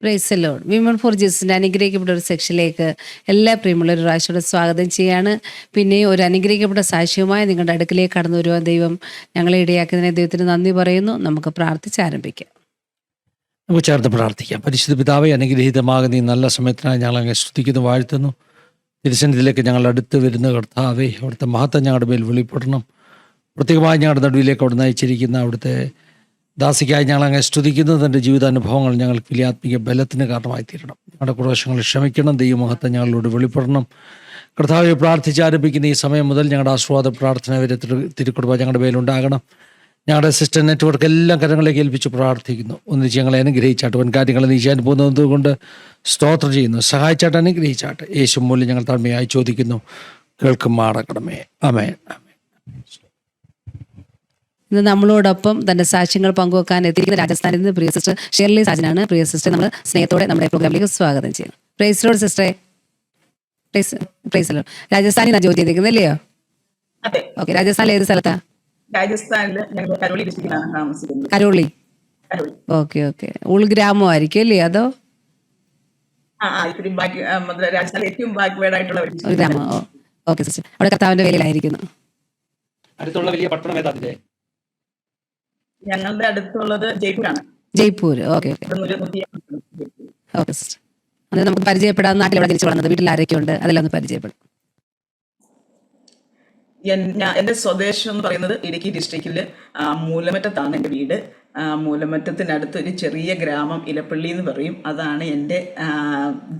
Price the lord. Women for ജീസസിന്റെ അനുഗ്രഹിക്കപ്പെട്ട ഒരു സെക്ഷനിലേക്ക് എല്ലാ പ്രിയമുള്ള ഒരു പ്രാവശ്യത്തോടെ സ്വാഗതം ചെയ്യാണ്. പിന്നെ ഒരു അനുഗ്രഹിക്കപ്പെട്ട സാക്ഷ്യവുമായി നിങ്ങളുടെ അടുക്കിലേക്ക് കടന്നു വരുവാൻ ദൈവം ഞങ്ങളെ ഇടയാക്കുന്നതിന് ദൈവത്തിന് നന്ദി പറയുന്നു. നമുക്ക് പ്രാർത്ഥിച്ച് ആരംഭിക്കാം. നമുക്ക് ചേർത്ത് പ്രാർത്ഥിക്കാം. പരിശുദ്ധ പിതാവേ, അനുഗ്രഹീതമാകുന്ന ഈ നല്ല സമയത്തിനായി ഞങ്ങൾ അങ്ങ് സ്തുതിക്കുന്നു, വാഴ്ത്തുന്നു. തിരുസന്നിധിയിലേക്ക് ഞങ്ങൾ അടുത്ത് വരുന്ന കർത്താവേ, അവിടുത്തെ മഹത്വം ഞങ്ങളുടെ മേൽ വെളിപ്പെടണം. പ്രത്യേകമായി ഞങ്ങളുടെ നടുവിലേക്ക് അവിടെ നയിച്ചിരിക്കുന്ന അവിടുത്തെ ദാസിക്കായി ഞങ്ങൾ അങ്ങനെ സ്തുതിക്കുന്നു. തൻ്റെ ജീവിതാനുഭവങ്ങൾ ഞങ്ങൾക്ക് വലിയ ആത്മീയ ബലത്തിന് കാരണമായി തീരണം. ഞങ്ങളുടെ കുറവശങ്ങൾ ക്ഷമിക്കണം. ദൈവമഹത്വം ഞങ്ങളോട് വെളിപ്പെടണം. കർത്താവെ, പ്രാർത്ഥിച്ച് ആരംഭിക്കുന്ന ഈ സമയം മുതൽ ഞങ്ങളുടെ ആസ്വാദ പ്രാർത്ഥന വരെ തിരുക്കുടുംബ ഞങ്ങളുടെ മേലുണ്ടാകണം. ഞങ്ങളുടെ സിസ്റ്റർ നെറ്റ്വർക്ക് എല്ലാം കരങ്ങളിലേക്ക് ഏൽപ്പിച്ച് പ്രാർത്ഥിക്കുന്നു. ഒന്നിച്ച് ഞങ്ങളെ അനുഗ്രഹിച്ചാട്ട്, വൻ കാര്യങ്ങൾ നീച്ചാൻ പോകുന്നത് കൊണ്ട് സ്തോത്രം ചെയ്യുന്നു. സഹായിച്ചാട്ട്, അനുഗ്രഹിച്ചാട്ട്. യേശു മൂല്യം ഞങ്ങൾ താഴ്മയായി ചോദിക്കുന്നു, കേൾക്കുമാറാകണമേ. ആമേൻ. ഇന്ന് നമ്മളോടൊപ്പം തന്റെ സാക്ഷ്യങ്ങൾ പങ്കുവെക്കാൻ എത്തിയിരിക്കുന്ന രാജസ്ഥാനിൽ നിന്ന് പ്രിയ സിസ്റ്റർ ഷെർലി സാജനാണ്. പ്രിയ സിസ്റ്റർ നമ്മൾ സ്നേഹത്തോടെ നമ്മുടെ പ്രോഗ്രാമിലേക്ക് സ്വാഗതം ചെയ്യുന്നു. പ്രൈസ് ലോർഡ് സിസ്റ്ററെ. Praise lord. രാജസ്ഥാനിൽ നിന്നാണ് ജോലി ചെയ്തിരിക്കുന്നല്ലയോ? ഓക്കെ. രാജസ്ഥാനിൽ ഏത് സ്ഥലത്താ? രാജസ്ഥാനില് ഞങ്ങൾ കരോളി ഡിസ്ട്രിക്റ്റിലാണ് താമസിക്കുന്നത്. കരോളി. കരോളി. Okay okay. ഉൾഗ്രാമമായിരിക്കും അല്ലേ? അതോ ഇത്തിരി ബാക്ക് രാജസ്ഥാനിൽ ഏറ്റവും ബാക്ക്വേർഡ് ആയിട്ടുള്ള ഒരു ഉൾഗ്രാമം. Okay sister. അവിടെ കർത്താവിന്റെ വേലയിലായിരിക്കുന്നു. അടുത്തുള്ള വലിയ പട്ടണം ഏതാ? ഞങ്ങളുടെ അടുത്തുള്ളത് ജയ്പൂരാണ്. Jaipur. Okay okay okay sister. അത് നമുക്ക് പരിചയപ്പെടാം. നാട്ടിൽ എവിടെ തിരിച്ചു വളർന്നത്, വീട്ടിൽ ആരൊക്കെ ഉണ്ട്, അതെല്ലാം ഒന്ന് പരിചയപ്പെടും. എൻ്റെ സ്വദേശം എന്ന് പറയുന്നത് ഇടുക്കി ഡിസ്ട്രിക്റ്റില് മൂലമറ്റത്താണ് എൻ്റെ വീട്. മൂലമറ്റത്തിനടുത്ത് ഒരു ചെറിയ ഗ്രാമം ഇലപ്പള്ളി എന്ന് പറയും. അതാണ് എൻ്റെ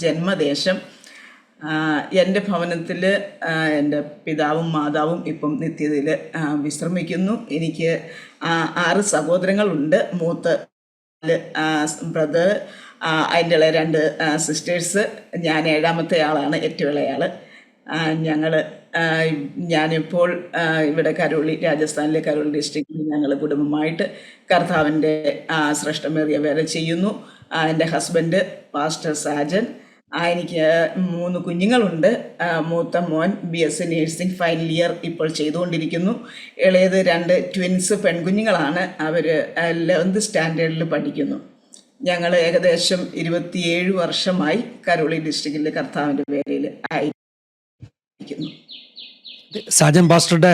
ജന്മദേശം. എൻ്റെ ഭവനത്തിൽ എൻ്റെ പിതാവും മാതാവും ഇപ്പം നിത്യതയിൽ വിശ്രമിക്കുന്നു. എനിക്ക് 6 സഹോദരങ്ങളുണ്ട്. മൂത്ത ബ്രദർ, അതിൻ്റെ ഇളയ 2 സിസ്റ്റേഴ്സ്. ഞാൻ 7ാമത്തെ ആളാണ്, ഏറ്റവും ഇളയാൾ. ഞാനിപ്പോൾ ഇവിടെ കരോളി, രാജസ്ഥാനിലെ കരോളി ഡിസ്ട്രിക്റ്റിൽ ഞങ്ങൾ കുടുംബമായിട്ട് കർത്താവിൻ്റെ ശ്രേഷ്ഠമേറിയ വേല ചെയ്യുന്നു. എൻ്റെ ഹസ്ബൻഡ് പാസ്റ്റർ സാജൻ. എനിക്ക് 3 കുഞ്ഞുങ്ങളുണ്ട്. മൂത്ത മോൻ BSc നേഴ്സിംഗ് ഫൈനൽ ഇയർ ഇപ്പോൾ ചെയ്തുകൊണ്ടിരിക്കുന്നു. ഇളയത് 2 ട്വിൻസ് പെൺകുഞ്ഞുങ്ങളാണ്. അവർ 11th സ്റ്റാൻഡേർഡിൽ പഠിക്കുന്നു. ഞങ്ങൾ ഏകദേശം 27 വർഷമായി കരോളി ഡിസ്ട്രിക്റ്റിലെ കർത്താവിൻ്റെ വേലയിൽ ആയിരിക്കുന്നു. സാജൻ പാസ്റ്ററുടെ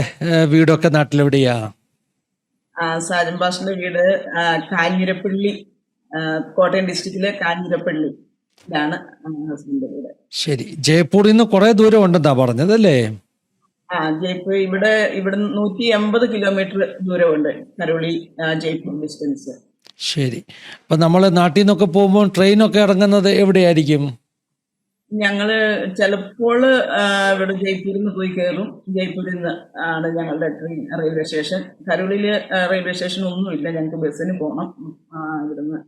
വീടൊക്കെ നാട്ടിലെവിടെയാ? സാജൻ പാസ്റ്ററുടെ വീട് കാഞ്ഞിരപ്പള്ളി, കോട്ടയം ഡിസ്ട്രിക്റ്റിലെ കാഞ്ഞിരപ്പള്ളി. ശരി. ജയ്പൂരിൽ നിന്ന് കുറെ ദൂരം ഉണ്ടെന്നാ പറഞ്ഞതല്ലേ? ജയ്പൂർ ഇവിടെ 180 കിലോമീറ്റർ ദൂരമുണ്ട് കരോളി ജയ്പൂർ ഡിസ്റ്റൻസ്. ശരി. അപ്പൊ നമ്മള് നാട്ടിൽ നിന്നൊക്കെ പോകുമ്പോൾ ട്രെയിനൊക്കെ ഇറങ്ങുന്നത് എവിടെയായിരിക്കും? ഞങ്ങള് ചിലപ്പോൾ ഇവിടെ ജയ്പൂരിൽ നിന്ന് പോയി കയറും. ജയ്പൂരിൽ നിന്ന് ആണ് ഞങ്ങളുടെ ട്രെയിൻ റെയിൽവേ സ്റ്റേഷൻ. കരോളിയില് റെയിൽവേ സ്റ്റേഷൻ ഒന്നുമില്ല. ഞങ്ങൾക്ക് ബസ്സിന് പോകണം. ഇവിടുന്ന്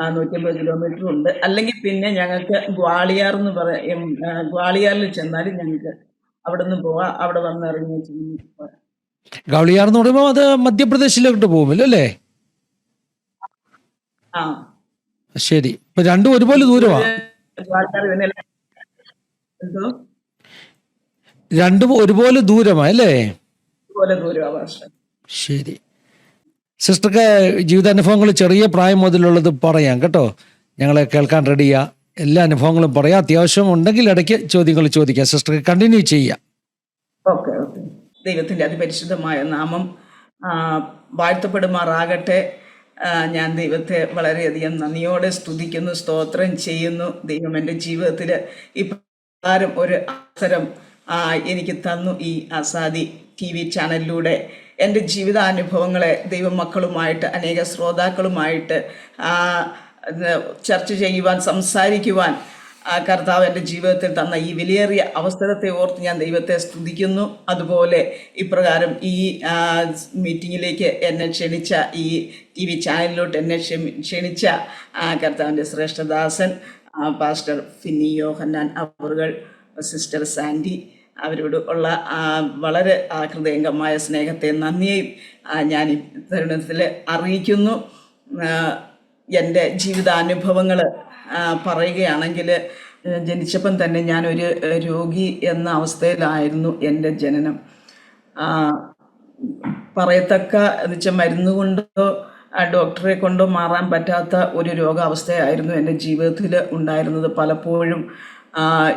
150 കിലോമീറ്റർ ഉണ്ട്. അല്ലെങ്കിൽ പിന്നെ ഞങ്ങൾക്ക് ഗ്വാളിയാർ എന്ന് പറയും. ഗ്വാളിയാറിൽ ചെന്നാലും ഞങ്ങൾക്ക് അവിടെ നിന്ന് പോവാം. അവിടെ വന്ന് ഇറങ്ങി പോരാം. ഗ്വാളിയാർ എന്ന് പറയുമ്പോൾ അത് മധ്യപ്രദേശിലോട്ട് പോകുമല്ലോ അല്ലേ? ശരി. ഇപ്പൊ രണ്ടും ഒരുപോലെ ദൂരമാണ്. രണ്ടും ഒരുപോലെ ദൂരമാണ് അല്ലേ? ശരി. സിസ്റ്റർക്ക് ജീവിതാനുഭവങ്ങൾ ചെറിയ പ്രായം മുതലുള്ളത് പറയാം കേട്ടോ. ഞങ്ങളെ കേൾക്കാൻ റെഡിയാ. എല്ലാ അനുഭവങ്ങളും പറയാം. അത്യാവശ്യം ഉണ്ടെങ്കിൽ ഇടയ്ക്ക് ചോദ്യങ്ങൾ ചോദിക്കാം. സിസ്റ്റർക്ക് കണ്ടിന്യൂ ചെയ്യാം. ഓക്കെ. ദൈവത്തിൻ്റെ അതിപരിശുദ്ധമായ നാമം വാഴ്ത്തപ്പെടുമാറാകട്ടെ. ഞാൻ ദൈവത്തെ വളരെയധികം നന്ദിയോടെ സ്തുതിക്കുന്നു, സ്തോത്രം ചെയ്യുന്നു. ദൈവം എൻ്റെ ജീവിതത്തിൽ ഇപ്രകാരം ഒരു അവസരം എനിക്ക് തന്നു. ഈ ആസാദി TV ചാനലിലൂടെ എൻ്റെ ജീവിതാനുഭവങ്ങളെ ദൈവമക്കളുമായിട്ട്, അനേക ശ്രോതാക്കളുമായിട്ട് ചർച്ച ചെയ്യുവാൻ, സംസാരിക്കുവാൻ കർത്താവ് എൻ്റെ ജീവിതത്തിൽ തന്ന ഈ വിലയേറിയ അവസരത്തെ ഓർത്ത് ഞാൻ ദൈവത്തെ സ്തുതിക്കുന്നു. അതുപോലെ ഇപ്രകാരം ഈ മീറ്റിങ്ങിലേക്ക് എന്നെ ക്ഷണിച്ച, ഈ TV ചാനലിലോട്ട് എന്നെ ക്ഷണിച്ച കർത്താവിൻ്റെ ശ്രേഷ്ഠദാസൻ പാസ്റ്റർ ഫിന്നി യോഹന്നാൻ അവറുകൾ, സിസ്റ്റർ സാൻഡി, അവരോട് ഉള്ള വളരെ ഹൃദയംഗമായ സ്നേഹത്തെ, നന്ദിയെയും ഞാൻ ഈ തരുണത്തിൽ അറിയിക്കുന്നു. എൻ്റെ ജീവിതാനുഭവങ്ങൾ പറയുകയാണെങ്കിൽ, ജനിച്ചപ്പം തന്നെ ഞാനൊരു രോഗി എന്ന അവസ്ഥയിലായിരുന്നു എൻ്റെ ജനനം. പറയത്തക്ക എന്ന് വെച്ചാൽ മരുന്ന് കൊണ്ടോ ഡോക്ടറെ കൊണ്ട് മാറാൻ പറ്റാത്ത ഒരു രോഗാവസ്ഥയായിരുന്നു എൻ്റെ ജീവിതത്തിൽ ഉണ്ടായിരുന്നത്. പലപ്പോഴും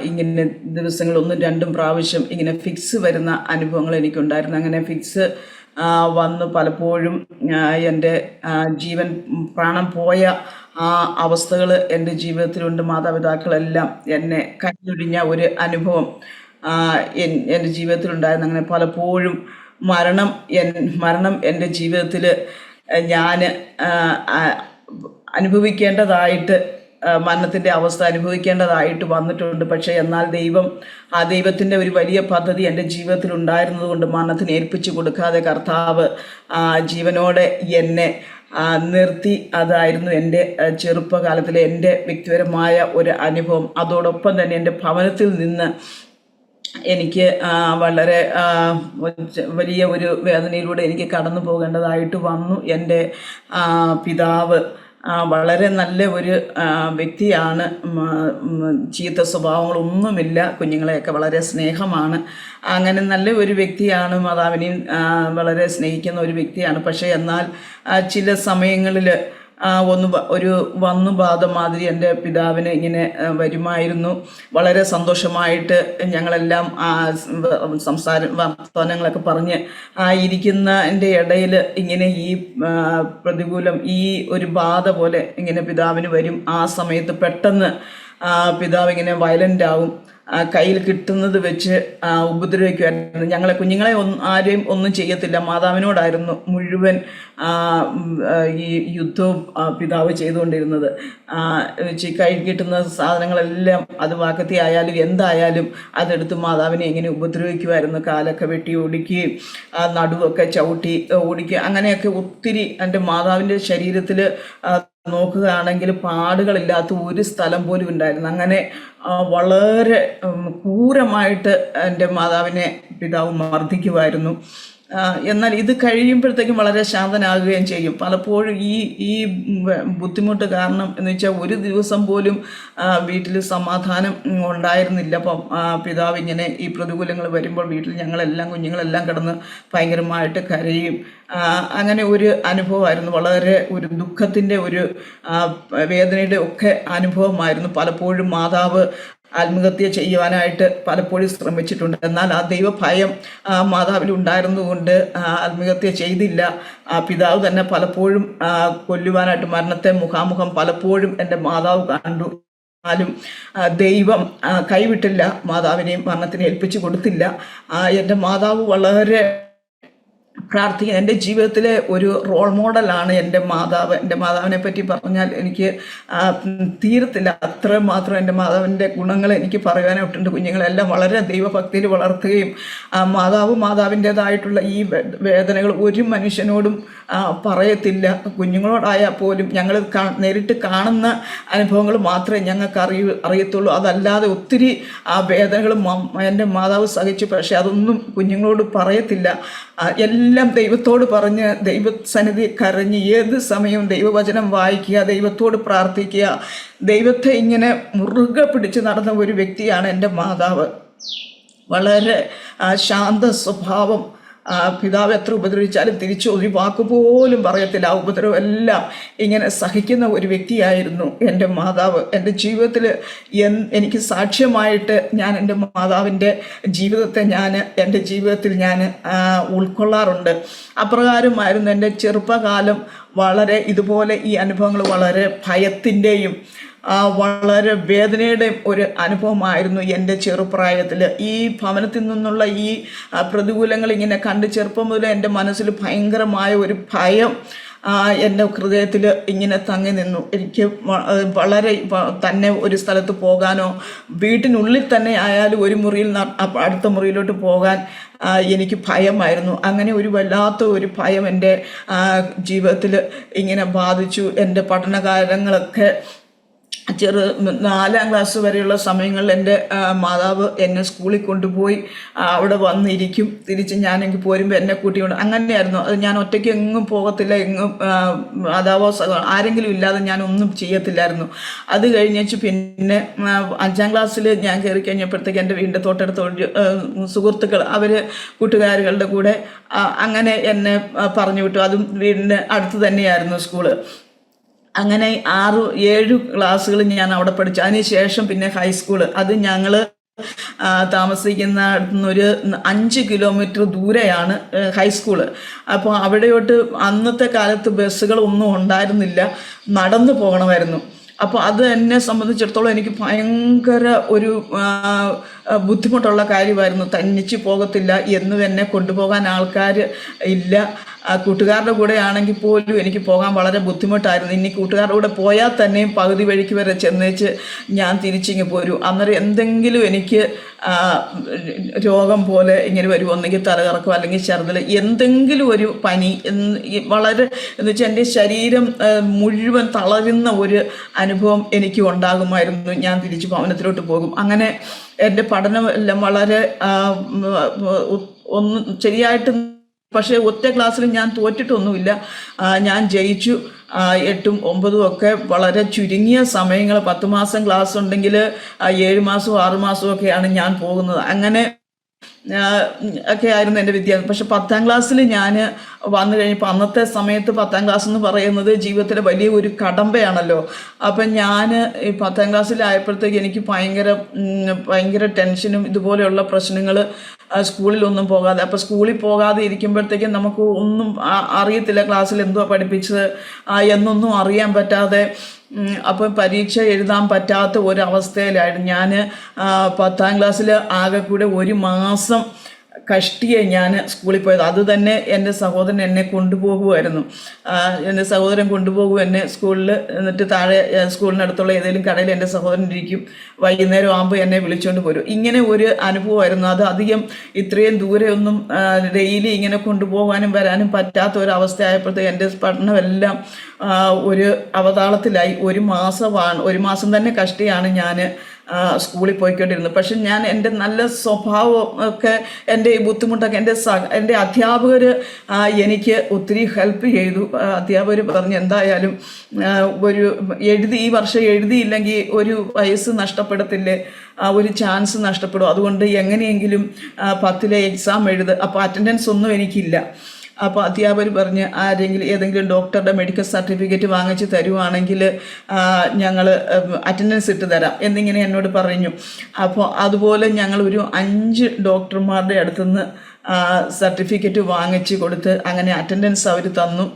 ഇങ്ങനെ ദിവസങ്ങൾ 1-2 പ്രാവശ്യം ഇങ്ങനെ ഫിക്സ് വരുന്ന അനുഭവങ്ങൾ എനിക്കുണ്ടായിരുന്നു. അങ്ങനെ ഫിക്സ് വന്ന് പലപ്പോഴും എൻ്റെ ജീവൻ പ്രാണം പോയ ആ അവസ്ഥകൾ എൻ്റെ ജീവിതത്തിലുണ്ട്. മാതാപിതാക്കളെല്ലാം എന്നെ കൈയൊഴിഞ്ഞ ഒരു അനുഭവം എൻ്റെ ജീവിതത്തിലുണ്ടായിരുന്നു. അങ്ങനെ പലപ്പോഴും മരണം എൻ്റെ ജീവിതത്തിൽ ഞാൻ അനുഭവിക്കേണ്ടതായിട്ട്, മരണത്തിൻ്റെ അവസ്ഥ അനുഭവിക്കേണ്ടതായിട്ട് വന്നിട്ടുണ്ട്. പക്ഷേ എന്നാൽ ദൈവത്തിൻ്റെ ഒരു വലിയ പദ്ധതി എൻ്റെ ജീവിതത്തിൽ ഉണ്ടായിരുന്നതുകൊണ്ട് മരണത്തിന് ഏൽപ്പിച്ചു കൊടുക്കാതെ കർത്താവ് ജീവനോടെ എന്നെ നിർത്തി. അതായിരുന്നു എൻ്റെ ചെറുപ്പകാലത്തിലെ എൻ്റെ വ്യക്തിപരമായ ഒരു അനുഭവം. അതോടൊപ്പം തന്നെ എൻ്റെ ഭവനത്തിൽ നിന്ന് എനിക്ക് വളരെ വലിയ ഒരു വേദനയിലൂടെ എനിക്ക് കടന്നു പോകേണ്ടതായിട്ട് വന്നു. എൻ്റെ പിതാവ് വളരെ നല്ല ഒരു വ്യക്തിയാണ്. ചീത്ത സ്വഭാവങ്ങളൊന്നുമില്ല. കുഞ്ഞുങ്ങളെയൊക്കെ വളരെ സ്നേഹമാണ്. അങ്ങനെ നല്ല ഒരു വ്യക്തിയാണ്. മാതാവിനെയും വളരെ സ്നേഹിക്കുന്ന ഒരു വ്യക്തിയാണ്. പക്ഷേ എന്നാൽ ചില സമയങ്ങളിൽ ഒരു വന്നുബാധ മാതിരി എൻ്റെ പിതാവിന് ഇങ്ങനെ വരുമായിരുന്നു. വളരെ സന്തോഷമായിട്ട് ഞങ്ങളെല്ലാം വർത്തമാനങ്ങളൊക്കെ പറഞ്ഞ് ഇരിക്കുന്ന എൻ്റെ ഇടയിൽ ഇങ്ങനെ ഈ പ്രതികൂലം, ഈ ഒരു ബാധ പോലെ ഇങ്ങനെ പിതാവിന് വരും. ആ സമയത്ത് പെട്ടെന്ന് പിതാവ് ഇങ്ങനെ വയലൻ്റ് ആവും. കയ്യിൽ കിട്ടുന്നത് വെച്ച് ഉപദ്രവിക്കുമായിരുന്നു. ഞങ്ങളെ കുഞ്ഞുങ്ങളെ ആരെയും ഒന്നും ചെയ്യത്തില്ല. മാതാവിനോടായിരുന്നു മുഴുവൻ ഈ യുദ്ധവും പിതാവ് ചെയ്തുകൊണ്ടിരുന്നത്. കയ്യിൽ കിട്ടുന്ന സാധനങ്ങളെല്ലാം, അത് വാക്കത്തി ആയാലും എന്തായാലും അതെടുത്ത് മാതാവിനെ ഇങ്ങനെ ഉപദ്രവിക്കുമായിരുന്നു. കാലൊക്കെ വെട്ടി ഓടിക്കുകയും നടുവൊക്കെ ചവിട്ടി ഓടിക്കുക, അങ്ങനെയൊക്കെ ഒത്തിരി. എൻ്റെ മാതാവിൻ്റെ ശരീരത്തിൽ നോക്കുകയാണെങ്കിൽ പാടുകളില്ലാത്ത ഒരു സ്ഥലം പോലും ഉണ്ടായിരുന്നു. അങ്ങനെ വളരെ ക്രൂരമായിട്ട് എൻ്റെ മാതാവിനെ പിതാവ് മർദ്ദിക്കുമായിരുന്നു. എന്നാൽ ഇത് കഴിയുമ്പോഴത്തേക്കും വളരെ ശാന്തനാകുകയും ചെയ്യും. പലപ്പോഴും ഈ ബുദ്ധിമുട്ട് കാരണം എന്ന് വെച്ചാൽ ഒരു ദിവസം പോലും വീട്ടിൽ സമാധാനം ഉണ്ടായിരുന്നില്ല. അപ്പം പിതാവ് ഇങ്ങനെ ഈ പ്രതികൂലങ്ങൾ വരുമ്പോൾ വീട്ടിൽ കുഞ്ഞുങ്ങളെല്ലാം കിടന്ന് ഭയങ്കരമായിട്ട് കരയും. അങ്ങനെ ഒരു അനുഭവമായിരുന്നു. വളരെ ഒരു ദുഃഖത്തിൻ്റെ, ഒരു വേദനയുടെ ഒക്കെ അനുഭവമായിരുന്നു. പലപ്പോഴും മാതാവ് ആത്മഹത്യ ചെയ്യുവാനായിട്ട് പലപ്പോഴും ശ്രമിച്ചിട്ടുണ്ട്. എന്നാൽ ആ ദൈവഭയം മാതാവിൽ ഉണ്ടായിരുന്നുകൊണ്ട് ആത്മഹത്യ ചെയ്തില്ല. പിതാവ് തന്നെ പലപ്പോഴും കൊല്ലുവാനായിട്ട് മരണത്തെ മുഖാമുഖം പലപ്പോഴും എൻ്റെ മാതാവ് കണ്ടു. ാലും ദൈവം കൈവിട്ടില്ല. മാതാവിനെയും മരണത്തിന് ഏൽപ്പിച്ചു കൊടുത്തില്ല. എൻ്റെ മാതാവ് വളരെ പ്രാർത്ഥിക്കുക. എൻ്റെ ജീവിതത്തിലെ ഒരു റോൾ മോഡലാണ് എൻ്റെ മാതാവ്. എൻ്റെ മാതാവിനെ പറ്റി പറഞ്ഞാൽ എനിക്ക് തീരത്തില്ല. അത്രമാത്രം എൻ്റെ മാതാവിൻ്റെ ഗുണങ്ങൾ എനിക്ക് പറയാനായിട്ടുണ്ട്. കുഞ്ഞുങ്ങളെല്ലാം വളരെ ദൈവഭക്തിയിൽ വളർത്തുകയും മാതാവിൻ്റേതായിട്ടുള്ള ഈ വേദനകൾ ഒരു മനുഷ്യനോടും പറയത്തില്ല. കുഞ്ഞുങ്ങളോടായാൽ പോലും ഞങ്ങൾ നേരിട്ട് കാണുന്ന അനുഭവങ്ങൾ മാത്രമേ ഞങ്ങൾക്ക് അറിയത്തുള്ളൂ. അതല്ലാതെ ഒത്തിരി വേദനകൾ എൻ്റെ മാതാവ് സഹിച്ചു. പക്ഷേ അതൊന്നും കുഞ്ഞുങ്ങളോട് പറയത്തില്ല. എല്ലാം ദൈവത്തോട് പറഞ്ഞ് ദൈവസന്നിധി കരഞ്ഞ് ഏത് സമയവും ദൈവവചനം വായിക്കുക, ദൈവത്തോട് പ്രാർത്ഥിക്കുക, ദൈവത്തെ ഇങ്ങനെ മുറുകെ പിടിച്ച് നടന്ന ഒരു വ്യക്തിയാണ് എൻ്റെ മാതാവ്. വളരെ ശാന്ത സ്വഭാവം. പിതാവ് എത്ര ഉപദ്രവിച്ചാലും തിരിച്ചു ഒരു വാക്കുപോലും പറയത്തില്ല. ആ ഉപദ്രവം എല്ലാം ഇങ്ങനെ സഹിക്കുന്ന ഒരു വ്യക്തിയായിരുന്നു എൻ്റെ മാതാവ്. എൻ്റെ ജീവിതത്തിൽ എനിക്ക് സാക്ഷ്യമായിട്ട് ഞാൻ എൻ്റെ മാതാവിൻ്റെ ജീവിതത്തെ എൻ്റെ ജീവിതത്തിൽ ഉൾക്കൊള്ളാറുണ്ട്. അപ്രകാരമായിരുന്നു എൻ്റെ ചെറുപ്പകാലം. വളരെ ഇതുപോലെ ഈ അനുഭവങ്ങൾ വളരെ ഭയത്തിൻ്റെയും വളരെ വേദനയുടെ ഒരു അനുഭവമായിരുന്നു എൻ്റെ ചെറുപ്രായത്തിൽ. ഈ ഭവനത്തിൽ നിന്നുള്ള ഈ പ്രതികൂലങ്ങൾ ഇങ്ങനെ കണ്ട് ചെറുപ്പം മുതൽ എൻ്റെ മനസ്സിൽ ഭയങ്കരമായ ഒരു ഭയം എൻ്റെ ഹൃദയത്തിൽ ഇങ്ങനെ തങ്ങി നിന്നു. എനിക്ക് വളരെ തന്നെ ഒരു സ്ഥലത്ത് പോകാനോ വീട്ടിനുള്ളിൽ തന്നെ ആയാലും ഒരു മുറിയിൽ അടുത്ത മുറിയിലോട്ട് പോകാൻ എനിക്ക് ഭയമായിരുന്നു. അങ്ങനെ ഒരു വല്ലാത്ത ഒരു ഭയം എൻ്റെ ജീവിതത്തിൽ ഇങ്ങനെ ബാധിച്ചു. എൻ്റെ പഠനകാലങ്ങളൊക്കെ നാലാം ക്ലാസ് വരെയുള്ള സമയങ്ങളിൽ എൻ്റെ മാതാവ് എന്നെ സ്കൂളിൽ കൊണ്ടുപോയി അവിടെ വന്നിരിക്കും. തിരിച്ച് ഞാനെങ്കിൽ പോരുമ്പോൾ എന്നെ കൂട്ടിക്കൊണ്ട് അങ്ങനെയായിരുന്നു. അത് ഞാൻ ഒറ്റയ്ക്ക് എങ്ങും പോകത്തില്ല, എങ്ങും മാതാവോ ആരെങ്കിലും ഇല്ലാതെ ഞാൻ ഒന്നും ചെയ്യത്തില്ലായിരുന്നു. അത് കഴിഞ്ഞേച്ച് പിന്നെ 5ാം ക്ലാസ്സിൽ ഞാൻ കയറി കഴിഞ്ഞപ്പോഴത്തേക്ക് എൻ്റെ വീടിൻ്റെ തൊട്ടടുത്ത് സുഹൃത്തുക്കൾ അവർ കൂട്ടുകാരുകളുടെ കൂടെ അങ്ങനെ എന്നെ പറഞ്ഞു വിട്ടു. അതും വീടിൻ്റെ അടുത്ത് തന്നെയായിരുന്നു സ്കൂള്. അങ്ങനെ 6-7 ക്ലാസ്സുകൾ ഞാൻ അവിടെ പഠിച്ചു. അതിനുശേഷം പിന്നെ ഹൈസ്കൂള്, അത് ഞങ്ങൾ താമസിക്കുന്ന ഒരു 5 കിലോമീറ്റർ ദൂരെയാണ് ഹൈസ്കൂള്. അപ്പോൾ അവിടെയോട്ട് അന്നത്തെ കാലത്ത് ബസ്സുകളൊന്നും ഉണ്ടായിരുന്നില്ല, നടന്നു പോകണമായിരുന്നു. അപ്പോൾ അത് എന്നെ സംബന്ധിച്ചിടത്തോളം എനിക്ക് ഭയങ്കര ഒരു ബുദ്ധിമുട്ടുള്ള കാര്യമായിരുന്നു. തന്നിച്ച് പോകത്തില്ല, എന്നും എന്നെ കൊണ്ടുപോകാൻ ആൾക്കാർ ഇല്ല. കൂട്ടുകാരുടെ കൂടെ ആണെങ്കിൽ പോലും എനിക്ക് പോകാൻ വളരെ ബുദ്ധിമുട്ടായിരുന്നു. ഇനി കൂട്ടുകാരുടെ കൂടെ പോയാൽ തന്നെയും പകുതി വഴിക്ക് വരെ ചെന്നേച്ച് ഞാൻ തിരിച്ചിങ്ങ് പോരും. അന്നേരം എന്തെങ്കിലും എനിക്ക് രോഗം പോലെ ഇങ്ങനെ വരും, ഒന്നെങ്കിൽ തലകറക്കം അല്ലെങ്കിൽ ഛർദ്ദൽ, എന്തെങ്കിലും ഒരു പനി വളരെ എന്ന് വെച്ചാൽ എൻ്റെ ശരീരം മുഴുവൻ തളരുന്ന ഒരു അനുഭവം എനിക്ക് ഉണ്ടാകുമായിരുന്നു. ഞാൻ തിരിച്ച് ഭവനത്തിലോട്ട് പോകും. അങ്ങനെ എൻ്റെ പഠനമെല്ലാം വളരെ ഒന്നും ശരിയായിട്ട്, പക്ഷേ ഒറ്റ ക്ലാസ്സിൽ ഞാൻ തോറ്റിട്ടൊന്നുമില്ല, ഞാൻ ജയിച്ചു. 8ഉം 9ഉം ഒക്കെ വളരെ ചുരുങ്ങിയ സമയങ്ങൾ, 10 മാസം ക്ലാസ് ഉണ്ടെങ്കിൽ 7 മാസവും 6 മാസവും ഒക്കെയാണ് ഞാൻ പോകുന്നത്. അങ്ങനെ ഒക്കെ ആയിരുന്നു എൻ്റെ വിദ്യാഭ്യാസം. പക്ഷെ 10ാം ക്ലാസ്സിൽ ഞാൻ വന്നു കഴിഞ്ഞപ്പോൾ, അന്നത്തെ സമയത്ത് 10ാം ക്ലാസ് എന്ന് പറയുന്നത് ജീവിതത്തിലെ വലിയ ഒരു കടമ്പയാണല്ലോ. അപ്പം ഞാൻ ഈ 10ാം ക്ലാസ്സിലായപ്പോഴത്തേക്ക് എനിക്ക് ഭയങ്കര ടെൻഷനും ഇതുപോലെയുള്ള പ്രശ്നങ്ങൾ, സ്കൂളിലൊന്നും പോകാതെ. അപ്പോൾ സ്കൂളിൽ പോകാതെ ഇരിക്കുമ്പോഴത്തേക്കും നമുക്ക് ഒന്നും അറിയത്തില്ല, ക്ലാസ്സിൽ എന്തുവാ പഠിപ്പിച്ചത് എന്നൊന്നും അറിയാൻ പറ്റാതെ, അപ്പം പരീക്ഷ എഴുതാൻ പറ്റാത്ത ഒരവസ്ഥയിലായിരുന്നു ഞാൻ. 10ാം ക്ലാസ്സിൽ ആകെ കൂടെ 1 മാസം കഷ്ടിയെ ഞാൻ സ്കൂളിൽ പോയത്. അത് തന്നെ എൻ്റെ സഹോദരൻ എന്നെ കൊണ്ടുപോകുമായിരുന്നു. എൻ്റെ സഹോദരൻ കൊണ്ടുപോകും എന്നെ സ്കൂളിൽ. എന്നിട്ട് താഴെ സ്കൂളിനടുത്തുള്ള ഏതെങ്കിലും കടയിൽ എൻ്റെ സഹോദരൻ ഇരിക്കും. വൈകുന്നേരം ആകുമ്പോൾ എന്നെ വിളിച്ചുകൊണ്ട് പോരും. ഇങ്ങനെ ഒരു അനുഭവമായിരുന്നു. അത് അധികം ഇത്രയും ദൂരെയൊന്നും ഡെയിലി ഇങ്ങനെ കൊണ്ടുപോകാനും വരാനും പറ്റാത്ത ഒരവസ്ഥയായപ്പോഴത്തേക്ക് എൻ്റെ പഠനമെല്ലാം ഒരു അവതാളത്തിലായി. 1 മാസം തന്നെ കഷ്ടിയാണ് ഞാൻ സ്കൂളിൽ പോയിക്കൊണ്ടിരുന്നത്. പക്ഷെ ഞാൻ എൻ്റെ നല്ല സ്വഭാവം ഒക്കെ, എൻ്റെ ഈ ബുദ്ധിമുട്ടൊക്കെ എൻ്റെ അധ്യാപകർ എനിക്ക് ഒത്തിരി ഹെൽപ്പ് ചെയ്തു. അധ്യാപകർ പറഞ്ഞു, എന്തായാലും ഈ വർഷം എഴുതിയില്ലെങ്കിൽ ഒരു വയസ്സ് നഷ്ടപ്പെടത്തില്ലേ, ഒരു ചാൻസ് നഷ്ടപ്പെടും, അതുകൊണ്ട് എങ്ങനെയെങ്കിലും 10ലെ എക്സാം എഴുത്. അപ്പോൾ അറ്റൻഡൻസ് ഒന്നും എനിക്കില്ല. അപ്പോൾ അധ്യാപകർ പറഞ്ഞ്, ഏതെങ്കിലും ഡോക്ടറുടെ മെഡിക്കൽ സർട്ടിഫിക്കറ്റ് വാങ്ങിച്ച് തരുവാണെങ്കിൽ ഞങ്ങൾ അറ്റൻഡൻസ് ഇട്ട് തരാം എന്നിങ്ങനെ എന്നോട് പറഞ്ഞു. അപ്പോൾ അതുപോലെ ഞങ്ങൾ ഒരു 5 ഡോക്ടർമാരുടെ അടുത്തുനിന്ന് സർട്ടിഫിക്കറ്റ് വാങ്ങിച്ച് കൊടുത്ത് അങ്ങനെ അറ്റൻഡൻസ് അവർ തന്നു.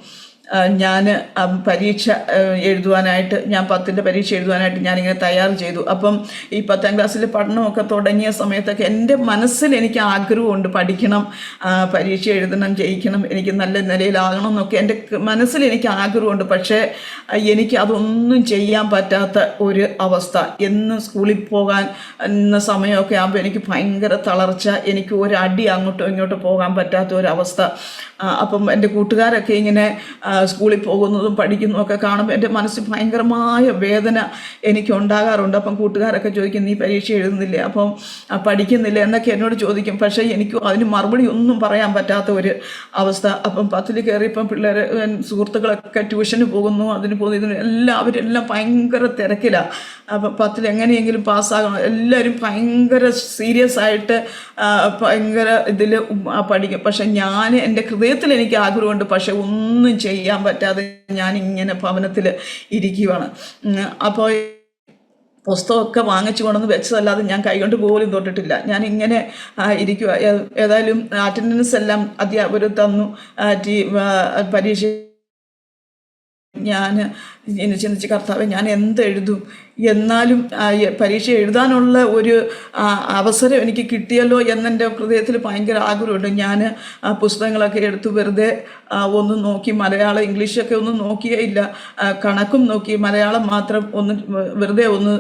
ഞാൻ പരീക്ഷ എഴുതുവാനായിട്ട്, ഞാൻ 10ൻ്റെ പരീക്ഷ എഴുതുവാനായിട്ട് ഞാനിങ്ങനെ തയ്യാർ ചെയ്തു. അപ്പം ഈ 10ാം ക്ലാസ്സിൽ പഠനമൊക്കെ തുടങ്ങിയ സമയത്തൊക്കെ എൻ്റെ മനസ്സിൽ എനിക്ക് ആഗ്രഹമുണ്ട്, പഠിക്കണം, പരീക്ഷ എഴുതണം, ജയിക്കണം, എനിക്ക് നല്ല നിലയിലാകണം എന്നൊക്കെ എൻ്റെ മനസ്സിൽ എനിക്ക് ആഗ്രഹമുണ്ട്. പക്ഷേ എനിക്ക് അതൊന്നും ചെയ്യാൻ പറ്റാത്ത ഒരു അവസ്ഥ. എന്നും സ്കൂളിൽ പോകാൻ എന്ന സമയമൊക്കെ ആകുമ്പോൾ എനിക്ക് ഭയങ്കര തളർച്ച, എനിക്ക് ഒരടി അങ്ങോട്ടോ ഇങ്ങോട്ടോ പോകാൻ പറ്റാത്ത ഒരവസ്ഥ. അപ്പം എൻ്റെ കൂട്ടുകാരൊക്കെ ഇങ്ങനെ സ്കൂളിൽ പോകുന്നതും പഠിക്കുന്നതും ഒക്കെ കാണുമ്പോൾ എൻ്റെ മനസ്സിൽ ഭയങ്കരമായ വേദന എനിക്ക് ഉണ്ടാകാറുണ്ട്. അപ്പം കൂട്ടുകാരൊക്കെ ചോദിക്കും, നീ പരീക്ഷ എഴുതുന്നില്ലേ, അപ്പം പഠിക്കുന്നില്ല എന്നൊക്കെ എന്നോട് ചോദിക്കും. പക്ഷേ എനിക്ക് അതിന് മറുപടി ഒന്നും പറയാൻ പറ്റാത്ത ഒരു അവസ്ഥ. അപ്പം 10ൽ കയറിയപ്പം പിള്ളേർ സുഹൃത്തുക്കളൊക്കെ ട്യൂഷന് പോകുന്നു, അതിന് പോകുന്നു, അവരെല്ലാം ഭയങ്കര തിരക്കിലാണ്. അപ്പം 10ൽ എങ്ങനെയെങ്കിലും പാസ്സാകണം, എല്ലാവരും ഭയങ്കര സീരിയസ് ആയിട്ട് ഭയങ്കര ഇതിൽ പഠിക്കും. പക്ഷെ ഞാൻ, എൻ്റെ ഹൃദയത്തിൽ എനിക്ക് ആഗ്രഹമുണ്ട്, പക്ഷെ ഒന്നും ചെയ്യാൻ പറ്റാതെ ഞാനിങ്ങനെ ഭവനത്തിൽ ഇരിക്കുകയാണ്. അപ്പോൾ പുസ്തകമൊക്കെ വാങ്ങിച്ചു കൊണ്ടുവന്ന് വെച്ചതല്ലാതെ ഞാൻ കൈകൊണ്ട് പോലും തൊട്ടിട്ടില്ല. ഞാൻ ഇങ്ങനെ ഇരിക്കുക. ഏതായാലും അറ്റൻഡൻസ് എല്ലാം അധ്യാപകർ തന്നു. പരീക്ഷ ഞാൻ ചിന്തിച്ച്, കർത്താവേ, ഞാൻ എന്തെഴുതും, എന്നാലും പരീക്ഷ എഴുതാനുള്ള ഒരു അവസരം എനിക്ക് കിട്ടിയല്ലോ എന്നെൻ്റെ ഹൃദയത്തിൽ ഭയങ്കര ആഗ്രഹമുണ്ട്. ഞാൻ പുസ്തകങ്ങളൊക്കെ എടുത്ത് വെറുതെ ഒന്ന് നോക്കി, മലയാളം ഇംഗ്ലീഷൊക്കെ ഒന്നും നോക്കിയേ ഇല്ല, കണക്കും നോക്കി, മലയാളം മാത്രം ഒന്ന് വെറുതെ ഒന്ന്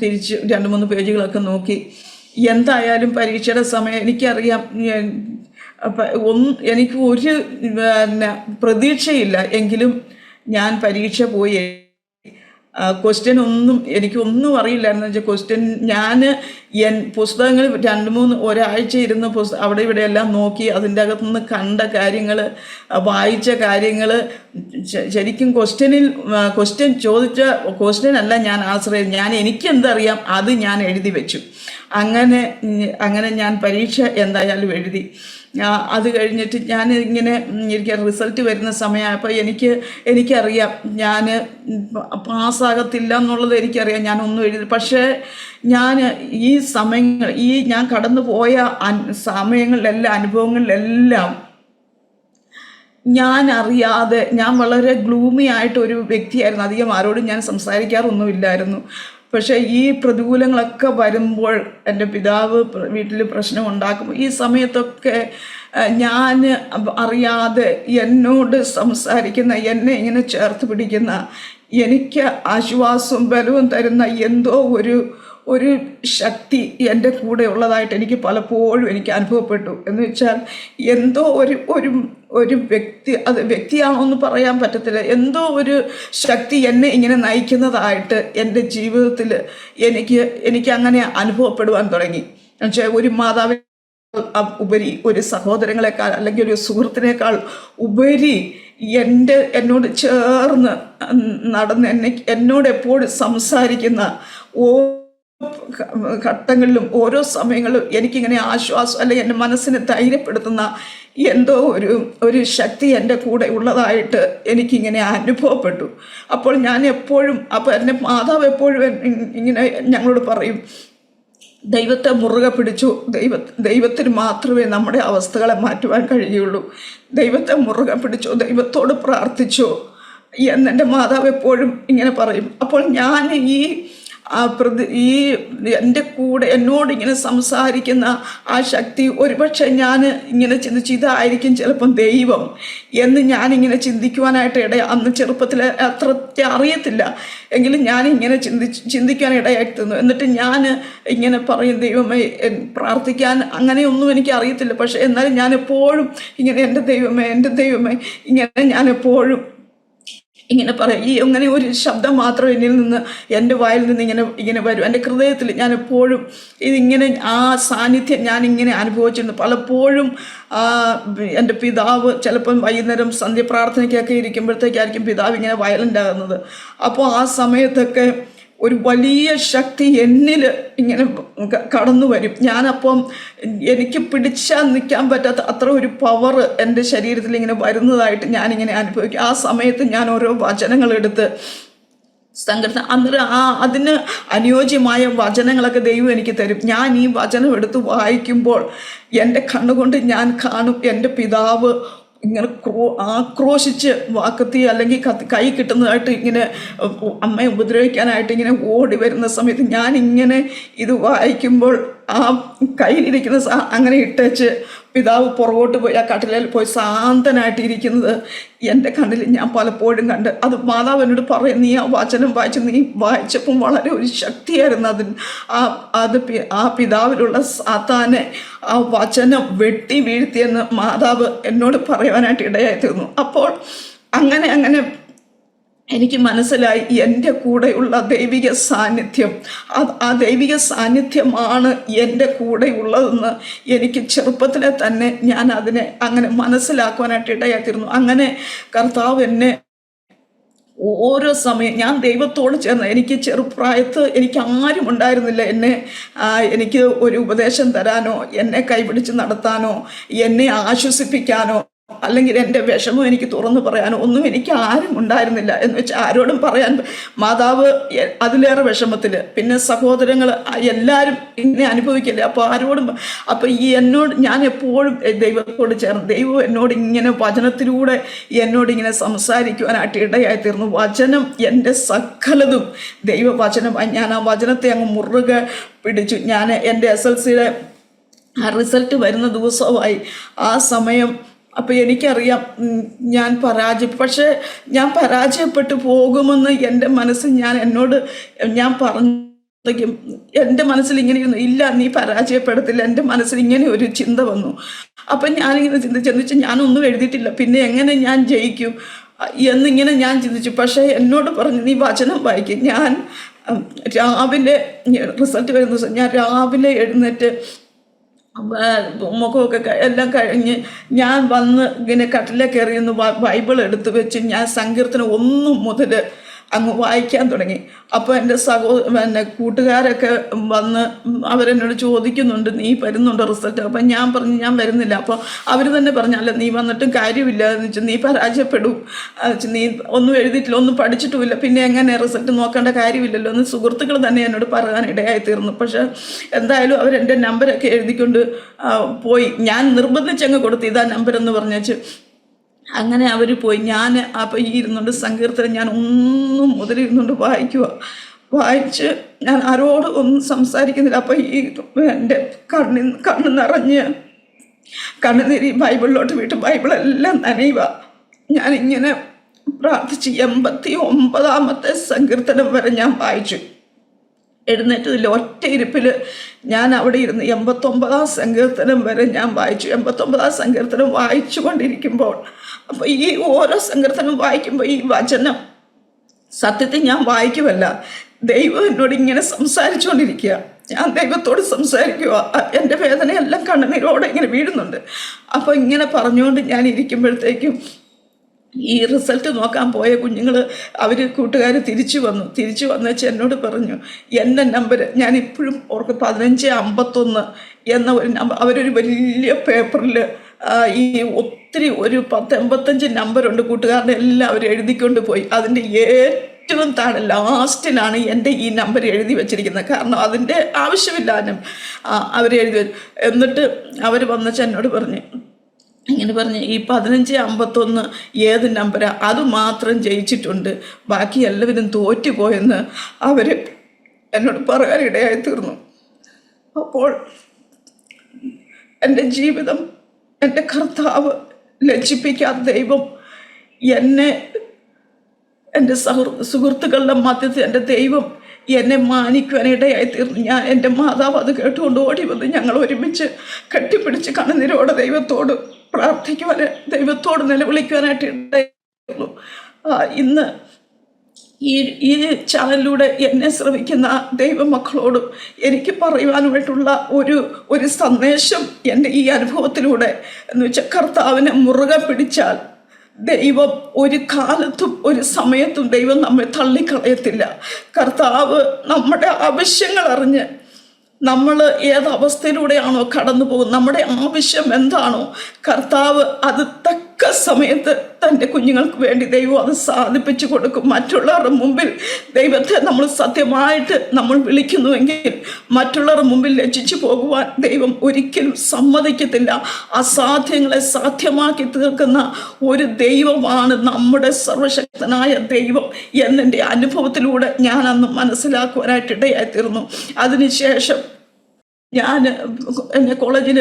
തിരിച്ച് 2-3 പേജുകളൊക്കെ നോക്കി. എന്തായാലും പരീക്ഷയുടെ സമയം എനിക്കറിയാം, എനിക്ക് ഒരു പ്രതീക്ഷയില്ല, എങ്കിലും ഞാൻ പരീക്ഷ പോയി. ക്വസ്റ്റ്യൻ ഒന്നും എനിക്കൊന്നും അറിയില്ലായിരുന്നു. വെച്ചാൽ ക്വസ്റ്റ്യൻ ഞാൻ പുസ്തകങ്ങൾ 2-3 ഒരാഴ്ച ഇരുന്ന് അവിടെ ഇവിടെ എല്ലാം നോക്കി അതിൻ്റെ അകത്തുനിന്ന് കണ്ട കാര്യങ്ങൾ, വായിച്ച കാര്യങ്ങൾ, ശരിക്കും ക്വസ്റ്റ്യൻ ചോദിച്ച ക്വസ്റ്റ്യൻ അല്ല ഞാൻ ആശ്രയം, എനിക്കെന്തറിയാം അത് ഞാൻ എഴുതി വെച്ചു. അങ്ങനെ ഞാൻ പരീക്ഷ എന്തായാലും എഴുതി. അത് കഴിഞ്ഞിട്ട് ഞാൻ ഇങ്ങനെ എനിക്ക് റിസൾട്ട് വരുന്ന സമയമായപ്പോൾ എനിക്കറിയാം ഞാൻ പാസ്സാകത്തില്ല എന്നുള്ളത് എനിക്കറിയാം. ഞാനൊന്നും എഴുതി. പക്ഷേ ഞാൻ ഈ സമയങ്ങൾ ഞാൻ കടന്നു പോയ സമയങ്ങളിലെല്ലാം അനുഭവങ്ങളിലെല്ലാം ഞാൻ അറിയാതെ ഞാൻ വളരെ ഗ്ലൂമി ആയിട്ടൊരു വ്യക്തിയായിരുന്നു. അധികം ആരോടും ഞാൻ സംസാരിക്കാറൊന്നുമില്ലായിരുന്നു. പക്ഷേ ഈ പ്രതികൂലങ്ങളൊക്കെ വരുമ്പോൾ എൻ്റെ പിതാവ് വീട്ടിൽ പ്രശ്നം ഉണ്ടാക്കുമ്പോൾ ഈ സമയത്തൊക്കെ ഞാൻ അറിയാതെ എന്നോട് സംസാരിക്കുന്ന, എന്നെ ഇങ്ങനെ ചേർത്ത് പിടിക്കുന്ന, എനിക്ക് ആശ്വാസവും ബലവും തരുന്ന എന്തോ ഒരു ശക്തി എൻ്റെ കൂടെ ഉള്ളതായിട്ട് എനിക്ക് പലപ്പോഴും എനിക്ക് അനുഭവപ്പെട്ടു. എന്ന് വെച്ചാൽ എന്തോ ഒരു വ്യക്തി, അത് വ്യക്തിയാണോ എന്ന് പറയാൻ പറ്റത്തില്ല, എന്തോ ഒരു ശക്തി എന്നെ ഇങ്ങനെ നയിക്കുന്നതായിട്ട് എൻ്റെ ജീവിതത്തിൽ എനിക്ക് അങ്ങനെ അനുഭവപ്പെടുവാൻ തുടങ്ങി. എന്നുവെച്ചാൽ ഒരു മാതാവിനെ ഉപരി, ഒരു സഹോദരങ്ങളെക്കാൾ അല്ലെങ്കിൽ ഒരു സുഹൃത്തിനേക്കാൾ ഉപരി എന്നോട് ചേർന്ന് നടന്ന് എന്നോട് എപ്പോഴും സംസാരിക്കുന്ന ഘട്ടങ്ങളിലും ഓരോ സമയങ്ങളിലും എനിക്കിങ്ങനെ ആശ്വാസം അല്ലെങ്കിൽ എൻ്റെ മനസ്സിനെ ധൈര്യപ്പെടുത്തുന്ന എന്തോ ഒരു ശക്തി എൻ്റെ കൂടെ ഉള്ളതായിട്ട് എനിക്കിങ്ങനെ അനുഭവപ്പെട്ടു. അപ്പോൾ ഞാൻ എപ്പോഴും, അപ്പോൾ എൻ്റെ മാതാവ് എപ്പോഴും ഇങ്ങനെ ഞങ്ങളോട് പറയും, ദൈവത്തെ മുറുകെ പിടിച്ചു, ദൈവത്തിന് മാത്രമേ നമ്മുടെ അവസ്ഥകളെ മാറ്റുവാൻ കഴിയുള്ളൂ, ദൈവത്തെ മുറുകെ പിടിച്ചോ, ദൈവത്തോട് പ്രാർത്ഥിച്ചോ എന്നെൻ്റെ മാതാവ് എപ്പോഴും ഇങ്ങനെ പറയും. അപ്പോൾ ഞാൻ ഈ എൻ്റെ കൂടെ എന്നോട് ഇങ്ങനെ സംസാരിക്കുന്ന ആ ശക്തി ഒരുപക്ഷെ ഞാൻ ഇങ്ങനെ ചിന്തിച്ച് ഇതായിരിക്കും ചിലപ്പം ദൈവം എന്ന് ഞാനിങ്ങനെ ചിന്തിക്കുവാനായിട്ട് അന്ന് ചെറുപ്പത്തിൽ അത്ര അറിയത്തില്ല എങ്കിലും ഞാനിങ്ങനെ ചിന്തിക്കാൻ ഇടയായിരുന്നു. എന്നിട്ട് ഞാൻ ഇങ്ങനെ പറയും, ദൈവമേ പ്രാർത്ഥിക്കാൻ അങ്ങനെയൊന്നും എനിക്ക് അറിയത്തില്ല, പക്ഷേ എന്നാലും ഞാൻ എപ്പോഴും ഇങ്ങനെ എൻ്റെ ദൈവമേ ഇങ്ങനെ ഞാൻ എപ്പോഴും ഇങ്ങനെ പറയും. അങ്ങനെ ഒരു ശബ്ദം മാത്രം എന്നിൽ നിന്ന്, എൻ്റെ വായിൽ നിന്ന് ഇങ്ങനെ വരും. എൻ്റെ ഹൃദയത്തിൽ ഞാൻ എപ്പോഴും ഇതിങ്ങനെ ആ സാന്നിധ്യം ഞാനിങ്ങനെ അനുഭവിച്ചിരുന്നു. പലപ്പോഴും എൻ്റെ പിതാവ് ചിലപ്പം വൈകുന്നേരം സന്ധ്യപ്രാർത്ഥനയ്ക്കൊക്കെ ഇരിക്കുമ്പോഴത്തേക്കായിരിക്കും പിതാവ് ഇങ്ങനെ വയലൻ്റ് ആകുന്നത്. അപ്പോൾ ആ സമയത്തൊക്കെ ഒരു വലിയ ശക്തി എന്നിൽ ഇങ്ങനെ കടന്നു വരും. ഞാനപ്പം എനിക്ക് പിടിച്ചാൽ നിൽക്കാൻ പറ്റാത്ത അത്ര ഒരു പവർ എൻ്റെ ശരീരത്തിൽ ഇങ്ങനെ വരുന്നതായിട്ട് ഞാനിങ്ങനെ അനുഭവിക്കും. ആ സമയത്ത് ഞാൻ ഓരോ വചനങ്ങളെടുത്ത് അന്നേരം അതിന് അനുയോജ്യമായ വചനങ്ങളൊക്കെ ദൈവം എനിക്ക് തരും. ഞാൻ ഈ വചനം എടുത്ത് വായിക്കുമ്പോൾ എൻ്റെ കണ്ണുകൊണ്ട് ഞാൻ കാണും എൻ്റെ പിതാവ് ഇങ്ങനെ ആക്രോശിച്ച് വാക്കത്തി അല്ലെങ്കിൽ കൈ കിട്ടുന്നതായിട്ട് ഇങ്ങനെ അമ്മയെ ഉപദ്രവിക്കാനായിട്ട് ഇങ്ങനെ ഓടി വരുന്ന സമയത്ത് ഞാനിങ്ങനെ ഇത് വായിക്കുമ്പോൾ ആ കയ്യിലിരിക്കുന്ന അങ്ങനെ ഇട്ടേച്ച് പിതാവ് പുറകോട്ട് പോയി ആ കട്ടിലേൽ പോയി ശാന്തനായിട്ട് ഇരിക്കുന്നത് എൻ്റെ കണ്ണിൽ ഞാൻ പലപ്പോഴും കണ്ട്. അത് മാതാവ് എന്നോട് പറയും, നീ ആ വചനം നീ വായിച്ചപ്പം വളരെ ഒരു ശക്തിയായിരുന്നു അതിന്. ആ പിതാവിലുള്ള സാത്താനെ ആ വചനം വെട്ടി വീഴ്ത്തിയെന്ന് മാതാവ് എന്നോട് പറയുവാനായിട്ട് ഇടയായി തീർന്നു. അപ്പോൾ അങ്ങനെ എനിക്ക് മനസ്സിലായി എൻ്റെ കൂടെയുള്ള ദൈവിക സാന്നിധ്യം, ആ ദൈവിക സാന്നിധ്യമാണ് എൻ്റെ കൂടെ ഉള്ളതെന്ന് എനിക്ക് ചെറുപ്പത്തിലെ തന്നെ ഞാൻ അതിനെ അങ്ങനെ മനസ്സിലാക്കുവാനായിട്ട് ഇടയായിത്തീർന്നു. അങ്ങനെ കർത്താവ് എന്നെ ഓരോ സമയം ഞാൻ ദൈവത്തോട് ചേർന്ന്, എനിക്ക് ചെറുപ്രായത്ത് എനിക്ക് ആരും ഉണ്ടായിരുന്നില്ല എനിക്ക് ഒരു ഉപദേശം തരാനോ എന്നെ കൈപിടിച്ച് നടത്താനോ എന്നെ ആശ്വസിപ്പിക്കാനോ അല്ലെങ്കിൽ എൻ്റെ വിഷമം എനിക്ക് തുറന്നു പറയാനോ ഒന്നും എനിക്ക് ആരും ഉണ്ടായിരുന്നില്ല. എന്ന് വെച്ചാൽ ആരോടും പറയാൻ, മാതാവ് അതിലേറെ വിഷമത്തിൽ, പിന്നെ സഹോദരങ്ങൾ എല്ലാവരും ഇങ്ങനെ അനുഭവിക്കില്ലേ, അപ്പോൾ ആരോടും. അപ്പോൾ ഞാൻ എപ്പോഴും ദൈവത്തോട് ചേർന്ന്, ദൈവം എന്നോട് ഇങ്ങനെ വചനത്തിലൂടെ എന്നോടിങ്ങനെ സംസാരിക്കുവാനായിട്ട് ഇടയായിത്തീർന്നു. വചനം എൻ്റെ സകലതും ദൈവവചനമായി. ഞാൻ ആ വചനത്തെ അങ്ങ് മുറുകെ പിടിച്ചു. ഞാൻ എൻ്റെ SLCയുടെ ആ റിസൾട്ട് വരുന്ന ദിവസമായി. ആ സമയം അപ്പോൾ എനിക്കറിയാം പക്ഷേ ഞാൻ പരാജയപ്പെട്ടു പോകുമെന്ന് എൻ്റെ മനസ്സിൽ ഞാൻ പറഞ്ഞേക്കും. എൻ്റെ മനസ്സിൽ ഇങ്ങനെ ഇരുന്നു, ഇല്ല നീ പരാജയപ്പെടത്തില്ല. എൻ്റെ മനസ്സിൽ ഇങ്ങനെ ഒരു ചിന്ത വന്നു. അപ്പം ഞാനിങ്ങനെ ചിന്തിച്ച് ഞാനൊന്നും എഴുതിയിട്ടില്ല, പിന്നെ എങ്ങനെ ഞാൻ ജയിക്കും? എന്നിങ്ങനെ ഞാൻ ചിന്തിച്ചു. പക്ഷേ എന്നോട് പറഞ്ഞു, നീ വചനം വായിക്കും. ഞാൻ രാവിലെ റിസൾട്ട് വരുന്ന ദിവസം ഞാൻ രാവിലെ എഴുന്നേറ്റ് മുഖമൊക്കെ എല്ലാം കഴിഞ്ഞ് ഞാൻ വന്ന് ഇങ്ങനെ കട്ടിലേ കയറിയൊന്ന് ബൈബിൾ എടുത്ത് വെച്ച് ഞാൻ സങ്കീർത്തനം 1 മുതൽ അങ്ങ് വായിക്കാൻ തുടങ്ങി. അപ്പോൾ എൻ്റെ പിന്നെ കൂട്ടുകാരൊക്കെ വന്ന് അവരെന്നോട് ചോദിക്കുന്നുണ്ട്, നീ വരുന്നുണ്ടോ റിസൾട്ട്? അപ്പം ഞാൻ പറഞ്ഞു, ഞാൻ വരുന്നില്ല. അപ്പോൾ അവർ തന്നെ പറഞ്ഞു, അല്ല നീ വന്നിട്ടും കാര്യമില്ല എന്ന് വെച്ചാൽ നീ പരാജയപ്പെടും, നീ ഒന്നും എഴുതിയിട്ടില്ല, ഒന്നും പഠിച്ചിട്ടുമില്ല, പിന്നെ എങ്ങനെ റിസൾട്ട് നോക്കേണ്ട കാര്യമില്ലല്ലോ എന്ന് സുഹൃത്തുക്കൾ തന്നെ എന്നോട് പറയാൻ ഇടയായി തീർന്നു. പക്ഷേ എന്തായാലും അവരെൻ്റെ നമ്പരൊക്കെ എഴുതിക്കൊണ്ട് പോയി. ഞാൻ നിർബന്ധിച്ചങ്ങ് കൊടുത്തു, ഇതാ നമ്പരെന്ന് പറഞ്ഞേച്ച്. അങ്ങനെ അവർ പോയി. ഞാൻ അപ്പോൾ ഈ ഇരുന്നുകൊണ്ട് സങ്കീർത്തനം ഞാൻ 1 മുതൽ ഇരുന്നുകൊണ്ട് വായിച്ച് ഞാൻ ആരോട് ഒന്നും സംസാരിക്കുന്നില്ല. അപ്പോൾ ഈ എൻ്റെ കണ്ണ് നിറഞ്ഞ് കണ്ണുനീരി ബൈബിളിലോട്ട് വിട്ട് ബൈബിളെല്ലാം നനയുക. ഞാനിങ്ങനെ പ്രാർത്ഥിച്ച് 89ാമത്തെ സങ്കീർത്തനം വരെ ഞാൻ വായിച്ചു. എഴുന്നേറ്റതില്ല, ഒറ്റ ഇരിപ്പിൽ ഞാൻ അവിടെ ഇരുന്ന് 89ാം സങ്കീർത്തനം വരെ ഞാൻ വായിച്ചു. 89ാം സങ്കീർത്തനം വായിച്ചു കൊണ്ടിരിക്കുമ്പോൾ, അപ്പോൾ ഈ ഓരോ സങ്കീർത്തനം വായിക്കുമ്പോൾ ഈ വചനം സത്യത്തിൽ ഞാൻ വായിക്കുമല്ല, ദൈവം എന്നോട് ഇങ്ങനെ സംസാരിച്ചുകൊണ്ടിരിക്കുക. ഞാൻ ദൈവത്തോട് സംസാരിക്കുക. എൻ്റെ വേദനയെല്ലാം കണ്ണുനീരോടെ ഇങ്ങനെ വീഴുന്നുണ്ട്. അപ്പോൾ ഇങ്ങനെ പറഞ്ഞുകൊണ്ട് ഞാൻ ഇരിക്കുമ്പോഴത്തേക്കും ഈ റിസൾട്ട് നോക്കാൻ പോയ കുഞ്ഞുങ്ങൾ കൂട്ടുകാർ തിരിച്ചു വന്നേച്ച് എന്നോട് പറഞ്ഞു, എൻ്റെ നമ്പർ ഞാൻ ഇപ്പോഴും ഓർക്ക് 1551 എന്ന ഒരു നമ്പർ അവരൊരു വലിയ പേപ്പറിൽ ഈ ഒത്തിരി ഒരു 1085 നമ്പറുണ്ട് കൂട്ടുകാരുടെ എല്ലാം അവർ എഴുതിക്കൊണ്ട് പോയി. അതിൻ്റെ ഏറ്റവും താഴെ ലാസ്റ്റിലാണ് എൻ്റെ ഈ നമ്പർ എഴുതി വെച്ചിരിക്കുന്നത്. കാരണം അതിൻ്റെ ആവശ്യമില്ല അവരെഴുതി. എന്നിട്ട് അവർ വന്നേച്ച് എന്നോട് പറഞ്ഞു, ഇങ്ങനെ പറഞ്ഞ്, ഈ 1551 ഏത് നമ്പരാ, അത് മാത്രം ജയിച്ചിട്ടുണ്ട്, ബാക്കി എല്ലാവരും തോറ്റുപോയെന്ന് അവർ എന്നോട് പറയാനിടയായി തീർന്നു. അപ്പോൾ എൻ്റെ ജീവിതം, എൻ്റെ കർത്താവ്, ലജ്ജിപ്പിക്കാത്ത ദൈവം എന്നെ, എൻ്റെ സുഹൃത്തുക്കളുടെ മധ്യത്തിൽ എൻ്റെ ദൈവം എന്നെ മാനിക്കുവാനിടയായി തീർന്നു. എൻ്റെ മാതാവ് അത് കേട്ടുകൊണ്ട് ഓടി വന്ന് ഞങ്ങൾ ഒരുമിച്ച് കെട്ടിപ്പിടിച്ച് കണ്ണുനീരോടെ ദൈവത്തോട് പ്രാർത്ഥിക്കുവാൻ, ദൈവത്തോട് നിലവിളിക്കുവാനായിട്ട് ഇടയായിരുന്നു. ഇന്ന് ഈ ചാനലിലൂടെ എന്നെ ശ്രമിക്കുന്ന ദൈവമക്കളോടും എനിക്ക് പറയുവാനായിട്ടുള്ള ഒരു സന്ദേശം എൻ്റെ ഈ അനുഭവത്തിലൂടെ എന്ന് വെച്ചാൽ, കർത്താവിനെ മുറുകെ പിടിച്ചാൽ ദൈവം ഒരു കാലത്തും ഒരു സമയത്തും ദൈവം നമ്മെ തള്ളിക്കളയത്തില്ല. കർത്താവ് നമ്മുടെ ആവശ്യങ്ങൾ അറിഞ്ഞ് നമ്മൾ ഏത് അവസ്ഥയിലൂടെയാണോ കടന്നു പോകുന്നത്, നമ്മുടെ ആവശ്യം എന്താണോ, കർത്താവ് അത് തക്ക സമയത്ത് തൻ്റെ കുഞ്ഞുങ്ങൾക്ക് വേണ്ടി ദൈവം അത് സാധിപ്പിച്ചു കൊടുക്കും. മറ്റുള്ളവരുടെ മുമ്പിൽ ദൈവത്തെ നമ്മൾ സത്യമായിട്ട് നമ്മൾ വിളിക്കുന്നുവെങ്കിൽ മറ്റുള്ളവരുടെ മുമ്പിൽ ലജ്ജിച്ചു പോകുവാൻ ദൈവം ഒരിക്കലും സമ്മതിക്കത്തില്ല. അസാധ്യങ്ങളെ സാധ്യമാക്കി തീർക്കുന്ന ഒരു ദൈവമാണ് നമ്മുടെ സർവശക്തനായ ദൈവം എന്നെൻ്റെ അനുഭവത്തിലൂടെ ഞാൻ അന്ന് മനസ്സിലാക്കുവാനായിട്ട് ഇടയായിത്തീർന്നു. അതിനുശേഷം ഞാൻ എന്നെ കോളേജിൽ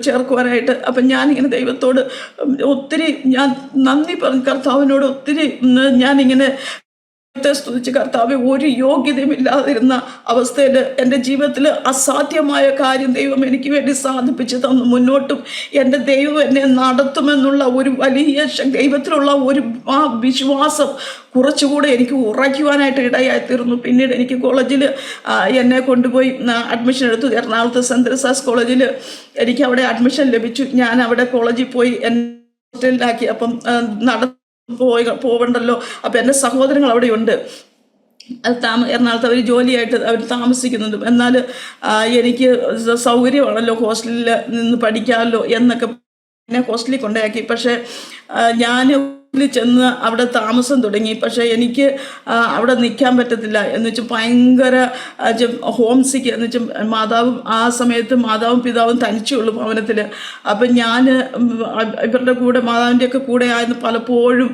ചേർക്കുവാനായിട്ട്, അപ്പം ഞാനിങ്ങനെ ദൈവത്തോട് ഒത്തിരി ഞാൻ നന്ദി പറഞ്ഞു, കർത്താവിനോട് ഒത്തിരി ഞാനിങ്ങനെ സ്തുതിച്ച്, കർത്താവ് ഒരു യോഗ്യതയുമില്ലാതിരുന്ന അവസ്ഥയിൽ എൻ്റെ ജീവിതത്തിൽ അസാധ്യമായ കാര്യം ദൈവം എനിക്ക് വേണ്ടി സാധിപ്പിച്ചു തന്നു. മുന്നോട്ടും എൻ്റെ ദൈവം എന്നെ നടത്തുമെന്നുള്ള ഒരു വലിയ ദൈവത്തിലുള്ള ആ വിശ്വാസം കുറച്ചുകൂടെ എനിക്ക് ഉറയ്ക്കുവാനായിട്ട് ഇടയായിത്തീർന്നു. പിന്നീട് എനിക്ക് കോളേജിൽ എന്നെ കൊണ്ടുപോയി അഡ്മിഷൻ എടുത്തു. എറണാകുളത്ത് സെൻറ് തെരേസാസ് കോളേജിൽ എനിക്ക് അവിടെ അഡ്മിഷൻ ലഭിച്ചു. ഞാൻ അവിടെ കോളേജിൽ പോയി എന്നെ ഹോസ്റ്റലിലാക്കി. അപ്പം പോവണ്ടല്ലോ, അപ്പം എൻ്റെ സഹോദരങ്ങൾ അവിടെയുണ്ട്. എറണാകുളത്ത് അവർ ജോലിയായിട്ട് അവർ താമസിക്കുന്നുണ്ട്. എന്നാൽ എനിക്ക് സൗകര്യമാണല്ലോ ഹോസ്റ്റലിൽ നിന്ന് പഠിക്കാമല്ലോ എന്നൊക്കെ എന്നെ ഹോസ്റ്റലിൽ കൊണ്ടാക്കി. പക്ഷേ ഞാൻ ചെന്ന് അവിടെ താമസം തുടങ്ങി. പക്ഷേ എനിക്ക് അവിടെ നിൽക്കാൻ പറ്റത്തില്ല എന്ന് വെച്ചാൽ ഭയങ്കര ഹോം സിക്ക് എന്ന് വെച്ചാൽ ആ സമയത്ത് മാതാവും പിതാവും തനിച്ചുള്ളൂ ഭവനത്തിൽ. അപ്പം ഞാൻ ഇവരുടെ കൂടെ മാതാവിൻ്റെയൊക്കെ കൂടെ ആയിരുന്നു. പലപ്പോഴും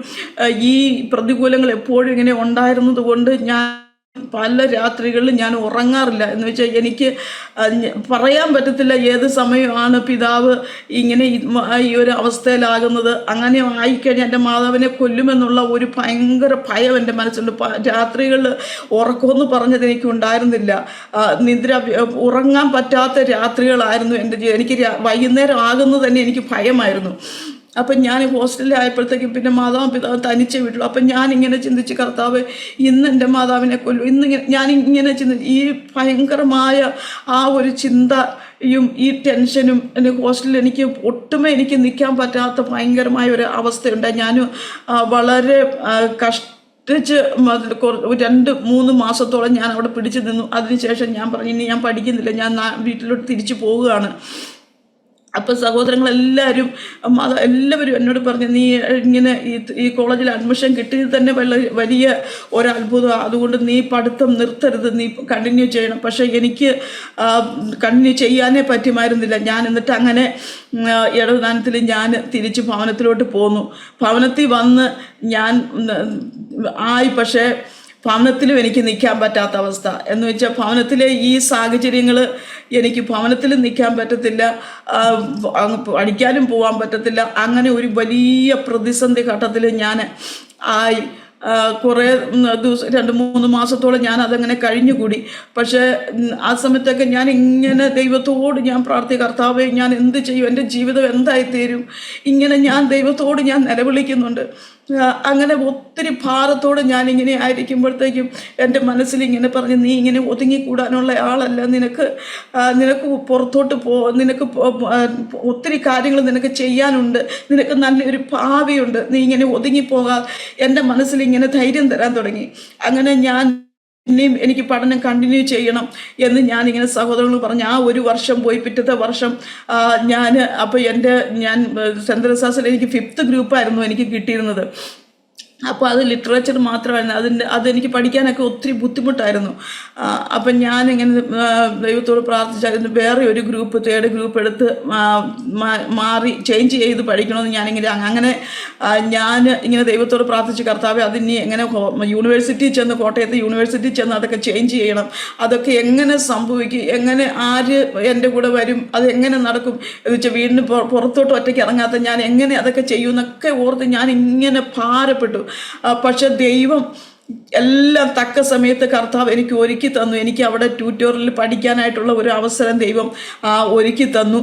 ഈ പ്രതികൂലങ്ങൾ എപ്പോഴും ഇങ്ങനെ ഉണ്ടായിരുന്നത് കൊണ്ട് ഞാൻ പല രാത്രികളിൽ ഞാൻ ഉറങ്ങാറില്ല. എന്ന് വെച്ചാൽ എനിക്ക് പറയാൻ പറ്റത്തില്ല ഏത് സമയമാണ് പിതാവ് ഇങ്ങനെ ഈ ഒരു അവസ്ഥയിലാകുന്നത്. അങ്ങനെ ആയിക്കഴിഞ്ഞാൽ എൻ്റെ മാതാവിനെ കൊല്ലുമെന്നുള്ള ഒരു ഭയങ്കര ഭയം എൻ്റെ മനസ്സിലുണ്ട്. രാത്രികളിൽ ഉറക്കമെന്ന് പറഞ്ഞത് എനിക്ക് ഉണ്ടായിരുന്നില്ല. ഉറങ്ങാൻ പറ്റാത്ത രാത്രികളായിരുന്നു എൻ്റെ. എനിക്ക് വൈകുന്നേരം ആകുന്നത് തന്നെ എനിക്ക് ഭയമായിരുന്നു. അപ്പം ഞാൻ ഹോസ്റ്റലിലായപ്പോഴത്തേക്കും പിന്നെ മാതാവും പിതാവും തനിച്ചേ വീട്ടിലും. അപ്പം ഞാനിങ്ങനെ ചിന്തിച്ച്, കർത്താവ് ഇന്ന് എൻ്റെ മാതാവിനെ കൊല്ലും, ഞാനിങ്ങനെ ചിന്തിച്ച് ഈ ഭയങ്കരമായ ആ ഒരു ചിന്തയും ഈ ടെൻഷനും എൻ്റെ ഹോസ്റ്റലിൽ എനിക്ക് ഒട്ടുമേ എനിക്ക് നിൽക്കാൻ പറ്റാത്ത ഭയങ്കരമായ ഒരു അവസ്ഥയുണ്ട്. ഞാൻ വളരെ കഷ്ടിച്ച് 2-3 മാസത്തോളം ഞാൻ അവിടെ പിടിച്ചു നിന്നു. അതിനുശേഷം ഞാൻ പറഞ്ഞു, ഇനി ഞാൻ പഠിക്കുന്നില്ല, ഞാൻ വീട്ടിലോട്ട് തിരിച്ചു പോവുകയാണ്. അപ്പം സഹോദരങ്ങളെല്ലാവരും എല്ലാവരും എന്നോട് പറഞ്ഞു, നീ ഇങ്ങനെ ഈ കോളേജിൽ അഡ്മിഷൻ കിട്ടിയത് തന്നെ വലിയ ഒരത്ഭുതം, അതുകൊണ്ട് നീ പഠിത്തം നിർത്തരുത്, നീ കണ്ടിന്യൂ ചെയ്യണം. പക്ഷേ എനിക്ക് കണ്ടിന്യൂ ചെയ്യാനേ പറ്റുമായിരുന്നില്ല. ഞാൻ എന്നിട്ട് അങ്ങനെ ഇടവദാനത്തിൽ ഞാൻ തിരിച്ച് ഭവനത്തിലോട്ട് പോന്നു. ഭവനത്തിൽ വന്ന് ഞാൻ പക്ഷേ ഭവനത്തിലും എനിക്ക് നിൽക്കാൻ പറ്റാത്ത അവസ്ഥ എന്ന് വെച്ചാൽ, ഭവനത്തിലെ ഈ സാഹചര്യങ്ങൾ എനിക്ക് ഭവനത്തിൽ നിൽക്കാൻ പറ്റത്തില്ല, പഠിക്കാനും പോകാൻ പറ്റത്തില്ല. അങ്ങനെ ഒരു വലിയ പ്രതിസന്ധി ഘട്ടത്തിൽ ഞാൻ ആയി. കുറേ ദിവസം 2-3 മാസത്തോളം ഞാൻ അതങ്ങനെ കഴിഞ്ഞുകൂടി. പക്ഷേ ആ സമയത്തൊക്കെ ഞാൻ ഇങ്ങനെ ദൈവത്തോട് ഞാൻ കർത്താവേ ഞാൻ എന്ത് ചെയ്യും, എൻ്റെ ജീവിതം എന്തായിത്തീരും, ഇങ്ങനെ ഞാൻ ദൈവത്തോട് ഞാൻ നിലവിളിക്കുന്നുണ്ട്. അങ്ങനെ ഒത്തിരി ഭാരത്തോടെ ഞാനിങ്ങനെ ആയിരിക്കുമ്പോഴത്തേക്കും എൻ്റെ മനസ്സിൽ ഇങ്ങനെ പറഞ്ഞ്, നീ ഇങ്ങനെ ഒതുങ്ങിക്കൂടാനുള്ള ആളല്ല, നിനക്ക് പുറത്തോട്ട് നിനക്ക് ഒത്തിരി കാര്യങ്ങൾ നിനക്ക് ചെയ്യാനുണ്ട്, നിനക്ക് നല്ലൊരു ഭാവിയുണ്ട്, നീ ഇങ്ങനെ ഒതുങ്ങിപ്പോകാൻ എൻ്റെ മനസ്സിൽ ഇങ്ങനെ ധൈര്യം തരാൻ തുടങ്ങി. അങ്ങനെ ഞാൻ ഇനിയും എനിക്ക് പഠനം കണ്ടിന്യൂ ചെയ്യണം എന്ന് ഞാനിങ്ങനെ സഹോദരങ്ങൾ പറഞ്ഞ് ആ ഒരു വർഷം പോയി. പിറ്റത്തെ വർഷം അപ്പോൾ ഞാൻ സെൻറ്റ് തെരേസാസിൽ എനിക്ക് 5th ഗ്രൂപ്പായിരുന്നു എനിക്ക് കിട്ടിയിരുന്നത്. അപ്പോൾ അത് ലിറ്ററേച്ചർ മാത്രമായിരുന്നു, അതെനിക്ക് പഠിക്കാനൊക്കെ ഒത്തിരി ബുദ്ധിമുട്ടായിരുന്നു. അപ്പം ഞാനിങ്ങനെ ദൈവത്തോട് പ്രാർത്ഥിച്ചായിരുന്നു വേറെ ഒരു ഗ്രൂപ്പ് 3rd ഗ്രൂപ്പ് എടുത്ത് മാറി ചേഞ്ച് ചെയ്ത് പഠിക്കണമെന്ന് അങ്ങനെ ഞാൻ ഇങ്ങനെ ദൈവത്തോട് പ്രാർത്ഥിച്ച്, കർത്താവെ അതിനി എങ്ങനെ യൂണിവേഴ്സിറ്റി ചെന്ന്, കോട്ടയത്ത് യൂണിവേഴ്സിറ്റി ചെന്ന് അതൊക്കെ ചേഞ്ച് ചെയ്യണം, അതൊക്കെ എങ്ങനെ സംഭവിക്കും, എങ്ങനെ ആര് എൻ്റെ കൂടെ വരും, അതെങ്ങനെ നടക്കും എന്ന് വെച്ചാൽ വീടിന് പുറത്തോട്ട് ഒറ്റയ്ക്ക് ഇറങ്ങാത്ത ഞാൻ എങ്ങനെ അതൊക്കെ ചെയ്യുമെന്നൊക്കെ ഓർത്ത് ഞാൻ ഇങ്ങനെ ഭാരപ്പെട്ടു. പക്ഷെ ദൈവം എല്ലാം തക്ക സമയത്ത് കർത്താവ് എനിക്ക് ഒരുക്കി തന്നു. എനിക്ക് അവിടെ ട്യൂട്ടോറിയൽ പഠിക്കാനായിട്ടുള്ള ഒരു അവസരം ദൈവം ഒരുക്കി തന്നു.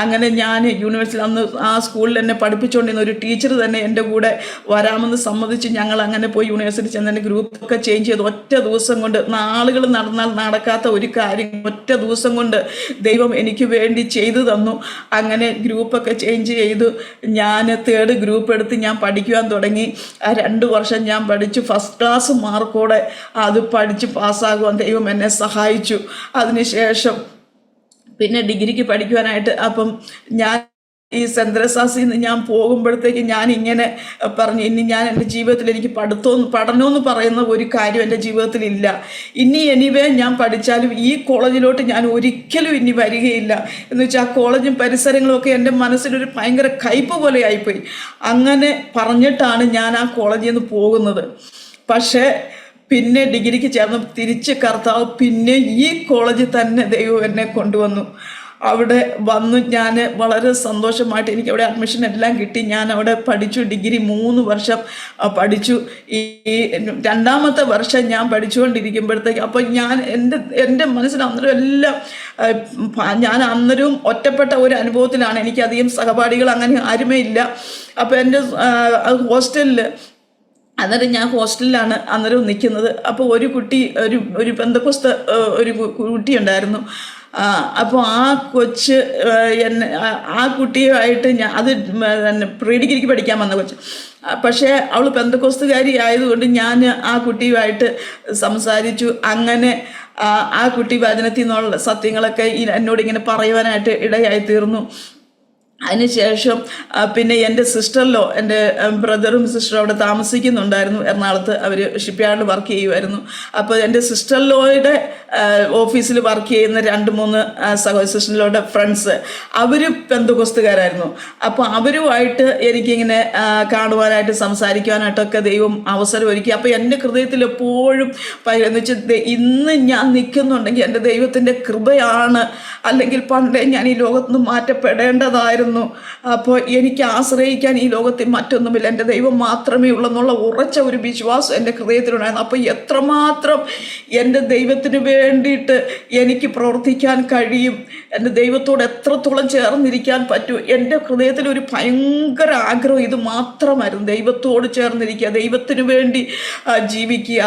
അങ്ങനെ ഞാൻ യൂണിവേഴ്സിറ്റി അന്ന് ആ സ്കൂളിൽ എന്നെ പഠിപ്പിച്ചുകൊണ്ടിരുന്ന ഒരു ടീച്ചർ തന്നെ എൻ്റെ കൂടെ വരാമെന്ന് സമ്മതിച്ച് ഞങ്ങൾ അങ്ങനെ പോയി യൂണിവേഴ്സിറ്റി ചെന്ന് ഗ്രൂപ്പൊക്കെ ചേഞ്ച് ചെയ്ത് ഒറ്റ ദിവസം കൊണ്ട്, നാളുകൾ നടന്നാൽ നടക്കാത്ത ഒരു കാര്യം ഒറ്റ ദിവസം കൊണ്ട് ദൈവം എനിക്ക് വേണ്ടി ചെയ്തു തന്നു. അങ്ങനെ ഗ്രൂപ്പൊക്കെ ചേഞ്ച് ചെയ്തു. ഞാൻ 3rd ഗ്രൂപ്പ് എടുത്ത് ഞാൻ പഠിക്കുവാൻ തുടങ്ങി. 2 വർഷം ഞാൻ പഠിച്ചു. ഫസ്റ്റ് ക്ലാസ് മാർക്കോടെ അത് പഠിച്ച് പാസ്സാകുവാൻ ദൈവം എന്നെ സഹായിച്ചു. അതിനുശേഷം പിന്നെ ഡിഗ്രിക്ക് പഠിക്കുവാനായിട്ട് അപ്പം ഞാൻ ഈ സെൻറ്റ് തെരേസാസിൽ നിന്ന് ഞാൻ പോകുമ്പോഴത്തേക്ക് ഞാൻ ഇങ്ങനെ പറഞ്ഞു, ഇനി ഞാൻ എൻ്റെ ജീവിതത്തിൽ എനിക്ക് പഠനമെന്ന് പറയുന്ന ഒരു കാര്യം എൻ്റെ ജീവിതത്തിലില്ല. എനിവേ ഞാൻ പഠിച്ചാലും ഈ കോളേജിലോട്ട് ഞാൻ ഒരിക്കലും ഇനി വരികയില്ല എന്ന് വെച്ചാൽ ആ കോളേജും പരിസരങ്ങളും ഒക്കെ എൻ്റെ മനസ്സിലൊരു ഭയങ്കര കയ്പ് പോലെ ആയിപ്പോയി. അങ്ങനെ പറഞ്ഞിട്ടാണ് ഞാൻ ആ കോളേജിൽ നിന്ന് പോകുന്നത്. പക്ഷേ പിന്നെ ഡിഗ്രിക്ക് ചേർന്ന് തിരിച്ച് കർത്താവ് പിന്നെ ഈ കോളേജിൽ തന്നെ ദൈവം എന്നെ കൊണ്ടുവന്നു. അവിടെ വന്നു ഞാൻ വളരെ സന്തോഷമായിട്ട് എനിക്ക് അവിടെ അഡ്മിഷൻ എല്ലാം കിട്ടി. ഞാൻ അവിടെ പഠിച്ചു. ഡിഗ്രി 3 വർഷം പഠിച്ചു. ഈ 2ാമത്തെ വർഷം ഞാൻ പഠിച്ചുകൊണ്ടിരിക്കുമ്പോഴത്തേക്ക് അപ്പോൾ എൻ്റെ മനസ്സിൽ അന്നേരം എല്ലാം ഞാൻ അന്നേരവും ഒറ്റപ്പെട്ട ഒരു അനുഭവത്തിലാണ്. എനിക്കധികം സഹപാഠികൾ അങ്ങനെ ആരുമേ ഇല്ല. അപ്പോൾ എൻ്റെ ഹോസ്റ്റലിൽ അന്നേരം ഞാൻ ഹോസ്റ്റലിലാണ് അന്നേരം നിൽക്കുന്നത്. അപ്പോൾ ഒരു കുട്ടി ഒരു പെന്തക്കോസ്ത് ഒരു കുട്ടി ഉണ്ടായിരുന്നു. അപ്പോൾ ആ കൊച്ച് ആ കുട്ടിയുമായിട്ട് അത് പ്രീ ഡിഗ്രിക്ക് പഠിക്കാൻ വന്ന കൊച്ച്. പക്ഷേ അവൾ പെന്തക്കോസ്തുകാരി ആയതുകൊണ്ട് ഞാൻ ആ കുട്ടിയുമായിട്ട് സംസാരിച്ചു. അങ്ങനെ ആ കുട്ടി വചനത്തിൽ നിന്നുള്ള സത്യങ്ങളൊക്കെ എന്നോടിങ്ങനെ പറയുവാനായിട്ട് ഇടയായി തീർന്നു. അതിനുശേഷം പിന്നെ എൻ്റെ സിസ്റ്ററിലോ, എൻ്റെ ബ്രദറും സിസ്റ്ററും അവിടെ താമസിക്കുന്നുണ്ടായിരുന്നു എറണാകുളത്ത്. അവർ ഷിപ്പ്യാർഡിൽ വർക്ക് ചെയ്യുമായിരുന്നു. അപ്പോൾ എൻ്റെ സിസ്റ്ററിലോയുടെ ഓഫീസിൽ വർക്ക് ചെയ്യുന്ന 2-3 സിസ്റ്ററിലോയുടെ ഫ്രണ്ട്സ് അവർ പെന്തക്കോസ്തുകാരായിരുന്നു. അപ്പോൾ അവരുമായിട്ട് എനിക്കിങ്ങനെ കാണുവാനായിട്ട് സംസാരിക്കുവാനായിട്ടൊക്കെ ദൈവം അവസരം ഒരുക്കി. അപ്പോൾ എൻ്റെ ഹൃദയത്തിൽ എപ്പോഴും എന്ന് വെച്ചാൽ ഇന്ന് ഞാൻ നിൽക്കുന്നുണ്ടെങ്കിൽ എൻ്റെ ദൈവത്തിൻ്റെ കൃപയാണ്, അല്ലെങ്കിൽ പണ്ടേ ഞാൻ ഈ ലോകത്തുനിന്ന് മാറ്റപ്പെടേണ്ടതായിരുന്നു. അപ്പോൾ എനിക്ക് ആശ്രയിക്കാൻ ഈ ലോകത്തിൽ മറ്റൊന്നുമില്ല, എൻ്റെ ദൈവം മാത്രമേ ഉള്ളെന്നുള്ള ഉറച്ച ഒരു വിശ്വാസം എൻ്റെ ഹൃദയത്തിലുണ്ടായിരുന്നു. അപ്പോൾ എത്രമാത്രം എൻ്റെ ദൈവത്തിന് വേണ്ടിയിട്ട് എനിക്ക് പ്രവർത്തിക്കാൻ കഴിയും, എൻ്റെ ദൈവത്തോട് എത്രത്തോളം ചേർന്നിരിക്കാൻ പറ്റും. എൻ്റെ ഹൃദയത്തിൽ ഒരു ഭയങ്കര ആഗ്രഹം ഇത് മാത്രമായിരുന്നു, ദൈവത്തോട് ചേർന്നിരിക്കുക, ദൈവത്തിന് വേണ്ടി ജീവിക്കുക,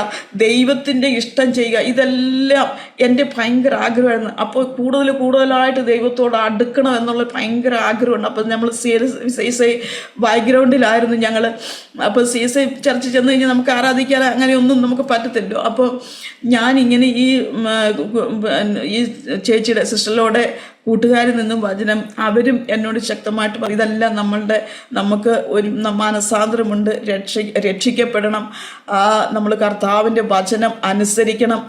ദൈവത്തിൻ്റെ ഇഷ്ടം ചെയ്യുക. ഇതെല്ലാം എൻ്റെ ഭയങ്കര ആഗ്രഹമായിരുന്നു. അപ്പോൾ കൂടുതലായിട്ട് ദൈവത്തോട് അടുക്കണം എന്നുള്ള ഭയങ്കര ആഗ്രഹമുണ്ട്. അപ്പോൾ നമ്മൾ CSI ബാക്ക്ഗ്രൗണ്ടിലായിരുന്നു ഞങ്ങൾ. അപ്പോൾ CSI ചർച്ച ചെന്ന് കഴിഞ്ഞാൽ നമുക്ക് ആരാധിക്കാൻ അങ്ങനെയൊന്നും നമുക്ക് പറ്റത്തില്ലോ. അപ്പോൾ ഞാനിങ്ങനെ ഈ ചേച്ചിയുടെ സിസ്റ്ററിലൂടെ കൂട്ടുകാരിൽ നിന്നും വചനം അവരും എന്നോട് ശക്തമായിട്ട് പറയും, ഇതെല്ലാം നമുക്ക് ഒരു മാനസാന്തരമുണ്ട്, രക്ഷിക്കപ്പെടണം, നമ്മൾ കർത്താവിൻ്റെ വചനം അനുസരിക്കണം,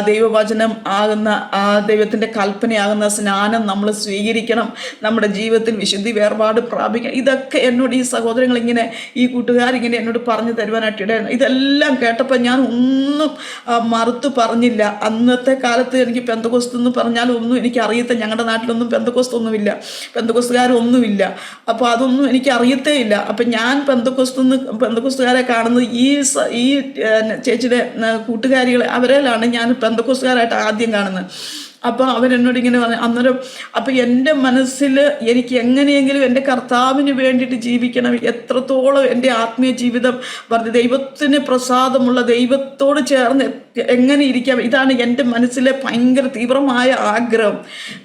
ദൈവവചനം ആകുന്ന ദൈവത്തിൻ്റെ കൽപ്പനയാകുന്ന സ്നാനം നമ്മൾ സ്വീകരിക്കണം, നമ്മുടെ ജീവിതത്തിൽ വിശുദ്ധി വേർപാട് പ്രാപിക്കണം. ഇതൊക്കെ എന്നോട് ഈ സഹോദരങ്ങൾ ഇങ്ങനെ ഈ കൂട്ടുകാരിങ്ങനെ എന്നോട് പറഞ്ഞു തരുവാനായിട്ട് ഇടയാണ്. ഇതെല്ലാം കേട്ടപ്പോൾ ഞാൻ ഒന്നും മറുത്തു പറഞ്ഞില്ല. അന്നത്തെ കാലത്ത് എനിക്ക് പെന്തക്കോസ്ത് എന്ന് പറഞ്ഞാൽ ഒന്നും എനിക്ക് അറിയത്തില്ല. ഞങ്ങളുടെ നാട്ടിലൊന്നും പെന്തക്കോസ്തൊന്നുമില്ല, പെന്തക്കോസ്തുകാരൊന്നുമില്ല. അപ്പോൾ അതൊന്നും എനിക്ക് അറിയത്തേ ഇല്ല. അപ്പം ഞാൻ പെന്തക്കോസ്തുകാരെ കാണുന്നത് ഈ ചേച്ചിയുടെ കൂട്ടുകാരികളെ അവരിലാണ് ഞാൻ പെന്തക്കോസ്തുകാരായിട്ട് ആദ്യം കാണുന്നത്. അപ്പോൾ അവരെന്നോട് ഇങ്ങനെ പറഞ്ഞു. അന്നേരം അപ്പോൾ എൻ്റെ മനസ്സിൽ എനിക്ക് എങ്ങനെയെങ്കിലും എൻ്റെ കർത്താവിന് വേണ്ടിയിട്ട് ജീവിക്കണം, എത്രത്തോളം എൻ്റെ ആത്മീയ ജീവിതം പറഞ്ഞ് ദൈവത്തിന് പ്രസാദമുള്ള ദൈവത്തോട് ചേർന്ന് എങ്ങനെ ഇരിക്കാം, ഇതാണ് എൻ്റെ മനസ്സിലെ ഭയങ്കര തീവ്രമായ ആഗ്രഹം.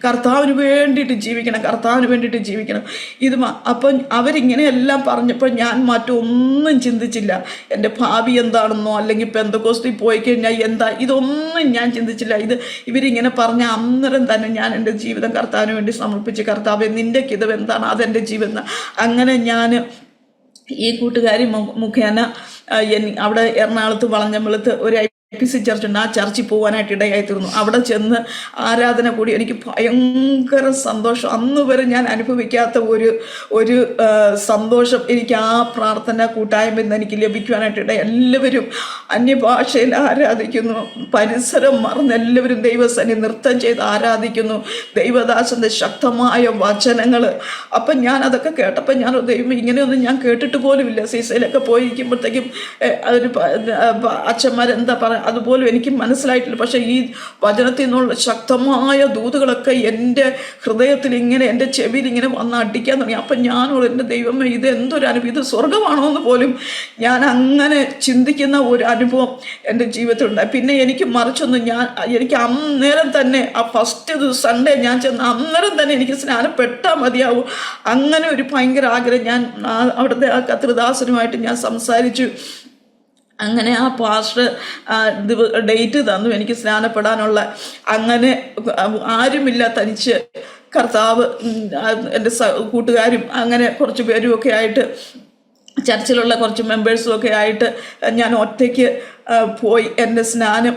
കർത്താവിന് വേണ്ടിയിട്ട് ജീവിക്കണം. അപ്പം അവരിങ്ങനെയെല്ലാം പറഞ്ഞപ്പോൾ ഞാൻ മറ്റൊന്നും ചിന്തിച്ചില്ല. എൻ്റെ ഭാവി എന്താണെന്നോ അല്ലെങ്കിൽ പെന്തക്കോസ്തിൽ പോയി കഴിഞ്ഞാൽ എന്താ, ഇതൊന്നും ഞാൻ ചിന്തിച്ചില്ല. ഇവരിങ്ങനെ പറഞ്ഞ അന്നേരം തന്നെ ഞാൻ എൻ്റെ ജീവിതം കർത്താവിന് വേണ്ടി സമർപ്പിച്ച്, കർത്താവേ നിൻ്റെ ഹിതം എന്താണ്, അതെൻ്റെ ജീവിതം. അങ്ങനെ ഞാൻ ഈ കൂട്ടുകാരി മുഖേന അവിടെ എറണാകുളത്ത് വളഞ്ഞമ്പലത്ത് ഒരു IPC ചർച്ചുണ്ട്, ആ ചർച്ചിൽ പോകാനായിട്ട് ഇടയായിത്തീർന്നു. അവിടെ ചെന്ന് ആരാധന കൂടി എനിക്ക് ഭയങ്കര സന്തോഷം. അന്ന് വരെ ഞാൻ അനുഭവിക്കാത്ത ഒരു സന്തോഷം എനിക്ക് ആ പ്രാർത്ഥന കൂട്ടായ്മയിൽ നിന്ന് എനിക്ക് ലഭിക്കുവാനായിട്ട് ഇടയായി. എല്ലാവരും അന്യഭാഷയിൽ ആരാധിക്കുന്നു, പരിസരം മറന്ന് എല്ലാവരും ദൈവസന്നി നൃത്തം ചെയ്ത് ആരാധിക്കുന്നു, ദൈവദാസൻ്റെ ശക്തമായ വചനങ്ങൾ. അപ്പം ഞാൻ അതൊക്കെ കേട്ടപ്പോൾ ഞാൻ ദൈവം ഇങ്ങനെയൊന്നും ഞാൻ കേട്ടിട്ട് പോലുമില്ല. CSIയിലൊക്കെ പോയിരിക്കുമ്പോഴത്തേക്കും അതൊരു അച്ഛന്മാരെന്താ പറയുക അതുപോലും എനിക്ക് മനസ്സിലായിട്ടില്ല. പക്ഷേ ഈ വചനത്തിൽ നിന്നുള്ള ശക്തമായ ദൂതുകളൊക്കെ എൻ്റെ ഹൃദയത്തിൽ ഇങ്ങനെ എൻ്റെ ചെവിയിൽ ഇങ്ങനെ വന്ന് അടിക്കാൻ തുടങ്ങി. അപ്പം ഞാനോട് എൻ്റെ ദൈവമേ ഇത് എന്തൊരു അനുഭവം, ഇത് സ്വർഗമാണോ എന്ന് പോലും ഞാൻ അങ്ങനെ ചിന്തിക്കുന്ന ഒരു അനുഭവം എൻ്റെ ജീവിതത്തിലുണ്ടായി. പിന്നെ എനിക്ക് മറിച്ചൊന്നും എനിക്ക് അന്നേരം തന്നെ ആ ഫസ്റ്റ് സൺഡേ ഞാൻ ചെന്ന് അന്നേരം തന്നെ എനിക്ക് സ്നാനപ്പെട്ടാൽ മതിയാവും, അങ്ങനെ ഒരു ഭയങ്കര ആഗ്രഹം. ഞാൻ അവിടുത്തെ ആ കത്രിദാസനുമായിട്ട് ഞാൻ സംസാരിച്ചു. അങ്ങനെ ആ പാസ്റ്റർ ഡേറ്റ് തന്നു എനിക്ക് സ്നാനപ്പെടാനുള്ള. അങ്ങനെ ആരുമില്ല, തനിച്ച് കർത്താവ് എൻ്റെ കൂട്ടുകാരും അങ്ങനെ കുറച്ച് പേരും ഒക്കെ ആയിട്ട്, ചർച്ചിലുള്ള കുറച്ച് മെമ്പേഴ്സും ഒക്കെ ആയിട്ട് ഞാൻ ഒറ്റയ്ക്ക് പോയി എൻ്റെ സ്നാനം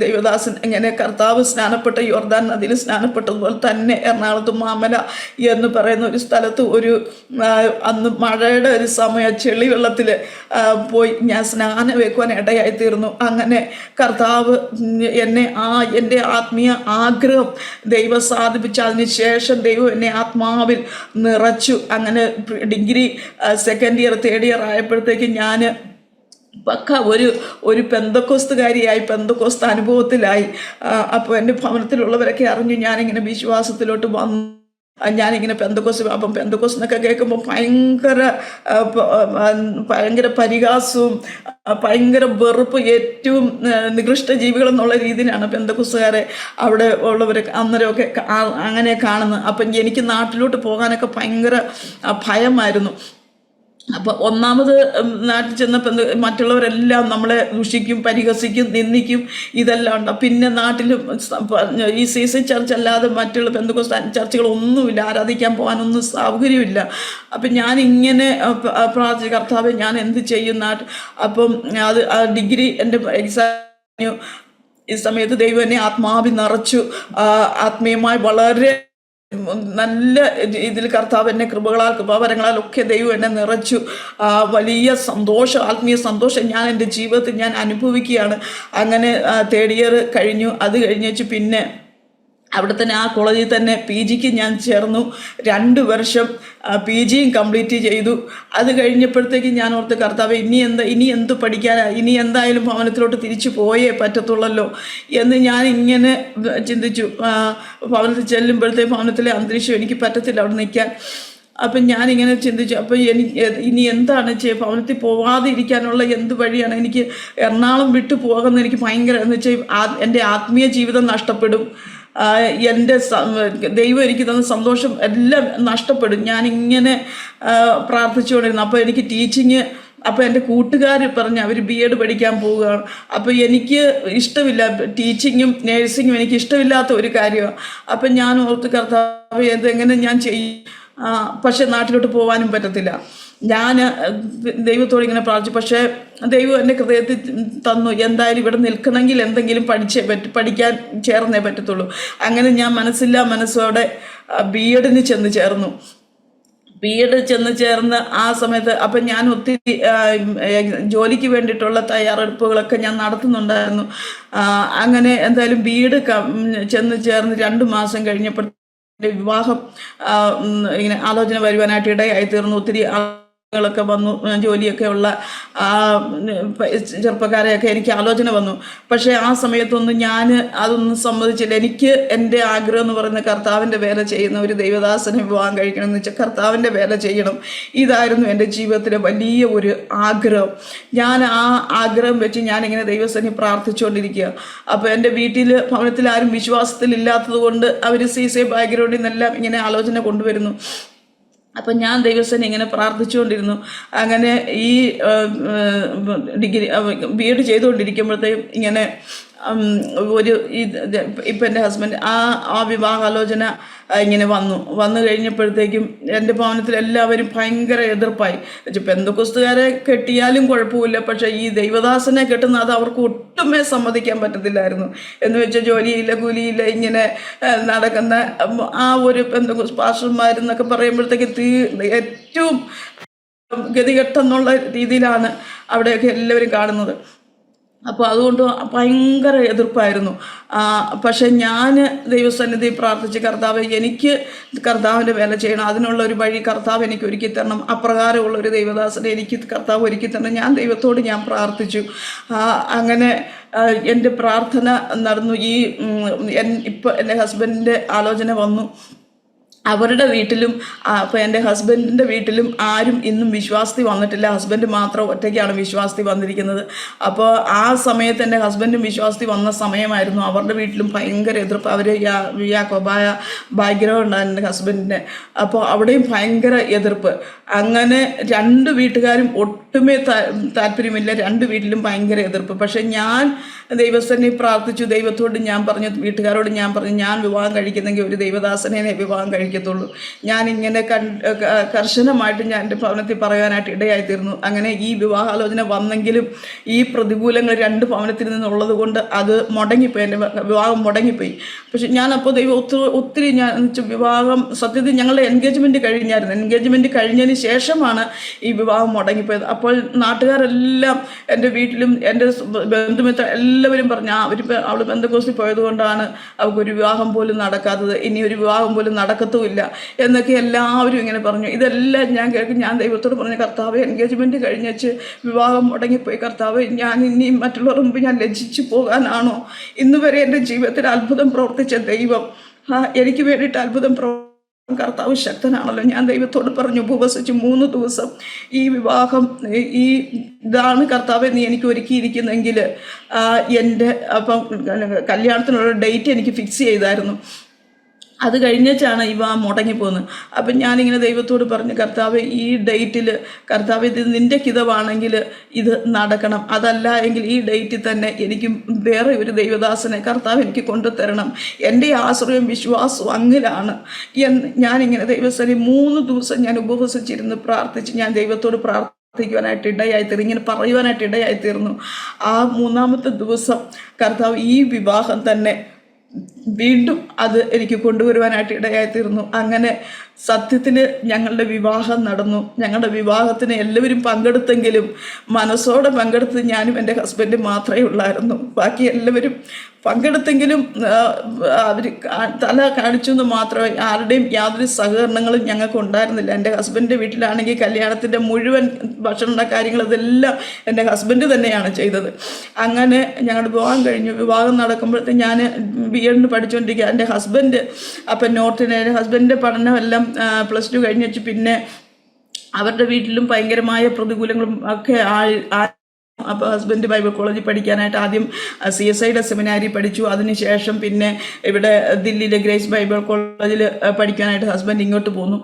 ദൈവദാസൻ ഇങ്ങനെ കർത്താവ് സ്നാനപ്പെട്ട യോർദാൻ നദിയിൽ സ്നാനപ്പെട്ടതുപോലെ തന്നെ എറണാകുളത്ത് മാമല എന്ന് പറയുന്ന ഒരു സ്ഥലത്ത് അന്ന് മഴയുടെ ഒരു സമയം ചെളി വെള്ളത്തിൽ പോയി ഞാൻ സ്നാനം വെക്കുവാൻ ഇടയായിത്തീർന്നു. അങ്ങനെ കർത്താവ് എന്നെ എൻ്റെ ആത്മീയ ആഗ്രഹം ദൈവം സാധിപ്പിച്ചു. അതിന് ശേഷം ദൈവം എന്നെ ആത്മാവിൽ നിറച്ചു. അങ്ങനെ degree second year third year ആയപ്പോഴത്തേക്ക് ഞാൻ പക്ക ഒരു പെന്തക്കോസ്തുകാരിയായി, പെന്തക്കോസ്ത് അനുഭവത്തിലായി. അപ്പോൾ എൻ്റെ ഭവനത്തിലുള്ളവരൊക്കെ അറിഞ്ഞു ഞാനിങ്ങനെ വിശ്വാസത്തിലോട്ട് വന്നു. ഞാനിങ്ങനെ അപ്പം പെന്തക്കോസ് എന്നൊക്കെ കേൾക്കുമ്പോൾ ഭയങ്കര പരിഹാസവും ഭയങ്കര വെറുപ്പ്, ഏറ്റവും നികൃഷ്ട ജീവികളെന്നുള്ള രീതിയിലാണ് പെന്തക്കോസ്തുകാരെ അവിടെ ഉള്ളവരൊക്കെ അന്നേരമൊക്കെ അങ്ങനെ കാണുന്നത്. അപ്പം എനിക്ക് നാട്ടിലോട്ട് പോകാനൊക്കെ ഭയങ്കര ഭയമായിരുന്നു. അപ്പോൾ ഒന്നാമത് നാട്ടിൽ ചെന്നപ്പോൾ മറ്റുള്ളവരെല്ലാം നമ്മളെ ദുഷിക്കും, പരിഹസിക്കും, നിന്ദിക്കും, ഇതെല്ലാം ഉണ്ട്. പിന്നെ നാട്ടിൽ ഈ CSI ചർച്ച് അല്ലാതെ മറ്റുള്ള പെന്തക്കോസ്ത് ചർച്ചുകളൊന്നുമില്ല, ആരാധിക്കാൻ പോകാനൊന്നും സൗകര്യമില്ല. അപ്പം ഞാനിങ്ങനെ പ്രാർത്ഥിച്ചു, കർത്താവേ ഞാൻ എന്ത് ചെയ്യും നാട്ടിൽ. അപ്പം അത് ഡിഗ്രി എൻ്റെ എക്സാം ഈ സമയത്ത് ദൈവം എന്നെ ആത്മാവിൽ നിറച്ചു. ആത്മീയമായി വളരെ നല്ല ഇതിൽ കർത്താവ് എന്നെ കൃപാവരങ്ങളാലൊക്കെ ദൈവം എന്നെ നിറച്ചു. വലിയ സന്തോഷം, ആത്മീയ സന്തോഷം ഞാൻ എൻ്റെ ജീവിതത്തിൽ ഞാൻ അനുഭവിക്കുകയാണ്. അങ്ങനെ തേർഡ് ഇയർ കഴിഞ്ഞു. അത് കഴിഞ്ഞേച്ച് പിന്നെ അവിടെ തന്നെ ആ കോളേജിൽ തന്നെ PGക്ക് ഞാൻ ചേർന്നു. 2 വർഷം PGയും കംപ്ലീറ്റ് ചെയ്തു. അത് കഴിഞ്ഞപ്പോഴത്തേക്കും ഞാൻ ഓർത്ത്, കർത്താവേ, ഇനി എന്ത് പഠിക്കാനാ, ഇനി എന്തായാലും ഭവനത്തിലോട്ട് തിരിച്ചു പോയേ പറ്റത്തുള്ളല്ലോ എന്ന് ഞാൻ ഇങ്ങനെ ചിന്തിച്ചു. ഭവനത്തിൽ ചെല്ലുമ്പോഴത്തേക്കും ഭവനത്തിലെ അന്തരീക്ഷം എനിക്ക് പറ്റത്തില്ല അവിടെ നിൽക്കാൻ. അപ്പം ഞാനിങ്ങനെ ചിന്തിച്ചു, അപ്പം ഇനി എന്താണ് ഭവനത്തിൽ പോവാതെ ഇരിക്കാനുള്ള എന്ത് വഴിയാണ്? എനിക്ക് എറണാകുളം വിട്ടു പോകുന്ന എനിക്ക് ഭയങ്കര എന്ന് വെച്ചാൽ എൻ്റെ ആത്മീയ ജീവിതം നഷ്ടപ്പെടും, എൻ്റെ ദൈവം എനിക്ക് തന്ന സന്തോഷം എല്ലാം നഷ്ടപ്പെടും. ഞാനിങ്ങനെ പ്രാർത്ഥിച്ചുകൊണ്ടിരുന്നു. അപ്പോൾ എനിക്ക് ടീച്ചിങ്, അപ്പോൾ എൻ്റെ കൂട്ടുകാർ പറഞ്ഞ് അവർ BEd പഠിക്കാൻ പോവുകയാണ്. അപ്പോൾ എനിക്ക് ഇഷ്ടമില്ല, ടീച്ചിങ്ങും നേഴ്സിങ്ങും എനിക്ക് ഇഷ്ടമില്ലാത്ത ഒരു കാര്യമാണ്. അപ്പം ഞാൻ ഓർത്ത്, കർത്താവേ, ഇതെങ്ങനെ ഞാൻ ചെയ്യും? പക്ഷെ നാട്ടിലോട്ട് പോകാനും പറ്റത്തില്ല. ഞാൻ ദൈവത്തോട് ഇങ്ങനെ പ്രാർത്ഥിച്ചു. പക്ഷേ ദൈവം എൻ്റെ ഹൃദയത്തിൽ തന്നു, എന്തായാലും ഇവിടെ നിൽക്കണമെങ്കിൽ എന്തെങ്കിലും പഠിക്കാൻ ചേർന്നേ പറ്റത്തുള്ളൂ. അങ്ങനെ ഞാൻ മനസ്സോടെ BEdന് ചെന്ന് ചേർന്നു. BEd ചെന്ന് ചേർന്ന് ആ സമയത്ത് അപ്പം ഞാൻ ഒത്തിരി ജോലിക്ക് വേണ്ടിയിട്ടുള്ള തയ്യാറെടുപ്പുകളൊക്കെ ഞാൻ നടത്തുന്നുണ്ടായിരുന്നു. അങ്ങനെ എന്തായാലും BEd ചെന്ന് ചേർന്ന് 2 മാസം കഴിഞ്ഞപ്പോൾ വിവാഹം ഇങ്ങനെ ആലോചന വരുവാനായിട്ട് ഇടയായി തീർന്നു. ഒത്തിരി ൊക്കെ വന്നു, ജോലിയൊക്കെ ഉള്ള ചെറുപ്പക്കാരെയൊക്കെ എനിക്ക് ആലോചന വന്നു. പക്ഷേ ആ സമയത്തൊന്നും ഞാൻ അതൊന്നും സമ്മതിച്ചില്ല. എനിക്ക് എൻ്റെ ആഗ്രഹം എന്ന് പറയുന്ന കർത്താവിൻ്റെ വേല ചെയ്യുന്ന ഒരു ദൈവദാസനെ വിവാഹം കഴിക്കണം എന്ന് വെച്ചാൽ കർത്താവിൻ്റെ വേല ചെയ്യണം. ഇതായിരുന്നു എൻ്റെ ജീവിതത്തിലെ വലിയ ഒരു ആഗ്രഹം. ഞാൻ ആ ആഗ്രഹം വെച്ച് ഞാനിങ്ങനെ ദൈവസന്നിധി പ്രാർത്ഥിച്ചുകൊണ്ടിരിക്കുക. അപ്പോൾ എൻ്റെ ഭവനത്തിൽ ആരും വിശ്വാസത്തിലില്ലാത്തത് കൊണ്ട് അവർ CCA ബാക്ക്ഗ്രൗണ്ടിൽ നിന്നെല്ലാം ഇങ്ങനെ ആലോചന കൊണ്ടുവരുന്നു. അപ്പം ഞാൻ ദൈവസേന ഇങ്ങനെ പ്രാർത്ഥിച്ചുകൊണ്ടിരുന്നു. അങ്ങനെ ഈ BEd ചെയ്തുകൊണ്ടിരിക്കുമ്പോഴത്തേക്കും ഇങ്ങനെ ഇപ്പം എൻ്റെ ഹസ്ബൻഡ് ആ വിവാഹാലോചന ഇങ്ങനെ വന്നു കഴിഞ്ഞപ്പോഴത്തേക്കും എൻ്റെ ഭവനത്തിൽ എല്ലാവരും ഭയങ്കര എതിർപ്പായി. പെന്തക്കോസ്തുകാരെ കെട്ടിയാലും കുഴപ്പമില്ല, പക്ഷേ ഈ ദൈവദാസനെ കെട്ടുന്ന അത് അവർക്ക് ഒട്ടുമേ സമ്മതിക്കാൻ പറ്റത്തില്ലായിരുന്നു. എന്ന് വെച്ചാൽ ജോലിയില്ല, കൂലിയില്ല, ഇങ്ങനെ നടക്കുന്ന ആ ഒരു പെന്തക്കോസ് പാസ്റ്റർമാരെന്നൊക്കെ പറയുമ്പോഴത്തേക്ക് ഏറ്റവും ഗതികെട്ടെന്നുള്ള രീതിയിലാണ് അവിടെയൊക്കെ എല്ലാവരും കാണുന്നത്. അപ്പോൾ അതുകൊണ്ട് ഭയങ്കര എതിർപ്പായിരുന്നു. പക്ഷെ ഞാൻ ദൈവസന്നിധി പ്രാർത്ഥിച്ച്, കർത്താവ്, എനിക്ക് കർത്താവിൻ്റെ വേല ചെയ്യണം, അതിനുള്ള ഒരു വഴി കർത്താവ് എനിക്ക് ഒരുക്കി തരണം, അപ്രകാരമുള്ളൊരു ദൈവദാസനെ എനിക്ക് കർത്താവ് ഒരുക്കി തരണം. ഞാൻ ദൈവത്തോട് ഞാൻ പ്രാർത്ഥിച്ചു. അങ്ങനെ എൻ്റെ പ്രാർത്ഥന നടന്നു. ഇപ്പോൾ എൻ്റെ ഹസ്ബൻഡിൻ്റെ ആലോചന വന്നു. അവരുടെ വീട്ടിലും അപ്പോൾ എൻ്റെ ഹസ്ബൻഡിൻ്റെ വീട്ടിലും ആരും ഇന്നും വിശ്വാസത്തിൽ വന്നിട്ടില്ല. ഹസ്ബൻഡ് മാത്രം ഒറ്റയ്ക്കാണ് വിശ്വാസത്തിൽ വന്നിരിക്കുന്നത്. അപ്പോൾ ആ സമയത്ത് എൻ്റെ ഹസ്ബൻഡും വിശ്വാസത്തിൽ വന്ന സമയമായിരുന്നു. അവരുടെ വീട്ടിലും ഭയങ്കര എതിർപ്പ്. അവർ യാക്കോബായ ബാക്ക്ഗ്രൗണ്ട് ആണ് എൻ്റെ ഹസ്ബൻഡിൻ്റെ. അപ്പോൾ അവിടെയും ഭയങ്കര എതിർപ്പ്. അങ്ങനെ 2 വീട്ടുകാരും ഒട്ടുമേ താല്പര്യമില്ല. 2 വീട്ടിലും ഭയങ്കര എതിർപ്പ്. പക്ഷെ ഞാൻ ദൈവസന്നിധി പ്രാർത്ഥിച്ചു. ദൈവത്തോട് ഞാൻ പറഞ്ഞു, വീട്ടുകാരോട് ഞാൻ പറഞ്ഞു, ഞാൻ വിവാഹം കഴിക്കുന്നെങ്കിൽ ഒരു ദൈവദാസനെ വിവാഹം കഴിക്കത്തുള്ളൂ. ഞാനിങ്ങനെ കർശനമായിട്ട് ഞാൻ എൻ്റെ ഭവനത്തിൽ പറയാനായിട്ട് ഇടയായിത്തീർന്നു. അങ്ങനെ ഈ വിവാഹാലോചന വന്നെങ്കിലും ഈ പ്രതികൂലങ്ങൾ 2 ഭവനത്തിൽ നിന്നുള്ളത് കൊണ്ട് അത് മുടങ്ങിപ്പോയി, എൻ്റെ വിവാഹം മുടങ്ങിപ്പോയി. പക്ഷെ ഞാനപ്പോൾ ദൈവം ഒത്തിരി വിവാഹം സത്യത്തിൽ ഞങ്ങളുടെ എൻഗേജ്മെൻറ്റ് കഴിഞ്ഞായിരുന്നു. എൻഗേജ്മെൻറ്റ് കഴിഞ്ഞതിന് ശേഷമാണ് ഈ വിവാഹം മുടങ്ങിപ്പോയത്. അപ്പോൾ നാട്ടുകാരെല്ലാം എൻ്റെ വീട്ടിലും എൻ്റെ ബന്ധുമിത്ര എല്ലാവരും പറഞ്ഞു, അവൾ പെന്തക്കോസ്തിൽ പോയതുകൊണ്ടാണ് അവൾക്കൊരു വിവാഹം പോലും നടക്കാത്തത്, ഇനി ഒരു വിവാഹം പോലും നടക്കത്തുമില്ല എന്നൊക്കെ എല്ലാവരും ഇങ്ങനെ പറഞ്ഞു. ഇതെല്ലാം ഞാൻ കേൾക്കും. ഞാൻ ദൈവത്തോട് പറഞ്ഞു, കർത്താവ്, എൻഗേജ്മെൻറ്റ് കഴിഞ്ഞേച്ച് വിവാഹം മുടങ്ങിപ്പോയി, കർത്താവ്, ഞാൻ ഇനി മറ്റുള്ളവർ മുമ്പ് ഞാൻ ലജ്ജിച്ചു പോകാനാണോ? ഇന്ന് വരെ എൻ്റെ ജീവിതത്തിൽ അത്ഭുതം പ്രവർത്തിച്ച ദൈവം എനിക്ക് വേണ്ടിയിട്ട് അത്ഭുതം കർത്താവ് ശക്തനാണല്ലോ. ഞാൻ ദൈവത്തോട് പറഞ്ഞു, ഉപവസിച്ച് 3 ദിവസം ഈ വിവാഹം ഇതാണ് കർത്താവ് നീ എനിക്ക് ഒരുക്കിയിരിക്കുന്നെങ്കിൽ എൻ്റെ കല്യാണത്തിനുള്ള ഡേറ്റ് എനിക്ക് ഫിക്സ് ചെയ്തായിരുന്നു. അത് കഴിഞ്ഞാണ് ഇവ മുടങ്ങിപ്പോകുന്നത്. അപ്പം ഞാനിങ്ങനെ ദൈവത്തോട് പറഞ്ഞു, കർത്താവ്, ഈ ഡേറ്റിൽ കർത്താവ് ഇത് നിൻ്റെ ഹിതമാണെങ്കിൽ ഇത് നടക്കണം, അതല്ല എങ്കിൽ ഈ ഡേറ്റിൽ തന്നെ എനിക്ക് വേറെ ഒരു ദൈവദാസനെ കർത്താവ് എനിക്ക് കൊണ്ടുതരണം. എൻ്റെ ആശ്രയം വിശ്വാസവും അങ്ങിലാണ് ഞാനിങ്ങനെ ദൈവസേന 3 ദിവസം ഞാൻ ഉപവസിച്ചിരുന്ന് പ്രാർത്ഥിച്ച് ഞാൻ ദൈവത്തോട് പ്രാർത്ഥിക്കുവാനായിട്ട് ഇടയായിത്തീർന്നു, ഇങ്ങനെ പറയുവാനായിട്ട് ഇടയായിത്തീർന്നു. ആ 3-ാമത്തെ ദിവസം കർത്താവ് ഈ വിവാഹം തന്നെ വീണ്ടും അത് എനിക്ക് കൊണ്ടുവരുവാനായിട്ട് ഇടയായിത്തീർന്നു. അങ്ങനെ സത്യത്തിൽ ഞങ്ങളുടെ വിവാഹം നടന്നു. ഞങ്ങളുടെ വിവാഹത്തിന് എല്ലാവരും പങ്കെടുത്തെങ്കിലും മനസ്സോടെ പങ്കെടുത്തത് ഞാനും എൻ്റെ ഹസ്ബൻഡും മാത്രമേ ഉള്ളായിരുന്നു. ബാക്കി എല്ലാവരും പങ്കെടുത്തെങ്കിലും അവർ തല കാണിച്ചു എന്ന് മാത്രമേ, ആരുടെയും യാതൊരു സഹകരണങ്ങളും ഞങ്ങൾക്ക് ഉണ്ടായിരുന്നില്ല. എൻ്റെ ഹസ്ബൻഡിൻ്റെ വീട്ടിലാണെങ്കിൽ കല്യാണത്തിൻ്റെ മുഴുവൻ ഭക്ഷണ കാര്യങ്ങൾ ഇതെല്ലാം എൻ്റെ ഹസ്ബൻഡ് തന്നെയാണ് ചെയ്തത്. അങ്ങനെ ഞങ്ങളുടെ വിവാഹം കഴിഞ്ഞു. വിവാഹം നടക്കുമ്പോഴത്തേക്ക് ഞാൻ BEd പഠിച്ചുകൊണ്ടിരിക്കുക. എൻ്റെ ഹസ്ബൻഡ് അപ്പം നോർത്തിന്, എൻ്റെ ഹസ്ബൻഡിൻ്റെ പഠനമെല്ലാം +2 കഴിഞ്ഞ് വെച്ച് പിന്നെ അവരുടെ വീട്ടിലും ഭയങ്കരമായ പ്രതികൂലങ്ങളും ഒക്കെ അപ്പോൾ ഹസ്ബൻഡ് ബൈബിൾ കോളേജിൽ പഠിക്കാനായിട്ട് ആദ്യം CSIയുടെ സെമിനാരി പഠിച്ചു. അതിനുശേഷം പിന്നെ ഇവിടെ ദില്ലിയിലെ ഗ്രേസ് ബൈബിൾ കോളേജിൽ പഠിക്കാനായിട്ട് ഹസ്ബൻഡ് ഇങ്ങോട്ട് പോന്നു.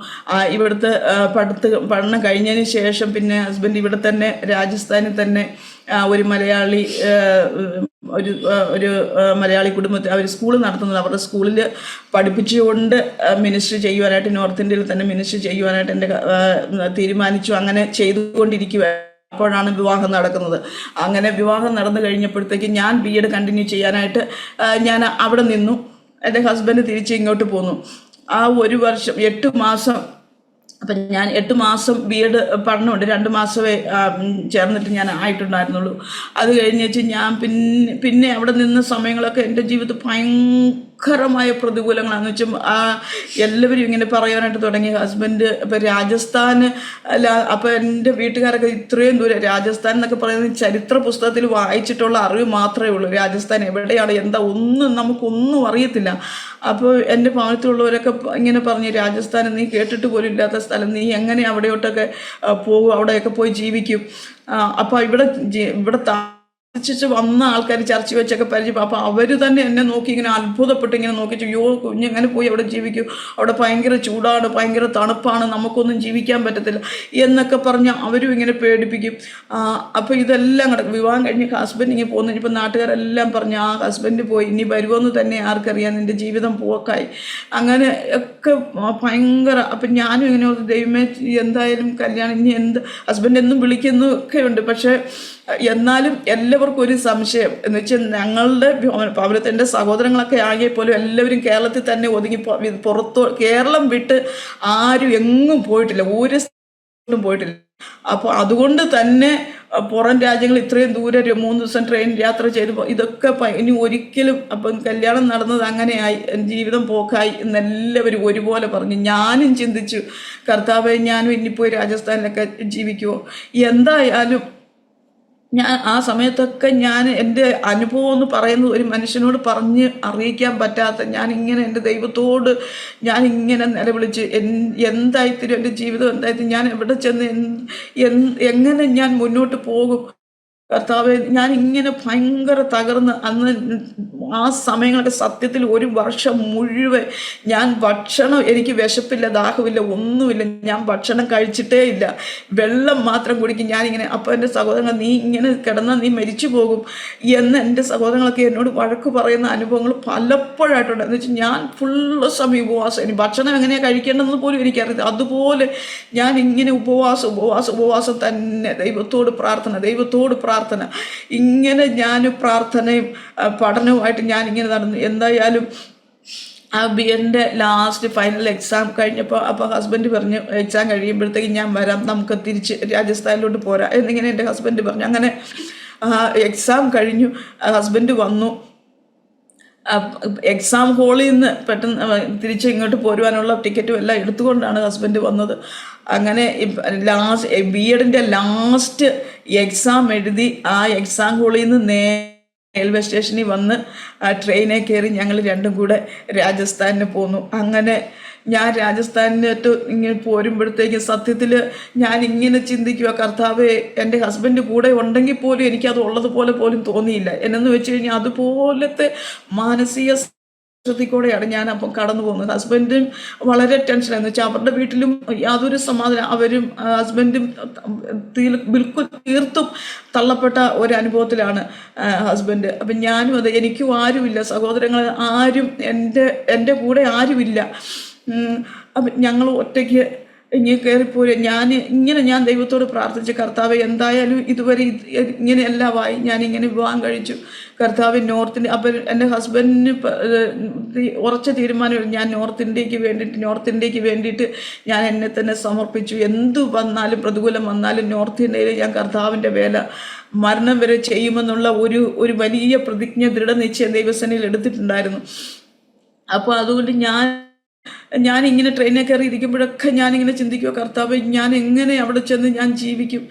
ഇവിടുത്തെ പഠനം കഴിഞ്ഞതിന് ശേഷം പിന്നെ ഹസ്ബൻഡ് ഇവിടെ തന്നെ രാജസ്ഥാനിൽ തന്നെ ഒരു മലയാളി ഒരു മലയാളി കുടുംബത്തിൽ അവർ സ്കൂൾ നടത്തുന്നത്. അവരുടെ സ്കൂളിൽ പഠിപ്പിച്ചുകൊണ്ട് മിനിസ്റ്റർ ചെയ്യുവാനായിട്ട്, നോർത്ത് ഇന്ത്യയിൽ തന്നെ മിനിസ്റ്റർ ചെയ്യുവാനായിട്ട് എൻ്റെ തീരുമാനിച്ചു. അങ്ങനെ ചെയ്തുകൊണ്ടിരിക്കുക. അപ്പോഴാണ് വിവാഹം നടക്കുന്നത്. അങ്ങനെ വിവാഹം നടന്നു കഴിഞ്ഞപ്പോഴത്തേക്ക് ഞാൻ BEd കണ്ടിന്യൂ ചെയ്യാനായിട്ട് ഞാൻ അവിടെ നിന്നു. എൻ്റെ ഹസ്ബൻഡ് തിരിച്ച് ഇങ്ങോട്ട് പോന്നു. ആ 1 വർഷം 8 മാസം, അപ്പം ഞാൻ 8 മാസം BEd പഠനമുണ്ട്. 2 മാസമേ ചേർന്നിട്ട് ഞാൻ ആയിട്ടുണ്ടായിരുന്നുള്ളൂ. അത് കഴിഞ്ഞ് വെച്ച് ഞാൻ പിന്നെ അവിടെ നിന്ന സമയങ്ങളൊക്കെ എൻ്റെ ജീവിതത്തിൽ ഭയങ്കരമായ പ്രതികൂലങ്ങളാണെന്ന് വെച്ചാൽ എല്ലാവരും ഇങ്ങനെ പറയാനായിട്ട് തുടങ്ങി. ഹസ്ബൻഡ് ഇപ്പം രാജസ്ഥാൻ അപ്പം എൻ്റെ വീട്ടുകാരൊക്കെ ഇത്രയും ദൂരം, രാജസ്ഥാൻ എന്നൊക്കെ പറയുന്നത് ചരിത്ര പുസ്തകത്തിൽ വായിച്ചിട്ടുള്ള അറിവ് മാത്രമേ ഉള്ളൂ. രാജസ്ഥാൻ എവിടെയാണ് എന്താ ഒന്നും നമുക്കൊന്നും അറിയത്തില്ല. അപ്പോൾ എൻ്റെ ഭവനത്തിലുള്ളവരൊക്കെ ഇങ്ങനെ പറഞ്ഞു, രാജസ്ഥാൻ നീ കേട്ടിട്ട് പോലും ഇല്ലാത്ത സ്ഥലം, നീ എങ്ങനെ അവിടെയോട്ടൊക്കെ പോകും, അവിടെയൊക്കെ പോയി ജീവിക്കും. അപ്പോൾ ഇവിടെ താമസിച്ച് വന്ന ആൾക്കാർ ചർച്ച വെച്ചൊക്കെ പരിചയം. അപ്പോൾ അവർ തന്നെ എന്നെ നോക്കി ഇങ്ങനെ അത്ഭുതപ്പെട്ട് ഇങ്ങനെ നോക്കി, അയ്യോ കുഞ്ഞെങ്ങനെ പോയി അവിടെ ജീവിക്കും, അവിടെ ഭയങ്കര ചൂടാണ്, ഭയങ്കര തണുപ്പാണ്, നമുക്കൊന്നും ജീവിക്കാൻ പറ്റത്തില്ല എന്നൊക്കെ പറഞ്ഞ് അവരും ഇങ്ങനെ പേടിപ്പിക്കും. അപ്പോൾ ഇതെല്ലാം കിടക്കും. വിവാഹം കഴിഞ്ഞ് ഹസ്ബൻഡ് ഇങ്ങനെ പോകുന്നു. ഇപ്പം നാട്ടുകാരെല്ലാം പറഞ്ഞു, ആ ഹസ്ബൻഡ് പോയി, ഇനി വരുമോയെന്ന് തന്നെ ആർക്കറിയാം, നിൻ്റെ ജീവിതം പോക്കായി. അങ്ങനെ ഒക്കെ ഭയങ്കര. അപ്പം ഞാനും ഇങ്ങനെ ദൈവമേ എന്തായാലും കല്യാണം ഇനി ഹസ്ബൻഡ് എന്നും വിളിക്കുന്നൊക്കെ ഉണ്ട്. പക്ഷേ എന്നാലും എല്ലാവർക്കും ഒരു സംശയം എന്ന് വെച്ചാൽ ഞങ്ങളുടെ ഭവനത്തിൽ എൻ്റെ സഹോദരങ്ങളൊക്കെ ആകെ പോലും എല്ലാവരും കേരളത്തിൽ തന്നെ ഒതുങ്ങി, കേരളം വിട്ട് ആരും എങ്ങും പോയിട്ടില്ല, ഒരു സ്ഥലത്തും പോയിട്ടില്ല. അപ്പോൾ അതുകൊണ്ട് തന്നെ പുറം രാജ്യങ്ങൾ ഇത്രയും ദൂരെ 3 ദിവസം ട്രെയിൻ യാത്ര ചെയ്ത് ഇതൊക്കെ ഇനി ഒരിക്കലും. അപ്പം കല്യാണം നടന്നത് അങ്ങനെയായി, ജീവിതം പോക്കായി എന്നെല്ലാവരും ഒരുപോലെ പറഞ്ഞു. ഞാനും ചിന്തിച്ചു, കർത്താവേ ഞാനും ഇനിയിപ്പോയി രാജസ്ഥാനിലൊക്കെ ജീവിക്കുമോ. എന്തായാലും ഞാൻ ആ സമയത്തൊക്കെ എൻ്റെ അനുഭവം എന്ന് പറയുന്നത് ഒരു മനുഷ്യനോട് പറഞ്ഞ് അറിയിക്കാൻ പറ്റാത്ത, ഞാനിങ്ങനെ എൻ്റെ ദൈവത്തോട് ഞാനിങ്ങനെ നിലവിളിച്ച് എന്തായിത്തരും എൻ്റെ ജീവിതം എന്തായിത്തരും, ഞാൻ എവിടെ ചെന്ന് എങ്ങനെ ഞാൻ മുന്നോട്ട് പോകും കർത്താവെ. ഞാനിങ്ങനെ ഭയങ്കര തകർന്ന് അന്ന് ആ സമയങ്ങളൊക്കെ സത്യത്തിൽ 1 വർഷം മുഴുവൻ ഞാൻ ഭക്ഷണം, എനിക്ക് വിശപ്പില്ല, ദാഹമില്ല, ഒന്നുമില്ല, ഞാൻ ഭക്ഷണം കഴിച്ചിട്ടേ ഇല്ല, വെള്ളം മാത്രം കുടിക്കും ഞാനിങ്ങനെ. അപ്പോൾ എൻ്റെ സഹോദരങ്ങൾ, നീ ഇങ്ങനെ കിടന്നാൽ നീ മരിച്ചു പോകും എന്ന് എൻ്റെ സഹോദരങ്ങളൊക്കെ എന്നോട് വഴക്ക് പറയുന്ന അനുഭവങ്ങൾ പലപ്പോഴായിട്ടുണ്ട്. എന്ന് വെച്ചാൽ ഞാൻ ഫുള്ള് സമയം ഉപവാസം, ഇനി ഭക്ഷണം എങ്ങനെയാണ് കഴിക്കേണ്ടതെന്ന് പോലും എനിക്കറിയില്ല. അതുപോലെ ഞാൻ ഇങ്ങനെ ഉപവാസം തന്നെ, ദൈവത്തോട് പ്രാർത്ഥന ഇങ്ങനെ ഞാൻ പ്രാർത്ഥനയും പഠനവുമായിട്ട് ഞാനിങ്ങനെ നടന്നു. എന്തായാലും ആ BEdൻ്റെ ലാസ്റ്റ് ഫൈനൽ എക്സാം കഴിഞ്ഞപ്പോൾ അപ്പോൾ ഹസ്ബൻഡ് പറഞ്ഞു, എക്സാം കഴിയുമ്പോഴത്തേക്കും ഞാൻ വരാം, നമുക്ക് തിരിച്ച് രാജസ്ഥാനിലോട്ട് പോരാം എന്നിങ്ങനെ എൻ്റെ ഹസ്ബൻഡ് പറഞ്ഞു. അങ്ങനെ എക്സാം കഴിഞ്ഞു, ഹസ്ബൻഡ് വന്നു. എക്സാം ഹാളിൽ നിന്ന് പെട്ടെന്ന് തിരിച്ച് ഇങ്ങോട്ട് പോരുവാനുള്ള ടിക്കറ്റും എല്ലാം എടുത്തുകൊണ്ടാണ് ഹസ്ബൻഡ് വന്നത്. അങ്ങനെ BEdൻ്റെ ലാസ്റ്റ് എക്സാം എഴുതി ആ എക്സാം ഹാളിൽ നിന്ന് റെയിൽവേ സ്റ്റേഷനിൽ വന്ന് ട്രെയിനിൽ കയറി ഞങ്ങൾ രണ്ടും കൂടെ രാജസ്ഥാനിന് പോന്നു. അങ്ങനെ ഞാൻ രാജസ്ഥാനിലേക്ക് ഇങ്ങനെ പോരുമ്പോഴത്തേക്കും സത്യത്തിൽ ഞാൻ ഇങ്ങനെ ചിന്തിക്കുക, കർത്താവേ എൻ്റെ ഹസ്ബൻഡ് കൂടെ ഉണ്ടെങ്കിൽ പോലും എനിക്കത് ഉള്ളതുപോലെ പോലും തോന്നിയില്ല. എന്നു വെച്ച് കഴിഞ്ഞാൽ അതുപോലത്തെ മാനസിക കൂടെയാണ് ഞാൻ അപ്പം കടന്നു പോകുന്നത്. ഹസ്ബൻഡും വളരെ ടെൻഷനായിരുന്നു വെച്ചാൽ അവരുടെ വീട്ടിലും യാതൊരു സമാധാനം, അവരും ഹസ്ബൻഡും തീർത്തും തള്ളപ്പെട്ട ഒരു അനുഭവത്തിലാണ് ഹസ്ബൻഡ്. അപ്പം ഞാനും അത്, എനിക്കും ആരുമില്ല, സഹോദരങ്ങൾ ആരും എൻ്റെ കൂടെ ആരുമില്ല. അപ്പം ഞങ്ങൾ ഒറ്റയ്ക്ക് ഇങ്ങനെ കയറിപ്പോയി. ഞാൻ ദൈവത്തോട് പ്രാർത്ഥിച്ച, കർത്താവ് എന്തായാലും ഇതുവരെ ഇങ്ങനെയെല്ലാമായി ഞാനിങ്ങനെ വിവാഹം കഴിച്ചു. കർത്താവ് നോർത്ത് അപ്പം എൻ്റെ ഹസ്ബൻഡിന് ഉറച്ച തീരുമാനം, ഞാൻ നോർത്ത് ഇന്ത്യക്ക് വേണ്ടിയിട്ട് ഞാൻ എന്നെ തന്നെ സമർപ്പിച്ചു. എന്തു വന്നാലും പ്രതികൂലം വന്നാലും നോർത്ത് ഇന്ത്യയിൽ ഞാൻ കർത്താവിൻ്റെ വേല മരണം വരെ ചെയ്യുമെന്നുള്ള ഒരു വലിയ പ്രതിജ്ഞ, ദൃഢനിശ്ചയം ദൈവസേനയിൽ എടുത്തിട്ടുണ്ടായിരുന്നു. അപ്പോൾ അതുകൊണ്ട് ഞാനിങ്ങനെ ട്രെയിനിൽ കയറി ഇരിക്കുമ്പോഴൊക്കെ ഞാനിങ്ങനെ ചിന്തിക്കുക, കർത്താവ് ഞാൻ എങ്ങനെ അവിടെ ചെന്ന് ഞാൻ ജീവിക്കും,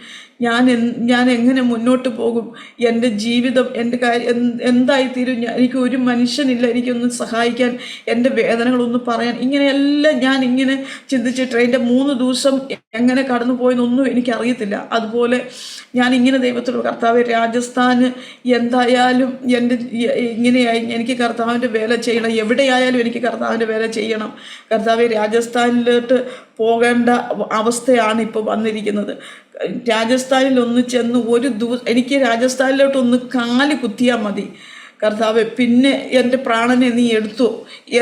ഞാൻ എങ്ങനെ മുന്നോട്ട് പോകും, എൻ്റെ ജീവിതം, എൻ്റെ കാര്യം എന്തായിത്തീരും, എനിക്ക് ഒരു മനുഷ്യനില്ല എനിക്കൊന്ന് സഹായിക്കാൻ, എൻ്റെ വേദനകളൊന്ന് പറയാൻ. ഇങ്ങനെയെല്ലാം ഞാനിങ്ങനെ ചിന്തിച്ച് ട്രെയിനിൻ്റെ 3 ദിവസം എങ്ങനെ കടന്നു പോയെന്നൊന്നും എനിക്കറിയത്തില്ല. അതുപോലെ ഞാനിങ്ങനെ ദൈവത്തോട്, കർത്താവ് രാജസ്ഥാന് എന്തായാലും ഇങ്ങനെയായി, എനിക്ക് കർത്താവിൻ്റെ വേല ചെയ്യണം, എവിടെയായാലും എനിക്ക് കർത്താവിൻ്റെ വേല ചെയ്യണം. കർത്താവ് രാജസ്ഥാനിലോട്ട് പോകേണ്ട അവസ്ഥയാണ് ഇപ്പോൾ വന്നിരിക്കുന്നത്. രാജസ്ഥാനിൽ ഒന്ന് ചെന്ന് ഒരു ദിവസം എനിക്ക് രാജസ്ഥാനിലോട്ടൊന്ന് കാല് കുത്തിയാൽ മതി, കർത്താവ് പിന്നെ എൻ്റെ പ്രാണനെ നീ എടുത്തു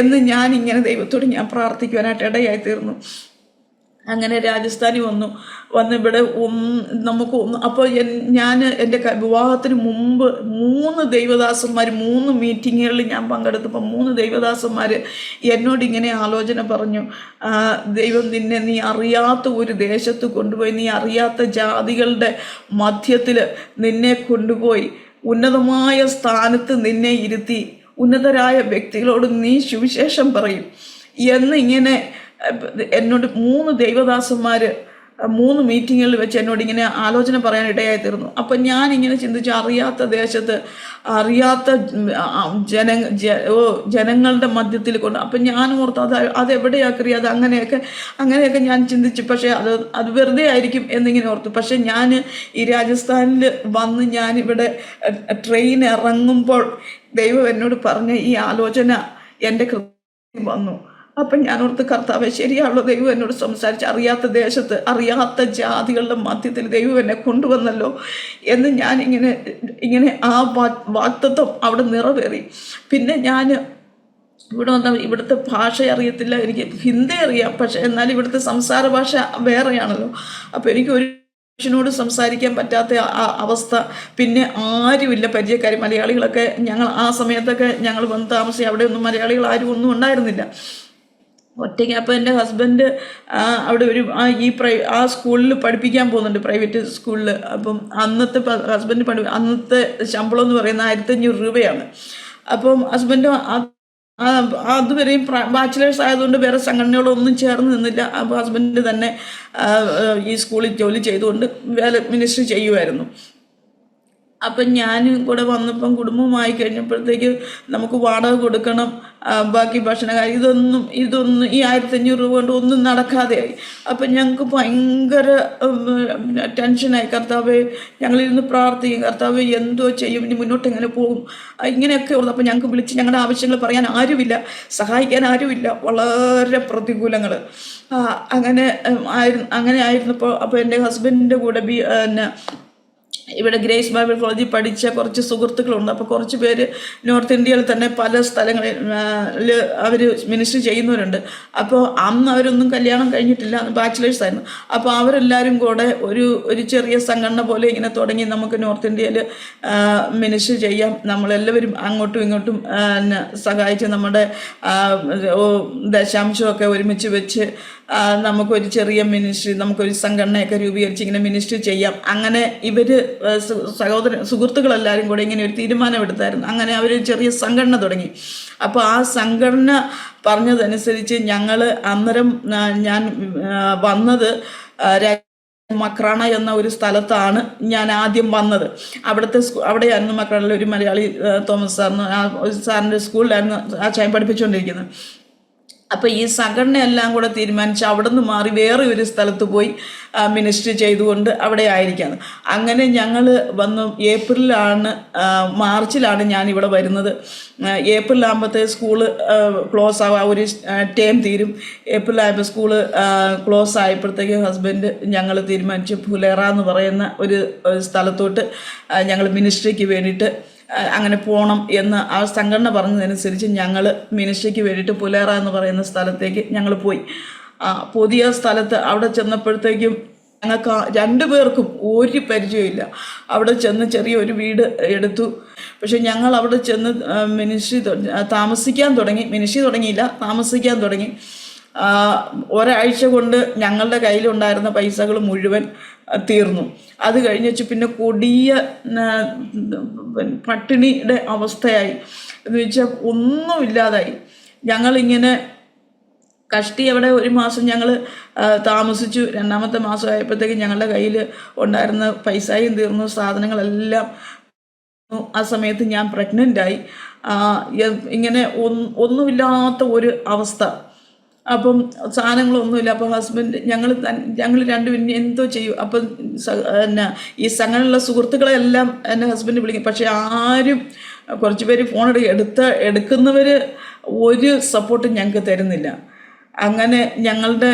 എന്ന് ഞാനിങ്ങനെ ദൈവത്തോട് ഞാൻ പ്രാർത്ഥിക്കുവാനായിട്ട് ഇടയായി തീർന്നു. അങ്ങനെ രാജസ്ഥാനിൽ വന്ന് ഇവിടെ നമുക്ക് അപ്പോൾ ഞാൻ എൻ്റെ വിവാഹത്തിന് മുമ്പ് 3 ദൈവദാസന്മാർ 3 മീറ്റിങ്ങുകളിൽ ഞാൻ പങ്കെടുത്തപ്പോൾ 3 ദൈവദാസന്മാർ എന്നോട് ഇങ്ങനെ ആലോചന പറഞ്ഞു, ദൈവം നീ അറിയാത്ത ഒരു ദേശത്ത് കൊണ്ടുപോയി, നീ അറിയാത്ത ജാതികളുടെ മധ്യത്തിൽ നിന്നെ കൊണ്ടുപോയി ഉന്നതമായ സ്ഥാനത്ത് നിന്നെ ഇരുത്തി ഉന്നതരായ വ്യക്തികളോട് നീ സുവിശേഷം പറയും എന്നിങ്ങനെ എന്നോട് 3 ദൈവദാസന്മാർ 3 മീറ്റിങ്ങുകളിൽ വെച്ച് എന്നോട് ഇങ്ങനെ ആലോചന പറയാൻ ഇടയായി തീർന്നു. അപ്പം ഞാനിങ്ങനെ ചിന്തിച്ചു, അറിയാത്ത ദേശത്ത് അറിയാത്ത ജനങ്ങളുടെ മധ്യത്തിൽ കൊണ്ട്, അപ്പം ഞാൻ ഓർത്ത് അതെവിടെയാക്കറി, അങ്ങനെയൊക്കെ ഞാൻ ചിന്തിച്ചു. പക്ഷേ അത് വെറുതെ ആയിരിക്കും എന്നിങ്ങനെ ഓർത്തു. പക്ഷേ ഞാൻ ഈ രാജസ്ഥാനിൽ വന്ന് ഞാനിവിടെ ട്രെയിൻ ഇറങ്ങുമ്പോൾ ദൈവം എന്നോട് പറഞ്ഞ ഈ ആലോചന എൻ്റെ ഹൃദയത്തിൽ വന്നു. അപ്പം ഞാനോർത്ത്, കർത്താവേ ശരിയാണല്ലോ, ദൈവം എന്നോട് സംസാരിച്ച് അറിയാത്ത ദേശത്ത് അറിയാത്ത ജാതികളുടെ മധ്യത്തിൽ ദൈവം എന്നെ കൊണ്ടുവന്നല്ലോ എന്ന് ഇങ്ങനെ ആ വാഗ്ദത്തം അവിടെ നിറവേറി. പിന്നെ ഞാൻ ഇവിടെ വന്ന ഇവിടുത്തെ ഭാഷ അറിയത്തില്ല, എനിക്ക് ഹിന്ദി അറിയാം, പക്ഷെ എന്നാൽ ഇവിടുത്തെ സംസാര ഭാഷ വേറെയാണല്ലോ. അപ്പോൾ എനിക്കൊരു മനുഷ്യനോട് സംസാരിക്കാൻ പറ്റാത്ത അവസ്ഥ. പിന്നെ ആരുമില്ല പരിചയക്കാർ, മലയാളികളൊക്കെ ഞങ്ങൾ ആ സമയത്തൊക്കെ ഞങ്ങൾ വന്ന് താമസിച്ച് അവിടെ ഒന്നും മലയാളികൾ ആരും ഒന്നും ഉണ്ടായിരുന്നില്ല, ഒറ്റയ്ക്ക്. അപ്പോൾ എൻ്റെ ഹസ്ബൻഡ് അവിടെ ആ സ്കൂളിൽ പഠിപ്പിക്കാൻ പോകുന്നുണ്ട്, പ്രൈവറ്റ് സ്കൂളിൽ. അപ്പം അന്നത്തെ ശമ്പളം എന്ന് പറയുന്നത് 1500 രൂപയാണ്. അപ്പം ഹസ്ബൻഡ് അതുവരെയും ബാച്ചിലേഴ്സ് ആയതുകൊണ്ട് വേറെ സംഘടനകളൊന്നും ചേർന്ന് നിന്നില്ല. അപ്പോൾ ഹസ്ബൻഡ് തന്നെ ഈ സ്കൂളിൽ ജോലി ചെയ്തുകൊണ്ട് മിനിസ്റ്ററി ചെയ്യുമായിരുന്നു. അപ്പം ഞാനും കൂടെ വന്നപ്പം കുടുംബമായി കഴിഞ്ഞപ്പോഴത്തേക്ക് നമുക്ക് വാടക കൊടുക്കണം, ബാക്കി ഭക്ഷണകാര്യം ഇതൊന്നും ഈ 1500 രൂപ കൊണ്ട് ഒന്നും നടക്കാതെയായി. അപ്പം ഞങ്ങൾക്ക് ഭയങ്കര ടെൻഷനായി. കർത്താവേ, ഞങ്ങളിരുന്ന് പ്രാർത്ഥിക്കും, കർത്താവ് എന്തോ ചെയ്യും, ഇനി മുന്നോട്ട് എങ്ങനെ പോകും, ഇങ്ങനെയൊക്കെ ഉള്ളത്. അപ്പം ഞങ്ങൾക്ക് വിളിച്ച് ഞങ്ങളുടെ ആവശ്യങ്ങൾ പറയാൻ ആരുമില്ല, സഹായിക്കാൻ ആരുമില്ല, വളരെ പ്രതികൂലങ്ങൾ. അങ്ങനെ ആയിരുന്നപ്പോൾ അപ്പോൾ എൻ്റെ ഹസ്ബൻഡിൻ്റെ കൂടെ ഇവിടെ ഗ്രേസ് ബൈബിൾ കോളേജിൽ പഠിച്ച കുറച്ച് സുഹൃത്തുക്കളുണ്ട്. അപ്പോൾ കുറച്ച് പേര് നോർത്ത് ഇന്ത്യയിൽ തന്നെ പല സ്ഥലങ്ങളിൽ അവർ മിനിസ്റ്ററി ചെയ്യുന്നവരുണ്ട്. അപ്പോൾ അന്ന് അവരൊന്നും കല്യാണം കഴിഞ്ഞിട്ടില്ല, ബാച്ചിലേഴ്സ് ആയിരുന്നു. അപ്പോൾ അവരെല്ലാവരും കൂടെ ഒരു ചെറിയ സംഘടന പോലെ ഇങ്ങനെ തുടങ്ങി, നമുക്ക് നോർത്ത് ഇന്ത്യയിൽ മിനിസ്റ്ററി ചെയ്യാം, നമ്മളെല്ലാവരും അങ്ങോട്ടും ഇങ്ങോട്ടും സഹായിച്ച് നമ്മുടെ ദശാംശമൊക്കെ ഒരുമിച്ച് വെച്ച് നമുക്കൊരു ചെറിയ മിനിസ്ട്രി, നമുക്കൊരു സംഘടനയൊക്കെ രൂപീകരിച്ച് ഇങ്ങനെ മിനിസ്ട്രി ചെയ്യാം. അങ്ങനെ ഇവർ സുഹൃത്തുക്കളെല്ലാവരും കൂടെ ഇങ്ങനെ ഒരു തീരുമാനമെടുത്തായിരുന്നു. അങ്ങനെ അവർ ചെറിയ സംഘടന തുടങ്ങി. അപ്പോൾ ആ സംഘടന പറഞ്ഞതനുസരിച്ച് ഞങ്ങൾ അന്നേരം ഞാൻ വന്നത് മക്രാണ എന്ന ഒരു സ്ഥലത്താണ് ഞാൻ ആദ്യം വന്നത്. അവിടെയായിരുന്നു മക്രാണയിൽ ഒരു മലയാളി തോമസ് സാറിൻ്റെ സ്കൂളിലായിരുന്നു ആ ചായം പഠിപ്പിച്ചുകൊണ്ടിരിക്കുന്നത്. അപ്പോൾ ഈ സംഘടനയെല്ലാം കൂടെ തീരുമാനിച്ച് അവിടെ നിന്ന് മാറി വേറെ ഒരു സ്ഥലത്ത് പോയി മിനിസ്ട്രി ചെയ്തുകൊണ്ട് അവിടെ ആയിരിക്കാണ്. അങ്ങനെ ഞങ്ങൾ വന്നു മാർച്ചിലാണ് ഞാനിവിടെ വരുന്നത്. ഏപ്രിലാകുമ്പോഴത്തെ സ്കൂള് ക്ലോസ് ആവുക, ഒരു ടേം തീരും. ഏപ്രിലായപ്പോൾ സ്കൂള് ക്ലോസ് ആയപ്പോഴത്തേക്ക് ഹസ്ബൻഡ് ഞങ്ങൾ തീരുമാനിച്ചു ഫുലേറ എന്ന് പറയുന്ന ഒരു സ്ഥലത്തോട്ട് ഞങ്ങൾ മിനിസ്ട്രിക്ക് വേണ്ടിയിട്ട് അങ്ങനെ പോകണം എന്ന് ആ സംഘടന പറഞ്ഞതനുസരിച്ച് ഞങ്ങൾ മിനിസ്ട്രിക്ക് വേണ്ടിയിട്ട് പുലേറ എന്ന് പറയുന്ന സ്ഥലത്തേക്ക് ഞങ്ങൾ പോയി. പുതിയ സ്ഥലത്ത് അവിടെ ചെന്നപ്പോഴത്തേക്കും ഞങ്ങൾക്ക് രണ്ടുപേർക്കും ഒരു പരിചയമില്ല. അവിടെ ചെന്ന് ചെറിയൊരു വീട് എടുത്തു. പക്ഷെ ഞങ്ങൾ അവിടെ ചെന്ന് താമസിക്കാൻ തുടങ്ങി. മിനിസ്ട്രി തുടങ്ങിയില്ല, താമസിക്കാൻ തുടങ്ങി. ഒരാഴ്ച കൊണ്ട് ഞങ്ങളുടെ കയ്യിലുണ്ടായിരുന്ന പൈസകൾ മുഴുവൻ തീർന്നു. അത് കഴിഞ്ഞ് പിന്നെ കൊടിയ പട്ടിണിയുടെ അവസ്ഥയായി. എന്ന് വെച്ചാൽ ഒന്നുമില്ലാതായി. ഞങ്ങളിങ്ങനെ കഷ്ടി അവിടെ ഒരു മാസം ഞങ്ങൾ താമസിച്ചു. രണ്ടാമത്തെ മാസം ആയപ്പോഴത്തേക്കും ഞങ്ങളുടെ കയ്യിൽ ഉണ്ടായിരുന്ന പൈസയും തീർന്നു, സാധനങ്ങളെല്ലാം. ആ സമയത്ത് ഞാൻ പ്രഗ്നൻ്റായി. ഇങ്ങനെ ഒന്നുമില്ലാത്ത ഒരു അവസ്ഥ. അപ്പം സാധനങ്ങളൊന്നുമില്ല. അപ്പോൾ ഹസ്ബൻഡ് ഞങ്ങൾ രണ്ടുപേരും എന്തോ ചെയ്യും. അപ്പം ഈ സംഘടനയിലുള്ള സുഹൃത്തുക്കളെല്ലാം എൻ്റെ ഹസ്ബൻഡ് വിളിക്കും. പക്ഷെ ആരും, കുറച്ച് പേര് ഫോൺ എടുക്കുന്നവർ ഒരു സപ്പോർട്ടും ഞങ്ങൾക്ക് തരുന്നില്ല. അങ്ങനെ ഞങ്ങളുടെ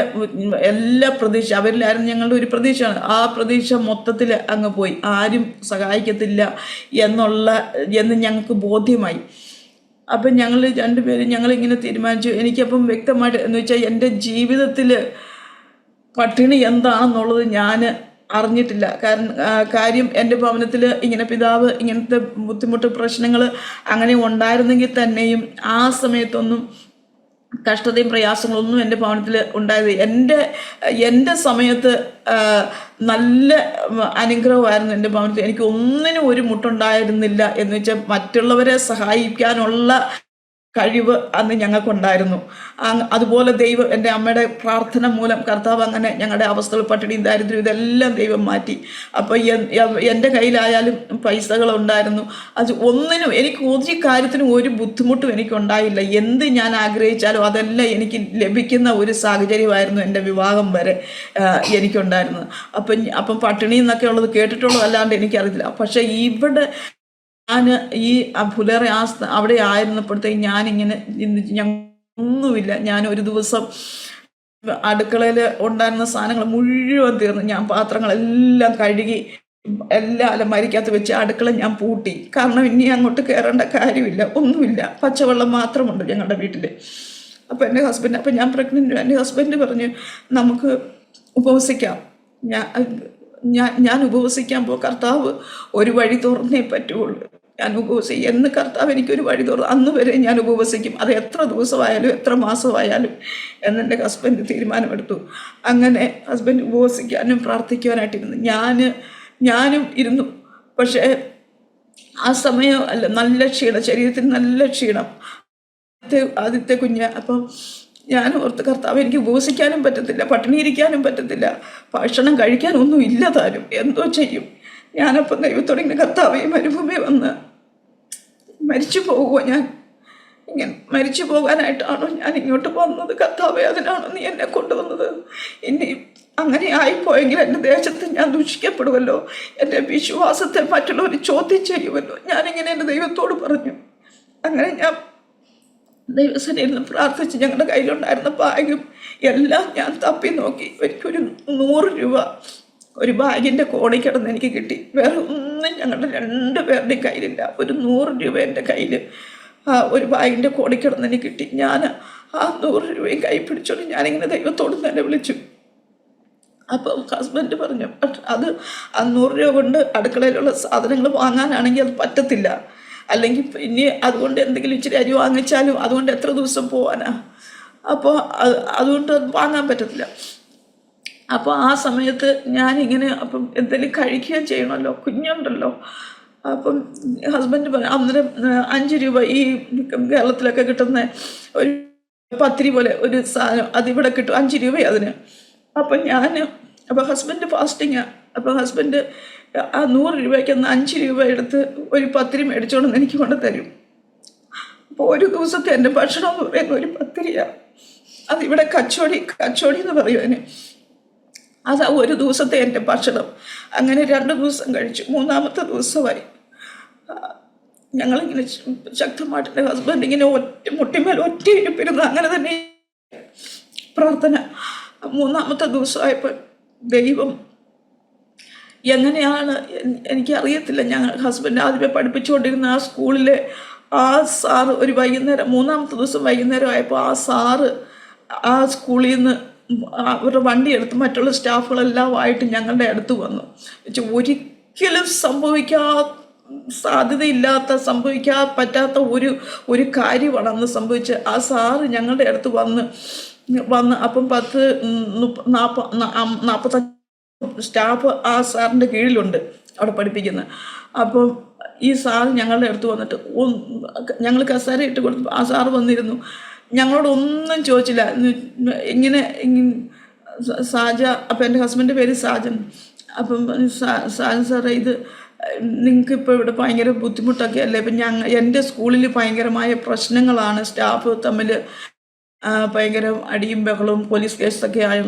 എല്ലാ പ്രതീക്ഷ അവരിലായിരുന്നു. ഞങ്ങളുടെ ഒരു പ്രതീക്ഷയാണ്. ആ പ്രതീക്ഷ മൊത്തത്തിൽ അങ്ങ് പോയി. ആരും സഹായിക്കത്തില്ല എന്ന് ഞങ്ങൾക്ക് ബോധ്യമായി. അപ്പം ഞങ്ങൾ രണ്ടുപേരും ഞങ്ങളിങ്ങനെ തീരുമാനിച്ചു. എനിക്കപ്പം വ്യക്തമായിട്ട് എന്ന് വെച്ചാൽ എൻ്റെ ജീവിതത്തിൽ പട്ടിണി എന്താണെന്നുള്ളത് ഞാൻ അറിഞ്ഞിട്ടില്ല. കാര്യം എൻ്റെ ഭവനത്തിൽ ഇങ്ങനെ പിതാവ് ഇങ്ങനത്തെ ബുദ്ധിമുട്ട് പ്രശ്നങ്ങൾ അങ്ങനെ ഉണ്ടായിരുന്നെങ്കിൽ തന്നെയും ആ സമയത്തൊന്നും കഷ്ടതയും പ്രയാസങ്ങളൊന്നും എൻ്റെ ഭവനത്തിൽ ഉണ്ടായത്. എൻ്റെ സമയത്ത് നല്ല അനുഗ്രഹമായിരുന്നു എൻ്റെ ഭവനത്തിൽ. എനിക്ക് ഒന്നിനും ഒരു മുട്ടുണ്ടായിരുന്നില്ല. എന്ന് വെച്ചാൽ മറ്റുള്ളവരെ സഹായിക്കാനുള്ള കഴിവ് അന്ന് ഞങ്ങൾക്കുണ്ടായിരുന്നു. അതുപോലെ ദൈവം, എൻ്റെ അമ്മയുടെ പ്രാർത്ഥന മൂലം കർത്താവ് അങ്ങനെ ഞങ്ങളുടെ അവസ്ഥകൾ, പട്ടിണിയും ദാരിദ്ര്യം ഇതെല്ലാം ദൈവം മാറ്റി. അപ്പോൾ എൻ്റെ കയ്യിലായാലും പൈസകളുണ്ടായിരുന്നു. അത് ഒന്നിനും എനിക്ക് ഒരു കാര്യത്തിനും ഒരു ബുദ്ധിമുട്ടും എനിക്കുണ്ടായില്ല. എന്ത് ഞാൻ ആഗ്രഹിച്ചാലും അതെല്ലാം എനിക്ക് ലഭിക്കുന്ന ഒരു സാഹചര്യമായിരുന്നു എൻ്റെ വിവാഹം വരെ എനിക്കുണ്ടായിരുന്നത്. അപ്പം പട്ടിണി എന്നൊക്കെ ഉള്ളത് കേട്ടിട്ടുള്ളതല്ലാണ്ട് എനിക്കറിയത്തില്ല. പക്ഷേ ഇവിടെ ഞാൻ ഈ പുലറെ അവിടെ ആയിരുന്നപ്പോഴത്തേക്ക് ഞാനിങ്ങനെ ഒന്നുമില്ല. ഞാൻ ഒരു ദിവസം അടുക്കളയിൽ ഉണ്ടായിരുന്ന സാധനങ്ങൾ മുഴുവൻ തീർന്നു. ഞാൻ പാത്രങ്ങളെല്ലാം കഴുകി എല്ലാം അലമാരിക്കകത്ത് വെച്ച് അടുക്കള ഞാൻ പൂട്ടി. കാരണം ഇനി അങ്ങോട്ട് കയറേണ്ട കാര്യമില്ല, ഒന്നുമില്ല, പച്ചവെള്ളം മാത്രമുണ്ട് ഞങ്ങളുടെ വീട്ടിൽ. അപ്പോൾ ഞാൻ പ്രഗ്നൻ്റ്. എൻ്റെ ഹസ്ബൻഡ് പറഞ്ഞു നമുക്ക് ഉപവസിക്കാം. ഞാൻ ഉപവസിക്കാൻ കർത്താവ് ഒരു വഴി തുറന്നേ പറ്റുള്ളൂ. ഞാൻ ഉപവസിക്കും എന്ന് കർത്താവ് എനിക്കൊരു വഴി തുറന്നു. അന്ന് വരെ ഞാൻ ഉപവസിക്കും, അത് എത്ര ദിവസമായാലും എത്ര മാസമായാലും എന്നെൻ്റെ ഹസ്ബൻഡ് തീരുമാനമെടുത്തു. അങ്ങനെ ഹസ്ബൻഡ് ഉപവസിക്കാനും പ്രാർത്ഥിക്കുവാനായിട്ടിരുന്നു. ഞാനും ഇരുന്നു. പക്ഷേ ആ സമയം അല്ല, നല്ല ക്ഷീണം, ശരീരത്തിന് നല്ല ക്ഷീണം. ആദ്യത്തെ കുഞ്ഞ്. അപ്പം ഞാൻ ഓർത്ത് കർത്താവ് എനിക്ക് ഉപവസിക്കാനും പറ്റത്തില്ല, പട്ടിണി ഇരിക്കാനും പറ്റത്തില്ല, ഭക്ഷണം കഴിക്കാനൊന്നും ഇല്ല താനും, എന്തോ ചെയ്യും. ഞാനപ്പം ദൈവത്തോടെ ഇങ്ങനെ കർത്താവേ മരുഭൂമി വന്ന് മരിച്ചു പോകുമോ, ഞാൻ ഇങ്ങനെ മരിച്ചു പോകാനായിട്ടാണോ ഞാൻ ഇങ്ങോട്ട് വന്നത് കർത്താവേ, അതിനാണോ നീ എന്നെ കൊണ്ടുവന്നത്? ഇനി അങ്ങനെ ആയിപ്പോയെങ്കിൽ എൻ്റെ ദേശത്ത് ഞാൻ ദൂഷിക്കപ്പെടുമല്ലോ, എൻ്റെ വിശ്വാസത്തെ മറ്റുള്ളവർ ചോദ്യം ചെയ്യുമല്ലോ. ഞാനിങ്ങനെ എൻ്റെ ദൈവത്തോട് പറഞ്ഞു. അങ്ങനെ ഞാൻ ദൈവസന്നിധിയിൽ നിന്ന് പ്രാർത്ഥിച്ച് ഞങ്ങളുടെ കയ്യിലുണ്ടായിരുന്ന ബാഗും എല്ലാം ഞാൻ തപ്പി നോക്കി. എനിക്കൊരു 100 രൂപ ഒരു ബാഗിൻ്റെ കോണിൽ കിടന്ന് എനിക്ക് കിട്ടി. വേറെ ഒന്നും ഞങ്ങളുടെ 2 പേരുടെയും കയ്യിലില്ല. ഒരു 100 രൂപ എൻ്റെ കയ്യിൽ ഒരു ബാഗിൻ്റെ കോണിൽ കിടന്ന് എനിക്ക് കിട്ടി. ഞാൻ ആ 100 രൂപയും കൈ പിടിച്ചോണ്ട് ഞാനിങ്ങനെ ദൈവത്തോട് തന്നെ വിളിച്ചു. അപ്പം ഹസ്ബൻഡ് പറഞ്ഞു, അത് 100 രൂപ കൊണ്ട് അടുക്കളയിലുള്ള സാധനങ്ങൾ വാങ്ങാനാണെങ്കിൽ അത് പറ്റത്തില്ല, അല്ലെങ്കിൽ ഇനി അതുകൊണ്ട് എന്തെങ്കിലും ഇച്ചിരി അരി വാങ്ങിച്ചാലും അതുകൊണ്ട് എത്ര ദിവസം പോവാനാ, അപ്പോൾ അതുകൊണ്ട് അത് വാങ്ങാൻ പറ്റത്തില്ല. അപ്പോൾ ആ സമയത്ത് ഞാനിങ്ങനെ അപ്പം എന്തെങ്കിലും കഴിക്കുകയും ചെയ്യണമല്ലോ, കുഞ്ഞുണ്ടല്ലോ. അപ്പം ഹസ്ബൻഡ് പറഞ്ഞു, അന്നേരം 5 രൂപ ഈ കേരളത്തിലൊക്കെ കിട്ടുന്ന ഒരു പത്തിരി പോലെ ഒരു സാധനം അതിവിടെ കിട്ടും, 5 രൂപ അതിന്. അപ്പം ഹസ്ബൻഡ് ഫാസ്റ്റിങ്ങാണ്. അപ്പം ഹസ്ബൻഡ് ആ 100 രൂപയ്ക്ക് 5 രൂപ എടുത്ത് ഒരു പത്തിരി മേടിച്ചോണ്ട് എനിക്ക് കൊണ്ട് തരും. അപ്പോൾ ഒരു ദിവസത്തെ എൻ്റെ ഭക്ഷണം എന്ന് പറയുന്നത് ഒരു പത്തിരിയാണ്. അതിവിടെ കച്ചോടി എന്ന് പറയും അതിന്. അതാ ഒരു ദിവസത്തെ എൻ്റെ ഭക്ഷണം. അങ്ങനെ 2 ദിവസം കഴിച്ചു. 3-ാമത്തെ ദിവസമായി ഞങ്ങളിങ്ങനെ ശക്തമായിട്ട് എൻ്റെ ഹസ്ബൻഡ് ഇങ്ങനെ മുട്ടിമേൽ ഒറ്റ ഇരിപ്പിരുന്നു. അങ്ങനെ തന്നെ പ്രാർത്ഥന. 3-ാമത്തെ ദിവസമായപ്പോൾ ദൈവം എങ്ങനെയാണ് എനിക്കറിയത്തില്ല. ഞങ്ങൾ ഹസ്ബൻഡ് ആദ്യമേ പഠിപ്പിച്ചുകൊണ്ടിരുന്ന ആ സ്കൂളിലെ ആ സാറ് ഒരു വൈകുന്നേരം 3-ാമത്തെ ദിവസം വൈകുന്നേരം ആയപ്പോൾ ആ സാറ് ആ സ്കൂളിൽ നിന്ന് അവരുടെ വണ്ടി എടുത്ത് മറ്റുള്ള സ്റ്റാഫുകളെല്ലാമായിട്ട് ഞങ്ങളുടെ അടുത്ത് വന്നു. ഒരിക്കലും സാധ്യതയില്ലാത്ത സംഭവിക്കാൻ പറ്റാത്ത ഒരു കാര്യമാണ് അന്ന് സംഭവിച്ചത്. ആ സാറ് ഞങ്ങളുടെ അടുത്ത് വന്ന് അപ്പം 45 സ്റ്റാഫ് ആ സാറിൻ്റെ കീഴിലുണ്ട് അവിടെ പഠിപ്പിക്കുന്നത്. അപ്പം ഈ സാർ ഞങ്ങളുടെ അടുത്ത് വന്നിട്ട് ഞങ്ങൾ കസേര ഇട്ട് കൊടുത്തു. ആ സാറ് വന്നിരുന്നു, ഞങ്ങളോടൊന്നും ചോദിച്ചില്ല. ഇങ്ങനെ സാജ, അപ്പം എൻ്റെ ഹസ്ബൻഡിൻ്റെ പേര് സാജൻ. അപ്പം സാജൻ സാറേ, ഇത് നിങ്ങൾക്കിപ്പോൾ ഇവിടെ ഭയങ്കര ബുദ്ധിമുട്ടൊക്കെ അല്ലേ? ഇപ്പം എൻ്റെ സ്കൂളിൽ ഭയങ്കരമായ പ്രശ്നങ്ങളാണ്, സ്റ്റാഫ് തമ്മിൽ ഭയങ്കര അടിയും ബഹളവും പോലീസ് കേസൊക്കെ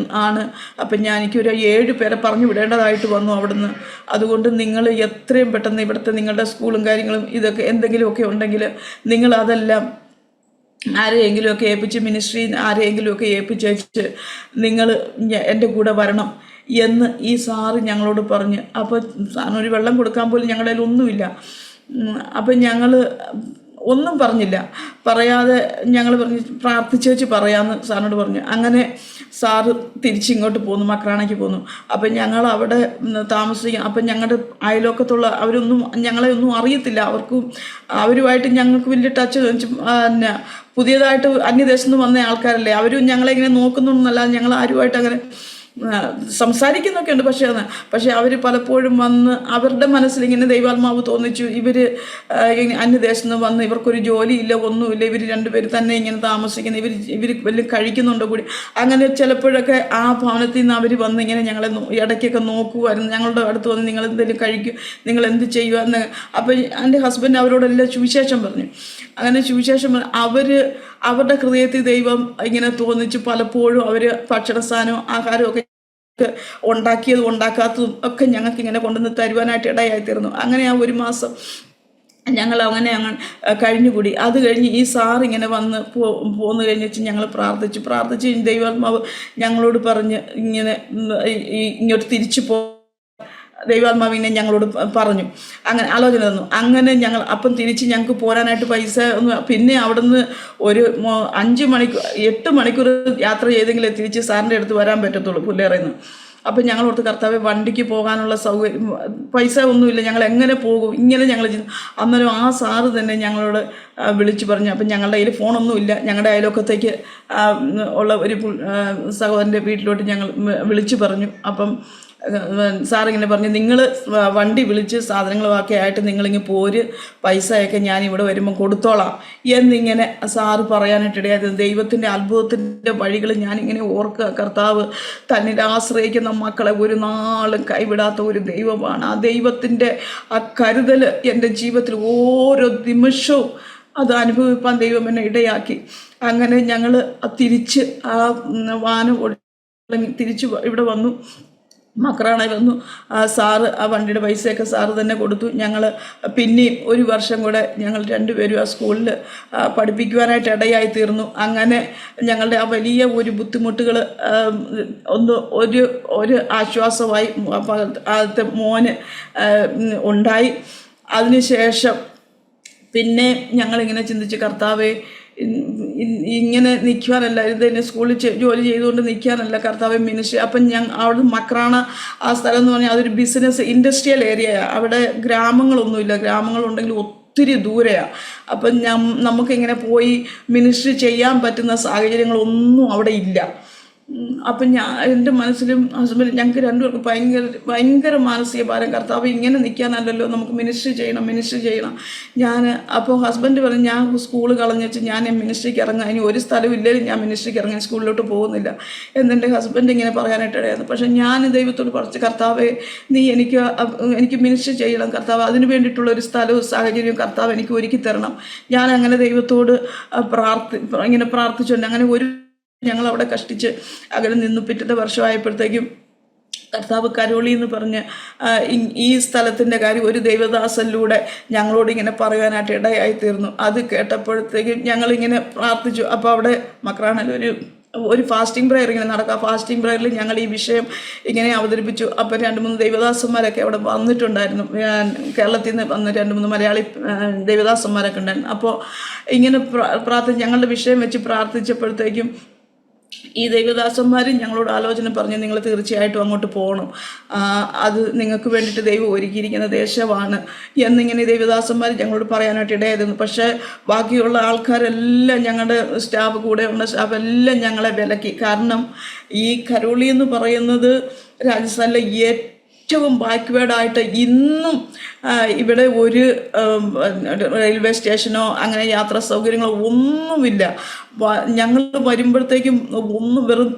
ആണ്. അപ്പം എനിക്കൊരു 7 പേരെ പറഞ്ഞു വിടേണ്ടതായിട്ട് വന്നു അവിടുന്ന്. അതുകൊണ്ട് നിങ്ങൾ എത്രയും പെട്ടെന്ന് ഇവിടുത്തെ നിങ്ങളുടെ സ്കൂളും കാര്യങ്ങളും ഇതൊക്കെ എന്തെങ്കിലുമൊക്കെ ഉണ്ടെങ്കിൽ നിങ്ങളതെല്ലാം ആരെയെങ്കിലുമൊക്കെ ഏൽപ്പിച്ച്, മിനിസ്ട്രി ആരെയെങ്കിലുമൊക്കെ ഏൽപ്പിച്ച് നിങ്ങൾ എൻ്റെ കൂടെ വരണം എന്ന് ഈ സാറ് ഞങ്ങളോട് പറഞ്ഞ്. അപ്പോൾ സാറിനൊരു വെള്ളം കൊടുക്കാൻ പോലും ഞങ്ങളുടെ കയ്യിൽ ഒന്നുമില്ല. അപ്പം ഞങ്ങൾ ഒന്നും പറഞ്ഞില്ല. പറയാതെ ഞങ്ങൾ പറഞ്ഞ് പ്രാർത്ഥിച്ചേച്ച് പറയാമെന്ന് സാറിനോട് പറഞ്ഞു. അങ്ങനെ സാറ് തിരിച്ചിങ്ങോട്ട് പോന്നു, മക്രാണയ്ക്ക് പോന്നു. അപ്പം ഞങ്ങൾ അവിടെ താമസിക്കാം. അപ്പം ഞങ്ങളുടെ അയൽവക്കത്തുള്ള അവരൊന്നും ഞങ്ങളെ ഒന്നും അറിയത്തില്ല. അവരുമായിട്ട് ഞങ്ങൾക്ക് വലിയ ടച്ച് പിന്നെ പുതിയതായിട്ട് അന്യദേശത്ത് നിന്ന് വന്ന ആൾക്കാരല്ലേ, അവരും ഞങ്ങളെ ഇങ്ങനെ നോക്കുന്നുണ്ടെന്നല്ലാതെ ഞങ്ങൾ ആരുമായിട്ട് അങ്ങനെ സംസാരിക്കുന്നൊക്കെ ഉണ്ട്. പക്ഷേ അവർ പലപ്പോഴും വന്ന് അവരുടെ മനസ്സിലിങ്ങനെ ദൈവാത്മാവ് തോന്നിച്ചു, ഇവർ അന്യദേശത്ത് നിന്ന് വന്ന് ഇവർക്കൊരു ജോലിയില്ല, ഒന്നുമില്ല, ഇവർ 2 പേര് തന്നെ ഇങ്ങനെ താമസിക്കുന്നു, ഇവർ വലിയ കഴിക്കുന്നുണ്ടോ കൂടി. അങ്ങനെ ചിലപ്പോഴൊക്കെ ആ ഭവനത്തിൽ നിന്ന് അവർ വന്ന് ഇങ്ങനെ ഞങ്ങളെ ഇടയ്ക്കൊക്കെ നോക്കുമായിരുന്നു. ഞങ്ങളുടെ അടുത്ത് വന്ന് നിങ്ങൾ എന്തെങ്കിലും കഴിക്കും, നിങ്ങൾ എന്ത് ചെയ്യുക. അപ്പോൾ എൻ്റെ ഹസ്ബൻഡ് അവരോടെല്ലാം സുവിശേഷം പറഞ്ഞു. അങ്ങനെ സുവിശേഷം അവരുടെ ഹൃദയത്തിൽ ദൈവം ഇങ്ങനെ തോന്നിച്ച് പലപ്പോഴും അവർ ഭക്ഷണസാധനവും ആഹാരമൊക്കെ ഉണ്ടാക്കിയതും ഉണ്ടാക്കാത്തതും ഒക്കെ ഞങ്ങൾക്ക് ഇങ്ങനെ കൊണ്ടുവന്ന് തരുവാനായിട്ട് ഇടയായിത്തീർന്നു. അങ്ങനെ ആ 1 മാസം ഞങ്ങൾ അങ്ങനെ കഴിഞ്ഞുകൂടി. അത് കഴിഞ്ഞ് ഈ സാറിങ്ങനെ വന്ന് പോന്നു കഴിഞ്ഞിട്ട് ഞങ്ങൾ പ്രാർത്ഥിച്ച് ദൈവാത്മാവ് ഞങ്ങളോട് പറഞ്ഞ് ഇങ്ങോട്ട് തിരിച്ചു ദൈവാത്മാവിനെ ഞങ്ങളോട് പറഞ്ഞു, അങ്ങനെ ആലോചന തന്നു. അങ്ങനെ ഞങ്ങൾ അപ്പം തിരിച്ച് ഞങ്ങൾക്ക് പോരാനായിട്ട് പൈസ പിന്നെ അവിടുന്ന് ഒരു 8 മണിക്കൂർ യാത്ര ചെയ്തെങ്കിലേ തിരിച്ച് സാറിൻ്റെ അടുത്ത് വരാൻ പറ്റത്തുള്ളൂ, പുല്ലേറയിൽ നിന്ന്. അപ്പം ഞങ്ങളോർത്ത് കർത്താവേ, വണ്ടിക്ക് പോകാനുള്ള സൗകര്യം, പൈസ ഒന്നുമില്ല, ഞങ്ങൾ എങ്ങനെ പോകും, ഇങ്ങനെ ഞങ്ങൾ അന്നേരം ആ സാറ് തന്നെ ഞങ്ങളോട് വിളിച്ചു പറഞ്ഞു. അപ്പം ഞങ്ങളുടെ കയ്യിൽ ഫോണൊന്നുമില്ല. ഞങ്ങളുടെ അയൽവക്കത്തേക്ക് ഉള്ള ഒരു സഹോദരൻ്റെ വീട്ടിലോട്ട് ഞങ്ങൾ വിളിച്ചു പറഞ്ഞു. അപ്പം സാറിങ്ങനെ പറഞ്ഞു, നിങ്ങൾ വണ്ടി വിളിച്ച് സാധനങ്ങളൊക്കെ ആയിട്ട് നിങ്ങളിങ്ങ് പോര്, പൈസയൊക്കെ ഞാൻ ഇവിടെ വരുമ്പോൾ കൊടുത്തോളാം എന്നിങ്ങനെ സാറ് പറയാനായിട്ടിടയായത്. ദൈവത്തിൻ്റെ അത്ഭുതത്തിൻ്റെ വഴികൾ ഞാനിങ്ങനെ ഓർക്കുക. കർത്താവ് തന്നിൽ ആശ്രയിക്കുന്ന മക്കളെ ഒരു നാളും കൈവിടാത്ത ഒരു ദൈവമാണ്. ആ ദൈവത്തിൻ്റെ ആ കരുതൽ എൻ്റെ ജീവിതത്തിൽ ഓരോ നിമിഷവും അത് അനുഭവിപ്പാൻ ദൈവം എന്നെ ഇടയാക്കി. അങ്ങനെ ഞങ്ങൾ തിരിച്ച് ആ വാനം തിരിച്ച് ഇവിടെ വന്നു, മക്രാണയിൽ വന്നു. സാറ് ആ വണ്ടിയുടെ പൈസയൊക്കെ സാറ് തന്നെ കൊടുത്തു. ഞങ്ങൾ പിന്നെയും 1 വർഷം കൂടെ ഞങ്ങൾ 2 പേരും ആ സ്കൂളിൽ പഠിപ്പിക്കുവാനായിട്ട് ഇടയായി തീർന്നു. അങ്ങനെ ഞങ്ങളുടെ ആ വലിയ ഒരു ബുദ്ധിമുട്ടുകൾ ഒരു ആശ്വാസമായി ആദ്യത്തെ മോന് ഉണ്ടായി. അതിനുശേഷം പിന്നെ ഞങ്ങളിങ്ങനെ ചിന്തിച്ച്, കർത്താവേ, ഇങ്ങനെ നിൽക്കുവാനല്ല, ഇതിന് സ്കൂളിൽ ജോലി ചെയ്തുകൊണ്ട് നിൽക്കാനല്ല കർത്താവെ മിനിസ്ട്രി. അപ്പം അവിടെ മക്രാണ ആ സ്ഥലം എന്ന് പറഞ്ഞാൽ അതൊരു ബിസിനസ് ഇൻഡസ്ട്രിയൽ ഏരിയയാണ്. അവിടെ ഗ്രാമങ്ങളൊന്നുമില്ല, ഗ്രാമങ്ങളുണ്ടെങ്കിൽ ഒത്തിരി ദൂരെയാണ്. അപ്പം നമുക്കിങ്ങനെ പോയി മിനിസ്ട്രി ചെയ്യാൻ പറ്റുന്ന സാഹചര്യങ്ങളൊന്നും അവിടെ ഇല്ല. അപ്പം എൻ്റെ മനസ്സിലും ഹസ്ബൻഡ് ഞങ്ങൾക്ക് 2 പേർക്കും ഭയങ്കര മാനസിക ഭാരം. കർത്താവ് ഇങ്ങനെ നിൽക്കാനല്ലല്ലോ, നമുക്ക് മിനിസ്ട്രി ചെയ്യണം. അപ്പോൾ ഹസ്ബൻഡ് പറഞ്ഞു, ഞാൻ സ്കൂൾ കളഞ്ഞിട്ട് ഞാൻ മിനിസ്ട്രിക്ക് ഇറങ്ങാം, ഇനി ഒരു സ്ഥലവും ഇല്ലെങ്കിലും ഞാൻ മിനിസ്ട്രിക്ക് ഇറങ്ങാൻ സ്കൂളിലോട്ട് പോകുന്നില്ല എന്നെൻ്റെ ഹസ്ബൻഡ് ഇങ്ങനെ പറയാനായിട്ടിടയായിരുന്നു. പക്ഷേ ഞാൻ ദൈവത്തോട് പറഞ്ഞു, കർത്താവേ, നീ എനിക്ക് മിനിസ്ട്രി ചെയ്യണം കർത്താവ്, അതിന് വേണ്ടിയിട്ടുള്ള ഒരു സ്ഥലവും സാഹചര്യവും കർത്താവ് എനിക്ക് ഒരുക്കി തരണം. ഞാൻ അങ്ങനെ ദൈവത്തോട് ഇങ്ങനെ പ്രാർത്ഥിച്ചുകൊണ്ട് അങ്ങനെ ഞങ്ങളവിടെ കഷ്ടിച്ച് അകലെ നിന്നു. പിറ്റത്തെ വർഷമായപ്പോഴത്തേക്കും കർത്താവ് കരോളി എന്ന് പറഞ്ഞ് ഈ സ്ഥലത്തിൻ്റെ കാര്യം ഒരു ദൈവദാസനിലൂടെ ഞങ്ങളോട് ഇങ്ങനെ പറയുവാനായിട്ട് ഇടയായി തീർന്നു. അത് കേട്ടപ്പോഴത്തേക്കും ഞങ്ങളിങ്ങനെ പ്രാർത്ഥിച്ചു. അപ്പോൾ അവിടെ മക്രാണയിൽ ഒരു ഫാസ്റ്റിംഗ് പ്രയർ ഇങ്ങനെ നടക്കുക. ഫാസ്റ്റിംഗ് പ്രയറിൽ ഞങ്ങൾ ഈ വിഷയം ഇങ്ങനെ അവതരിപ്പിച്ചു. അപ്പോൾ 2-3 ദൈവദാസന്മാരൊക്കെ അവിടെ വന്നിട്ടുണ്ടായിരുന്നു. കേരളത്തിൽ നിന്ന് വന്ന് 2-3 മലയാളി ദൈവദാസന്മാരൊക്കെ ഉണ്ടായിരുന്നു. അപ്പോൾ ഇങ്ങനെ ഞങ്ങളുടെ വിഷയം വെച്ച് പ്രാർത്ഥിച്ചപ്പോഴത്തേക്കും ഈ ദൈവദാസന്മാരും ഞങ്ങളോട് ആലോചന പറഞ്ഞ് നിങ്ങൾ തീർച്ചയായിട്ടും അങ്ങോട്ട് പോകണം, അത് നിങ്ങൾക്ക് വേണ്ടിയിട്ട് ദൈവം ഒരുക്കിയിരിക്കുന്ന ദേശമാണ് എന്നിങ്ങനെ ദൈവദാസന്മാർ ഞങ്ങളോട് പറയാനായിട്ട് ഇടയായിരുന്നു. പക്ഷേ ബാക്കിയുള്ള ആൾക്കാരെല്ലാം, ഞങ്ങളുടെ സ്റ്റാഫ്, കൂടെ ഉള്ള സ്റ്റാഫ് എല്ലാം ഞങ്ങളെ വിലക്കി. കാരണം ഈ കരോളി എന്ന് പറയുന്നത് രാജസ്ഥാനിലെ ഏറ്റവും ബാക്ക്വേർഡായിട്ട് ഇന്നും ഇവിടെ ഒരു റെയിൽവേ സ്റ്റേഷനോ അങ്ങനെ യാത്രാ സൗകര്യങ്ങളോ ഒന്നുമില്ല. ഞങ്ങൾ വരുമ്പോഴത്തേക്കും ഒന്നും വെറും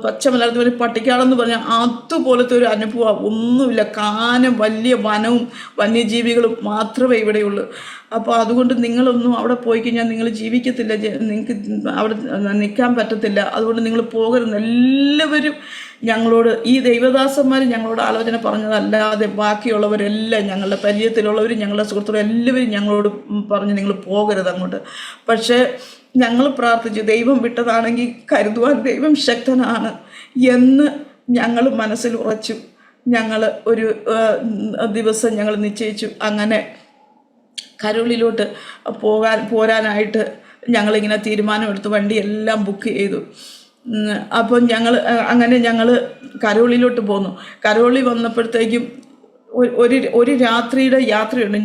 പച്ച മലയാളത്തിൽ ഒരു പട്ടിക്കാടെന്ന് പറഞ്ഞാൽ അതുപോലത്തെ ഒരു അനുഭവം ഒന്നുമില്ല. കാനം, വലിയ വനവും വന്യജീവികളും മാത്രമേ ഇവിടെയുള്ളൂ. അപ്പോൾ അതുകൊണ്ട് നിങ്ങളൊന്നും അവിടെ പോയി കഴിഞ്ഞാൽ നിങ്ങൾ ജീവിക്കത്തില്ല, നിങ്ങൾക്ക് അവിടെ നിൽക്കാൻ പറ്റത്തില്ല. അതുകൊണ്ട് നിങ്ങൾ പോകരുത്. എല്ലാവരും ഞങ്ങളോട്, ഈ ദൈവദാസന്മാർ ഞങ്ങളോട് ആലോചന പറഞ്ഞതല്ലാതെ ബാക്കിയുള്ളവരെല്ലാം, ഞങ്ങളുടെ പരിചയത്തിലുള്ളവരും ഞങ്ങളുടെ സുഹൃത്തുക്കളും എല്ലാവരും ഞങ്ങളോട് പറഞ്ഞ് നിങ്ങൾ പോകരുത് അങ്ങോട്ട്. പക്ഷേ ഞങ്ങൾ പ്രാർത്ഥിച്ചു, ദൈവം വിട്ടതാണെങ്കിൽ കരുതുവാൻ ദൈവം ശക്തനാണ് എന്ന് ഞങ്ങൾ മനസ്സിൽ ഉറച്ചു. ഞങ്ങൾ ഒരു ദിവസം ഞങ്ങൾ നിശ്ചയിച്ചു. അങ്ങനെ കരോളിലോട്ട് പോരാനായിട്ട് ഞങ്ങളിങ്ങനെ തീരുമാനമെടുത്ത് വണ്ടിയെല്ലാം ബുക്ക് ചെയ്തു. അപ്പം ഞങ്ങൾ കരോളിലോട്ട് പോന്നു. കരോളി വന്നപ്പോഴത്തേക്കും ഒരു രാത്രിയുടെ യാത്രയുണ്ട്.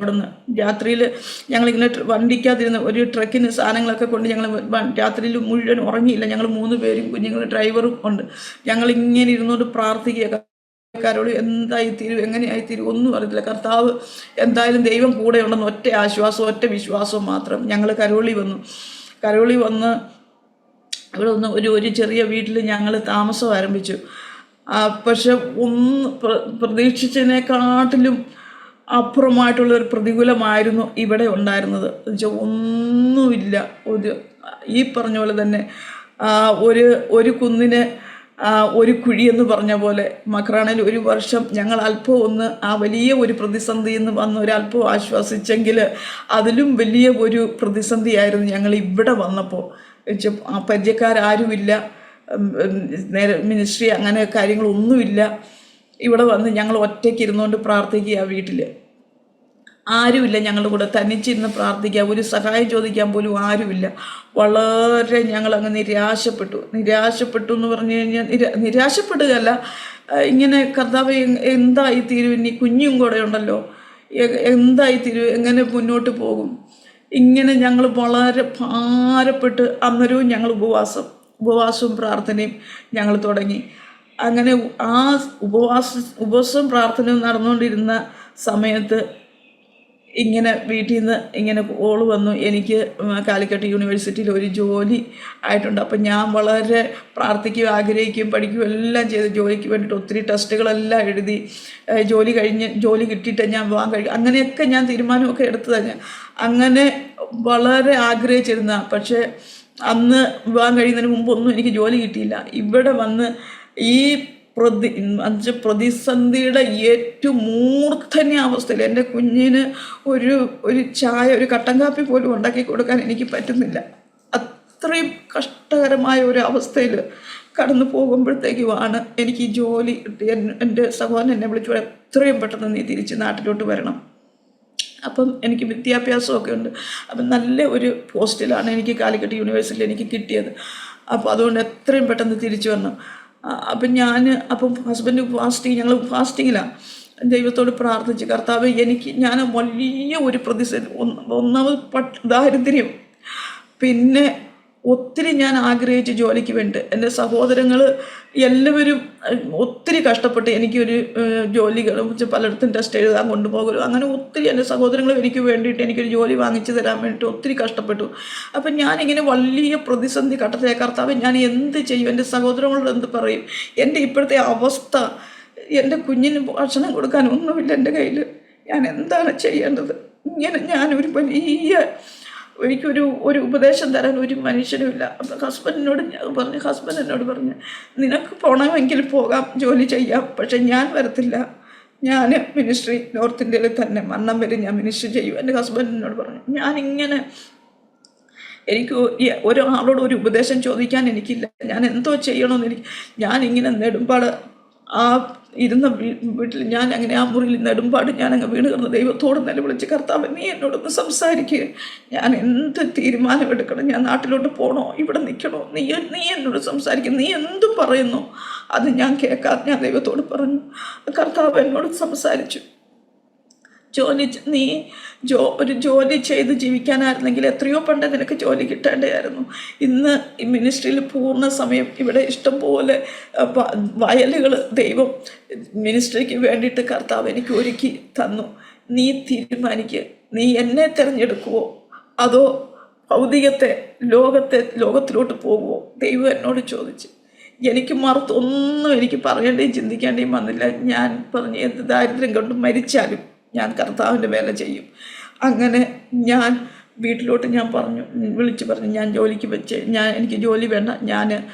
അവിടുന്ന് രാത്രിയിൽ ഞങ്ങളിങ്ങനെ വണ്ടിക്കാതിരുന്ന് ഒരു ട്രക്കിന് സാധനങ്ങളൊക്കെ കൊണ്ട് ഞങ്ങൾ രാത്രിയിൽ മുഴുവൻ ഉറങ്ങിയില്ല. ഞങ്ങൾ 3 പേരും കുഞ്ഞുങ്ങളും ഡ്രൈവറും ഉണ്ട്. ഞങ്ങളിങ്ങനെ ഇരുന്നോണ്ട് പ്രാർത്ഥിക്കുക, കരോളി എന്തായിത്തീരും, എങ്ങനെയായിത്തീരും ഒന്നും അറിയത്തില്ല. കർത്താവ് എന്തായാലും ദൈവം കൂടെ ഉണ്ടെന്ന് ഒറ്റ ആശ്വാസവും ഒറ്റ വിശ്വാസവും മാത്രം. ഞങ്ങൾ കരോളി വന്ന് അവിടെ ഒരു ചെറിയ വീട്ടിൽ ഞങ്ങൾ താമസം ആരംഭിച്ചു. പക്ഷെ പ്രതീക്ഷിച്ചതിനെക്കാട്ടിലും അപ്പുറമായിട്ടുള്ളൊരു പ്രതികൂലമായിരുന്നു ഇവിടെ ഉണ്ടായിരുന്നത്. എന്നുവെച്ചാൽ ഒന്നുമില്ല. ഈ പറഞ്ഞ പോലെ തന്നെ ഒരു കുന്നിന് ഒരു കുഴിയെന്ന് പറഞ്ഞ പോലെ മക്രാണയിൽ 1 വർഷം ഞങ്ങൾ അല്പം ഒന്ന് ആ വലിയ ഒരു പ്രതിസന്ധിയിൽ നിന്ന് വന്ന് ഒരല്പം ആശ്വസിച്ചെങ്കിൽ അതിലും വലിയ ഒരു പ്രതിസന്ധിയായിരുന്നു ഞങ്ങൾ ഇവിടെ വന്നപ്പോൾ. പരിചയക്കാരാരുമില്ല, നേരെ മിനിസ്ട്രി അങ്ങനെ കാര്യങ്ങളൊന്നുമില്ല. ഇവിടെ വന്ന് ഞങ്ങൾ ഒറ്റയ്ക്ക് ഇരുന്നുകൊണ്ട് പ്രാർത്ഥിക്കുക. വീട്ടിൽ ആരുമില്ല, ഞങ്ങളുടെ കൂടെ തനിച്ചിരുന്ന് പ്രാർത്ഥിക്കുക. ഒരു സഹായം ചോദിക്കാൻ പോലും ആരുമില്ല. വളരെ ഞങ്ങളങ്ങ് നിരാശപ്പെട്ടു എന്ന് പറഞ്ഞു കഴിഞ്ഞാൽ നിരാശപ്പെടുകയല്ല, ഇങ്ങനെ കർത്താവ് എന്തായിത്തീരും, ഇനി കുഞ്ഞും കൂടെ ഉണ്ടല്ലോ, എന്തായിത്തീരും, എങ്ങനെ മുന്നോട്ട് പോകും, ഇങ്ങനെ ഞങ്ങൾ വളരെ ഭാരപ്പെട്ട് അന്നേരവും ഞങ്ങൾ ഉപവാസവും പ്രാർത്ഥനയും ഞങ്ങൾ തുടങ്ങി. അങ്ങനെ ആ ഉപവാസവും പ്രാർത്ഥനയും നടന്നുകൊണ്ടിരുന്ന സമയത്ത് ഇങ്ങനെ വീട്ടിൽ നിന്ന് ഇങ്ങനെ കോള് വന്നു, എനിക്ക് കാലിക്കറ്റ് യൂണിവേഴ്സിറ്റിയിൽ ഒരു ജോലി ആയിട്ടുണ്ട്. അപ്പം ഞാൻ വളരെ പ്രാർത്ഥിക്കുകയും ആഗ്രഹിക്കുകയും പഠിക്കുകയും എല്ലാം ചെയ്ത് ജോലിക്ക് വേണ്ടിയിട്ട് ഒത്തിരി ടെസ്റ്റുകളെല്ലാം എഴുതി ജോലി കിട്ടിയിട്ട് ഞാൻ പോകാൻ കഴിയും, അങ്ങനെയൊക്കെ ഞാൻ തീരുമാനമൊക്കെ എടുത്തതാണ്. അങ്ങനെ വളരെ ആഗ്രഹിച്ചിരുന്ന, പക്ഷേ അന്ന് വിവാഹം കഴിയുന്നതിന് മുമ്പൊന്നും എനിക്ക് ജോലി കിട്ടിയില്ല. ഇവിടെ വന്ന് ഈ പ്രതിസന്ധിയുടെ ഏറ്റവും മൂർധന്യ അവസ്ഥയിൽ എൻ്റെ കുഞ്ഞിന് ഒരു ചായ, ഒരു കട്ടൻ കാപ്പി പോലും ഉണ്ടാക്കി കൊടുക്കാൻ എനിക്ക് പറ്റുന്നില്ല. അത്രയും കഷ്ടകരമായ ഒരു അവസ്ഥയിൽ കടന്നു പോകുമ്പോഴത്തേക്കുമാണ് എനിക്ക് ഈ ജോലി കിട്ടി. എൻ്റെ സഹോദരൻ എന്നെ വിളിച്ചു, എത്രയും പെട്ടെന്ന് നീ തിരിച്ച് നാട്ടിലോട്ട് വരണം. അപ്പം എനിക്ക് വിദ്യാഭ്യാസമൊക്കെ ഉണ്ട്. അപ്പം നല്ല ഒരു പോസ്റ്റിലാണ് എനിക്ക് കാലിക്കറ്റ് യൂണിവേഴ്സിറ്റിയിൽ എനിക്ക് കിട്ടിയത്. അപ്പോൾ അതുകൊണ്ട് എത്രയും പെട്ടെന്ന് തിരിച്ചു വരണം. അപ്പം ഹസ്ബൻഡ് ഞങ്ങൾ ഫാസ്റ്റിങ്ങിലാണ്. ദൈവത്തോട് പ്രാർത്ഥിച്ച്, കർത്താവ് ഞാൻ വലിയ ഒരു പ്രതിസന്ധി, ഒന്നാമത് ദാരിദ്ര്യം, പിന്നെ ഒത്തിരി ഞാൻ ആഗ്രഹിച്ച ജോലിക്ക് വേണ്ടി എൻ്റെ സഹോദരങ്ങൾ എല്ലാവരും ഒത്തിരി കഷ്ടപ്പെട്ട് എനിക്കൊരു ജോലികൾ പലയിടത്തും ടെസ്റ്റ് എഴുതാൻ കൊണ്ടുപോകലും അങ്ങനെ ഒത്തിരി എൻ്റെ സഹോദരങ്ങൾ എനിക്ക് വേണ്ടിയിട്ട് എനിക്കൊരു ജോലി വാങ്ങിച്ചു തരാൻ വേണ്ടിയിട്ട് ഒത്തിരി കഷ്ടപ്പെട്ടു. അപ്പം ഞാനിങ്ങനെ വലിയ പ്രതിസന്ധി ഘട്ടത്തിലെ, കർത്താവ് ഞാൻ എന്ത് ചെയ്യും, എൻ്റെ സഹോദരങ്ങളോട് എന്ത് പറയും, എൻ്റെ ഇപ്പോഴത്തെ അവസ്ഥ, എൻ്റെ കുഞ്ഞിന് ഭക്ഷണം കൊടുക്കാൻ ഒന്നുമില്ല എൻ്റെ കയ്യിൽ, ഞാൻ എന്താണ് ചെയ്യേണ്ടത്? ഇങ്ങനെ ഞാനൊരു വലിയ, എനിക്കൊരു ഉപദേശം തരാൻ ഒരു മനുഷ്യനുമില്ല. അപ്പം ഹസ്ബൻഡ് എന്നോട് പറഞ്ഞു നിനക്ക് പോകണമെങ്കിൽ പോകാം, ജോലി ചെയ്യാം, പക്ഷെ ഞാൻ വരത്തില്ല, ഞാൻ മിനിസ്ട്രി നോർത്ത് ഇന്ത്യയിൽ തന്നെ മരണം വരെ ഞാൻ മിനിസ്ട്രി ചെയ്യും. എൻ്റെ ഹസ്ബൻഡ് എന്നോട് പറഞ്ഞു. ഞാനിങ്ങനെ, എനിക്ക് ഒരാളോട് ഒരു ഉപദേശം ചോദിക്കാൻ എനിക്കില്ല, ഞാൻ എന്തോ ചെയ്യണമെന്ന് ഞാനിങ്ങനെ നെടുമ്പാട് ആ ഇരുന്ന വീട്ടിൽ ഞാൻ അങ്ങനെ ആ മുറിയിൽ നെടുമ്പാട് ഞാൻ അങ്ങ് വീണ് കിടന്ന് ദൈവത്തോട് നിലവിളിച്ച്, കർത്താവ് നീ എന്നോടൊന്ന് സംസാരിക്കുക, ഞാൻ എന്ത് തീരുമാനമെടുക്കണം, ഞാൻ നാട്ടിലോട്ട് പോകണോ ഇവിടെ നിൽക്കണോ, നീ എന്നോട് സംസാരിക്കും, നീ എന്ത് പറയുന്നു അത് ഞാൻ കേൾക്കാം. ഞാൻ ദൈവത്തോട് പറഞ്ഞു. കർത്താവ് എന്നോട് സംസാരിച്ചു, നീ ഒരു ജോലി ചെയ്ത് ജീവിക്കാനായിരുന്നെങ്കിൽ എത്രയോ പണ്ട് നിനക്ക് ജോലി കിട്ടേണ്ടതായിരുന്നു. ഇന്ന് ഈ മിനിസ്ട്രിയിൽ പൂർണ്ണ സമയം ഇവിടെ ഇഷ്ടംപോലെ വയലുകൾ ദൈവം മിനിസ്ട്രിക്ക് വേണ്ടിയിട്ട് കർത്താവ് എനിക്ക് ഒരുക്കി തന്നു. നീ തീരുമാനിക്കുക, നീ എന്നെ തിരഞ്ഞെടുക്കുവോ അതോ ഭൗതികത്തെ ലോകത്തിലോട്ട് പോകുമോ? ദൈവം എന്നോട് ചോദിച്ചു. എനിക്ക് മറുത്തൊന്നും എനിക്ക് പറയേണ്ടിയും ചിന്തിക്കേണ്ടിയും വന്നില്ല. ഞാൻ പറഞ്ഞു, എന്ത് ദാരിദ്ര്യം കൊണ്ട് മരിച്ചാലും ഞാൻ കർത്താവിൻ്റെ വേല ചെയ്യും. അങ്ങനെ ഞാൻ വീട്ടിലോട്ട് ഞാൻ വിളിച്ചു പറഞ്ഞു, ഞാൻ ജോലിക്ക് എനിക്ക് ജോലി വേണ്ട, ഞാൻ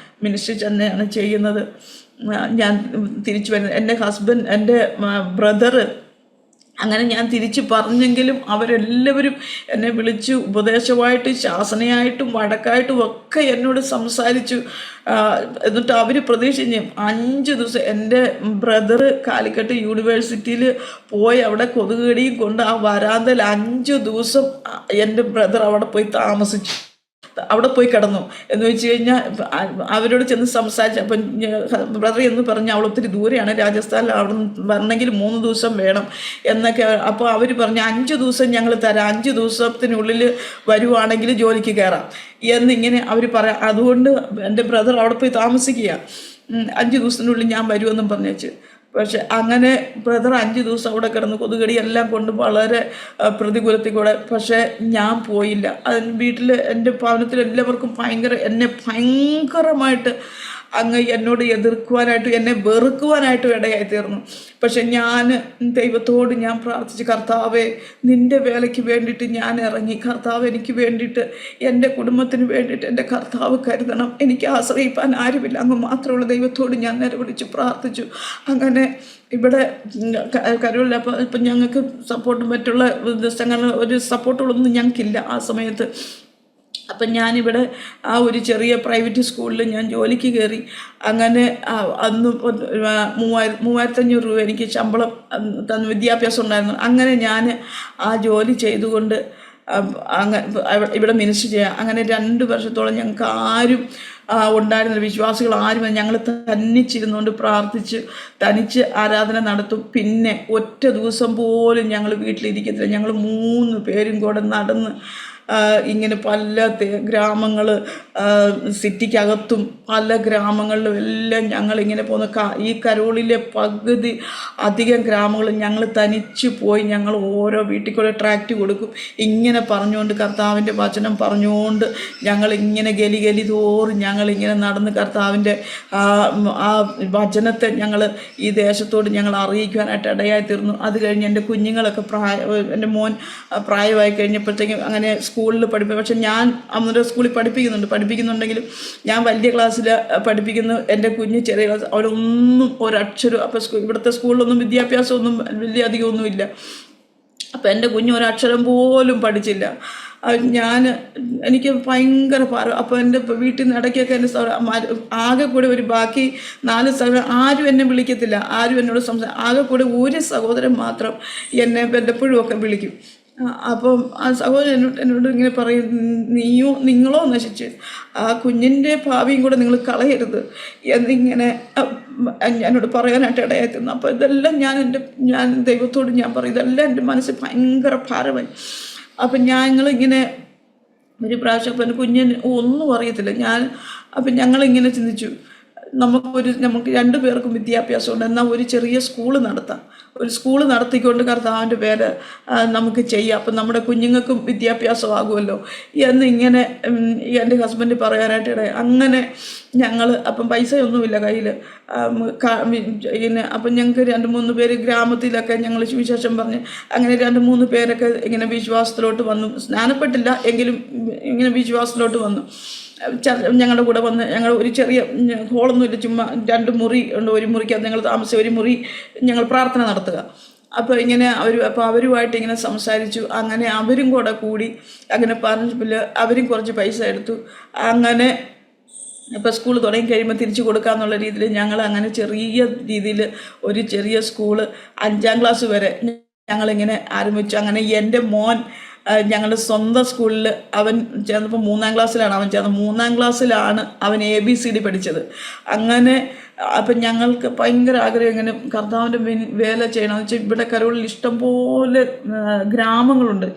മിനിസ്ട്രി തന്നെയാണ് ചെയ്യുന്നത്, ഞാൻ തിരിച്ചു വരുന്നത്. എൻ്റെ ഹസ്ബൻഡ്, എൻ്റെ ബ്രദറ് അങ്ങനെ ഞാൻ തിരിച്ച് പറഞ്ഞെങ്കിലും അവരെല്ലാവരും എന്നെ വിളിച്ചു ഉപദേശമായിട്ടും ശാസനയായിട്ടും വഴക്കായിട്ടും ഒക്കെ എന്നോട് സംസാരിച്ചു. എന്നിട്ട് അവർ പ്രതീക്ഷിച്ചു 5 ദിവസം എൻ്റെ ബ്രദറ് കാലിക്കട്ട് യൂണിവേഴ്സിറ്റിയിൽ പോയി അവിടെ കൊതുകുകടിയും കൊണ്ട് ആ വരാന്തയിൽ 5 ദിവസം എൻ്റെ ബ്രദർ അവിടെ പോയി താമസിച്ചു, അവിടെ പോയി കിടന്നു. എന്ന് വെച്ച് കഴിഞ്ഞാൽ അവരോട് ചെന്ന് സംസാരിച്ചു. അപ്പം ബ്രദർ എന്ന് പറഞ്ഞാൽ അവൾ ഒത്തിരി ദൂരെയാണ്, രാജസ്ഥാനിൽ, അവിടെ വരണമെങ്കിൽ 3 ദിവസം വേണം എന്നൊക്കെ. അപ്പോൾ അവർ പറഞ്ഞു 5 ദിവസം ഞങ്ങൾ തരാം, 5 ദിവസത്തിനുള്ളിൽ വരുവാണെങ്കിൽ ജോലിക്ക് കയറാം എന്നിങ്ങനെ അവർ പറയാം. അതുകൊണ്ട് എൻ്റെ ബ്രദർ അവിടെ പോയി താമസിക്കുക, 5 ദിവസത്തിനുള്ളിൽ ഞാൻ വരുമെന്നും പറഞ്ഞേച്ച്. പക്ഷെ അങ്ങനെ ബ്രദർ 5 ദിവസം അവിടെ കിടന്ന് കൊതുകടി എല്ലാം കൊണ്ട് വളരെ പ്രതികൂലത്തിൽ കൂടെ. പക്ഷേ ഞാൻ പോയില്ല. വീട്ടിൽ എൻ്റെ ഭവനത്തിൽ എല്ലാവർക്കും എന്നെ ഭയങ്കരമായിട്ട് അങ്ങ് എന്നോട് എതിർക്കുവാനായിട്ടും എന്നെ വെറുക്കുവാനായിട്ടും ഇടയായി തീർന്നു. പക്ഷെ ഞാൻ ദൈവത്തോട് ഞാൻ പ്രാർത്ഥിച്ചു, കർത്താവേ നിൻ്റെ വേലയ്ക്ക് വേണ്ടിയിട്ട് ഞാൻ ഇറങ്ങി, കർത്താവ് എനിക്ക് വേണ്ടിയിട്ട് എൻ്റെ കുടുംബത്തിന് വേണ്ടിയിട്ട് എൻ്റെ കർത്താവ് കരുതണം, എനിക്ക് ആശ്രയിപ്പാൻ ആരുമില്ല, അങ്ങ് മാത്രമുള്ള ദൈവത്തോട് ഞാൻ നിലവിളിച്ചു പ്രാർത്ഥിച്ചു. അങ്ങനെ ഇവിടെ കരോളിൽ ഇപ്പം ഞങ്ങൾക്ക് സപ്പോർട്ടും മറ്റുള്ള ദിവസങ്ങളിൽ ഒരു സപ്പോർട്ടുകളൊന്നും ഞങ്ങൾക്കില്ല ആ സമയത്ത്. അപ്പം ഞാനിവിടെ ആ ഒരു ചെറിയ പ്രൈവറ്റ് സ്കൂളിൽ ഞാൻ ജോലിക്ക് കയറി. അങ്ങനെ അന്ന് 3500 രൂപ എനിക്ക് ശമ്പളം തന്നു, വിദ്യാഭ്യാസം ഉണ്ടായിരുന്നു. അങ്ങനെ ഞാൻ ആ ജോലി ചെയ്തുകൊണ്ട് ഇവിടെ മിനിസ്റ്റർ ചെയ്യാം. അങ്ങനെ 2 വർഷത്തോളം ഞങ്ങൾക്ക് ആരും ഉണ്ടായിരുന്ന വിശ്വാസികൾ ആരും, ഞങ്ങൾ തന്നിച്ചിരുന്നുകൊണ്ട് പ്രാർത്ഥിച്ച് തനിച്ച് ആരാധന നടത്തും. പിന്നെ ഒറ്റ ദിവസം പോലും ഞങ്ങൾ വീട്ടിലിരിക്കത്തില്ല. ഞങ്ങൾ 3 പേരും കൂടെ നടന്ന് ഇങ്ങനെ പല ഗ്രാമങ്ങൾ, സിറ്റിക്കകത്തും പല ഗ്രാമങ്ങളിലും എല്ലാം ഞങ്ങളിങ്ങനെ പോകുന്ന ഈ കരോളിലെ പകുതി അധികം ഗ്രാമങ്ങളും ഞങ്ങൾ തനിച്ച് പോയി ഞങ്ങൾ ഓരോ വീട്ടിൽ കൂടെ ട്രാക്റ്റ് കൊടുക്കും. ഇങ്ങനെ പറഞ്ഞുകൊണ്ട് കർത്താവിൻ്റെ വചനം പറഞ്ഞുകൊണ്ട് ഞങ്ങളിങ്ങനെ ഗലി തോറും ഞങ്ങളിങ്ങനെ നടന്ന് കർത്താവിൻ്റെ ആ വചനത്തെ ഞങ്ങൾ ഈ ദേശത്തോട് ഞങ്ങൾ അറിയിക്കുവാനായിട്ട് ഇടയായി തീർന്നു. അത് കഴിഞ്ഞ് എൻ്റെ കുഞ്ഞുങ്ങളൊക്കെ എൻ്റെ മോൻ പ്രായമായി കഴിഞ്ഞപ്പോഴത്തേക്കും അങ്ങനെ സ്കൂളിൽ പഠിപ്പിക്കും. പക്ഷെ ഞാൻ അന്നേരം സ്കൂളിൽ പഠിപ്പിക്കുന്നുണ്ടെങ്കിലും ഞാൻ വലിയ ക്ലാസ്സിൽ പഠിപ്പിക്കുന്നു, എൻ്റെ കുഞ്ഞ് ചെറിയ ക്ലാസ്, അവരൊന്നും ഒരക്ഷരം. അപ്പോൾ ഇവിടുത്തെ സ്കൂളിലൊന്നും വിദ്യാഭ്യാസമൊന്നും വലിയ അധികമൊന്നുമില്ല. അപ്പം എൻ്റെ കുഞ്ഞ് ഒരക്ഷരം പോലും പഠിച്ചില്ല. എനിക്ക് ഭയങ്കര ഭാരം. അപ്പോൾ എൻ്റെ വീട്ടിൽ നിന്ന് ഇടയ്ക്കൊക്കെ എൻ്റെ ആകെ കൂടെ ഒരു ബാക്കി 4 സഹോദരൻ ആരും എന്നെ വിളിക്കത്തില്ല, ആരും എന്നോട് ആകെ കൂടെ ഒരു സഹോദരൻ മാത്രം എന്നെ വല്ലപ്പോഴും ഒക്കെ വിളിക്കും. അപ്പം ആ സഹോദരൻ എന്നോട് ഇങ്ങനെ പറയും, നിങ്ങളോ നശിച്ച് ആ കുഞ്ഞിൻ്റെ ഭാവിയും കൂടെ നിങ്ങൾ കളയരുത് എന്നിങ്ങനെ എന്നോട് പറയാനായിട്ട് ഇടയായിരുന്നു. അപ്പോൾ ഇതെല്ലാം ഞാൻ ദൈവത്തോട് ഞാൻ പറയും, ഇതെല്ലാം എൻ്റെ മനസ്സിൽ ഭയങ്കര ഭാരമായി. അപ്പം ഞങ്ങളിങ്ങനെ ഒരു പ്രാവശ്യം അപ്പം എൻ്റെ കുഞ്ഞിന് ഒന്നും അറിയത്തില്ല. അപ്പം ഞങ്ങളിങ്ങനെ ചിന്തിച്ചു, നമുക്ക് 2 പേർക്കും വിദ്യാഭ്യാസമുണ്ട്, എന്നാൽ ഒരു ചെറിയ സ്കൂൾ നടത്താം, ഒരു സ്കൂൾ നടത്തിക്കൊണ്ട് കർത്താവിൻ്റെ വേല നമുക്ക് ചെയ്യാം, അപ്പം നമ്മുടെ കുഞ്ഞുങ്ങൾക്കും വിദ്യാഭ്യാസമാകുമല്ലോ എന്നിങ്ങനെ എൻ്റെ ഹസ്ബൻഡ് പറയാനായിട്ട് ഇടയായി. അങ്ങനെ ഞങ്ങൾ അപ്പം പൈസയൊന്നുമില്ല കയ്യിൽ. അപ്പം ഞങ്ങൾക്ക് 2-3 പേര് ഗ്രാമത്തിലൊക്കെ ഞങ്ങൾ സുവിശേഷം പറഞ്ഞ് അങ്ങനെ 2-3 പേരൊക്കെ ഇങ്ങനെ വിശ്വാസത്തിലോട്ട് വന്നു. സ്നാനപ്പെട്ടില്ല എങ്കിലും ഇങ്ങനെ വിശ്വാസത്തിലോട്ട് വന്നു. ഞങ്ങളുടെ കൂടെ വന്ന് ഞങ്ങൾ ഒരു ചെറിയ ഹോളൊന്നുമില്ല, ചുമ്മാ 2 മുറി ഉണ്ട്. ഒരു മുറിക്കകത്ത് ഞങ്ങൾ താമസിച്ച ഒരു മുറി ഞങ്ങൾ പ്രാർത്ഥന നടത്തുക. അപ്പോൾ ഇങ്ങനെ അവരുമായിട്ട് ഇങ്ങനെ സംസാരിച്ചു. അങ്ങനെ അവരും കൂടെ കൂടി അങ്ങനെ പറഞ്ഞില്ല, അവരും കുറച്ച് പൈസ എടുത്തു. അങ്ങനെ ഇപ്പോൾ സ്കൂൾ തുടങ്ങി കഴിയുമ്പോൾ തിരിച്ചു കൊടുക്കാമെന്നുള്ള രീതിയിൽ ഞങ്ങൾ അങ്ങനെ ചെറിയ രീതിയിൽ ഒരു ചെറിയ സ്കൂള് 5ാം ക്ലാസ് വരെ ഞങ്ങളിങ്ങനെ ആരംഭിച്ചു. അങ്ങനെ എൻ്റെ മോൻ ഞങ്ങളുടെ സ്വന്തം സ്കൂളിൽ അവൻ ചേർന്നപ്പോൾ 3ാം ക്ലാസ്സിലാണ് അവൻ ചേർന്നത്. 3ാം ക്ലാസ്സിലാണ് അവൻ ABCD പഠിച്ചത്. അങ്ങനെ അപ്പം ഞങ്ങൾക്ക് ഭയങ്കര ആഗ്രഹം ഇങ്ങനെ കർത്താവിൻ്റെ വേല ചെയ്യണമെന്ന് വെച്ചാൽ ഇവിടെ കരോളിൽ ഇഷ്ടംപോലെ ഗ്രാമങ്ങളുണ്ട്.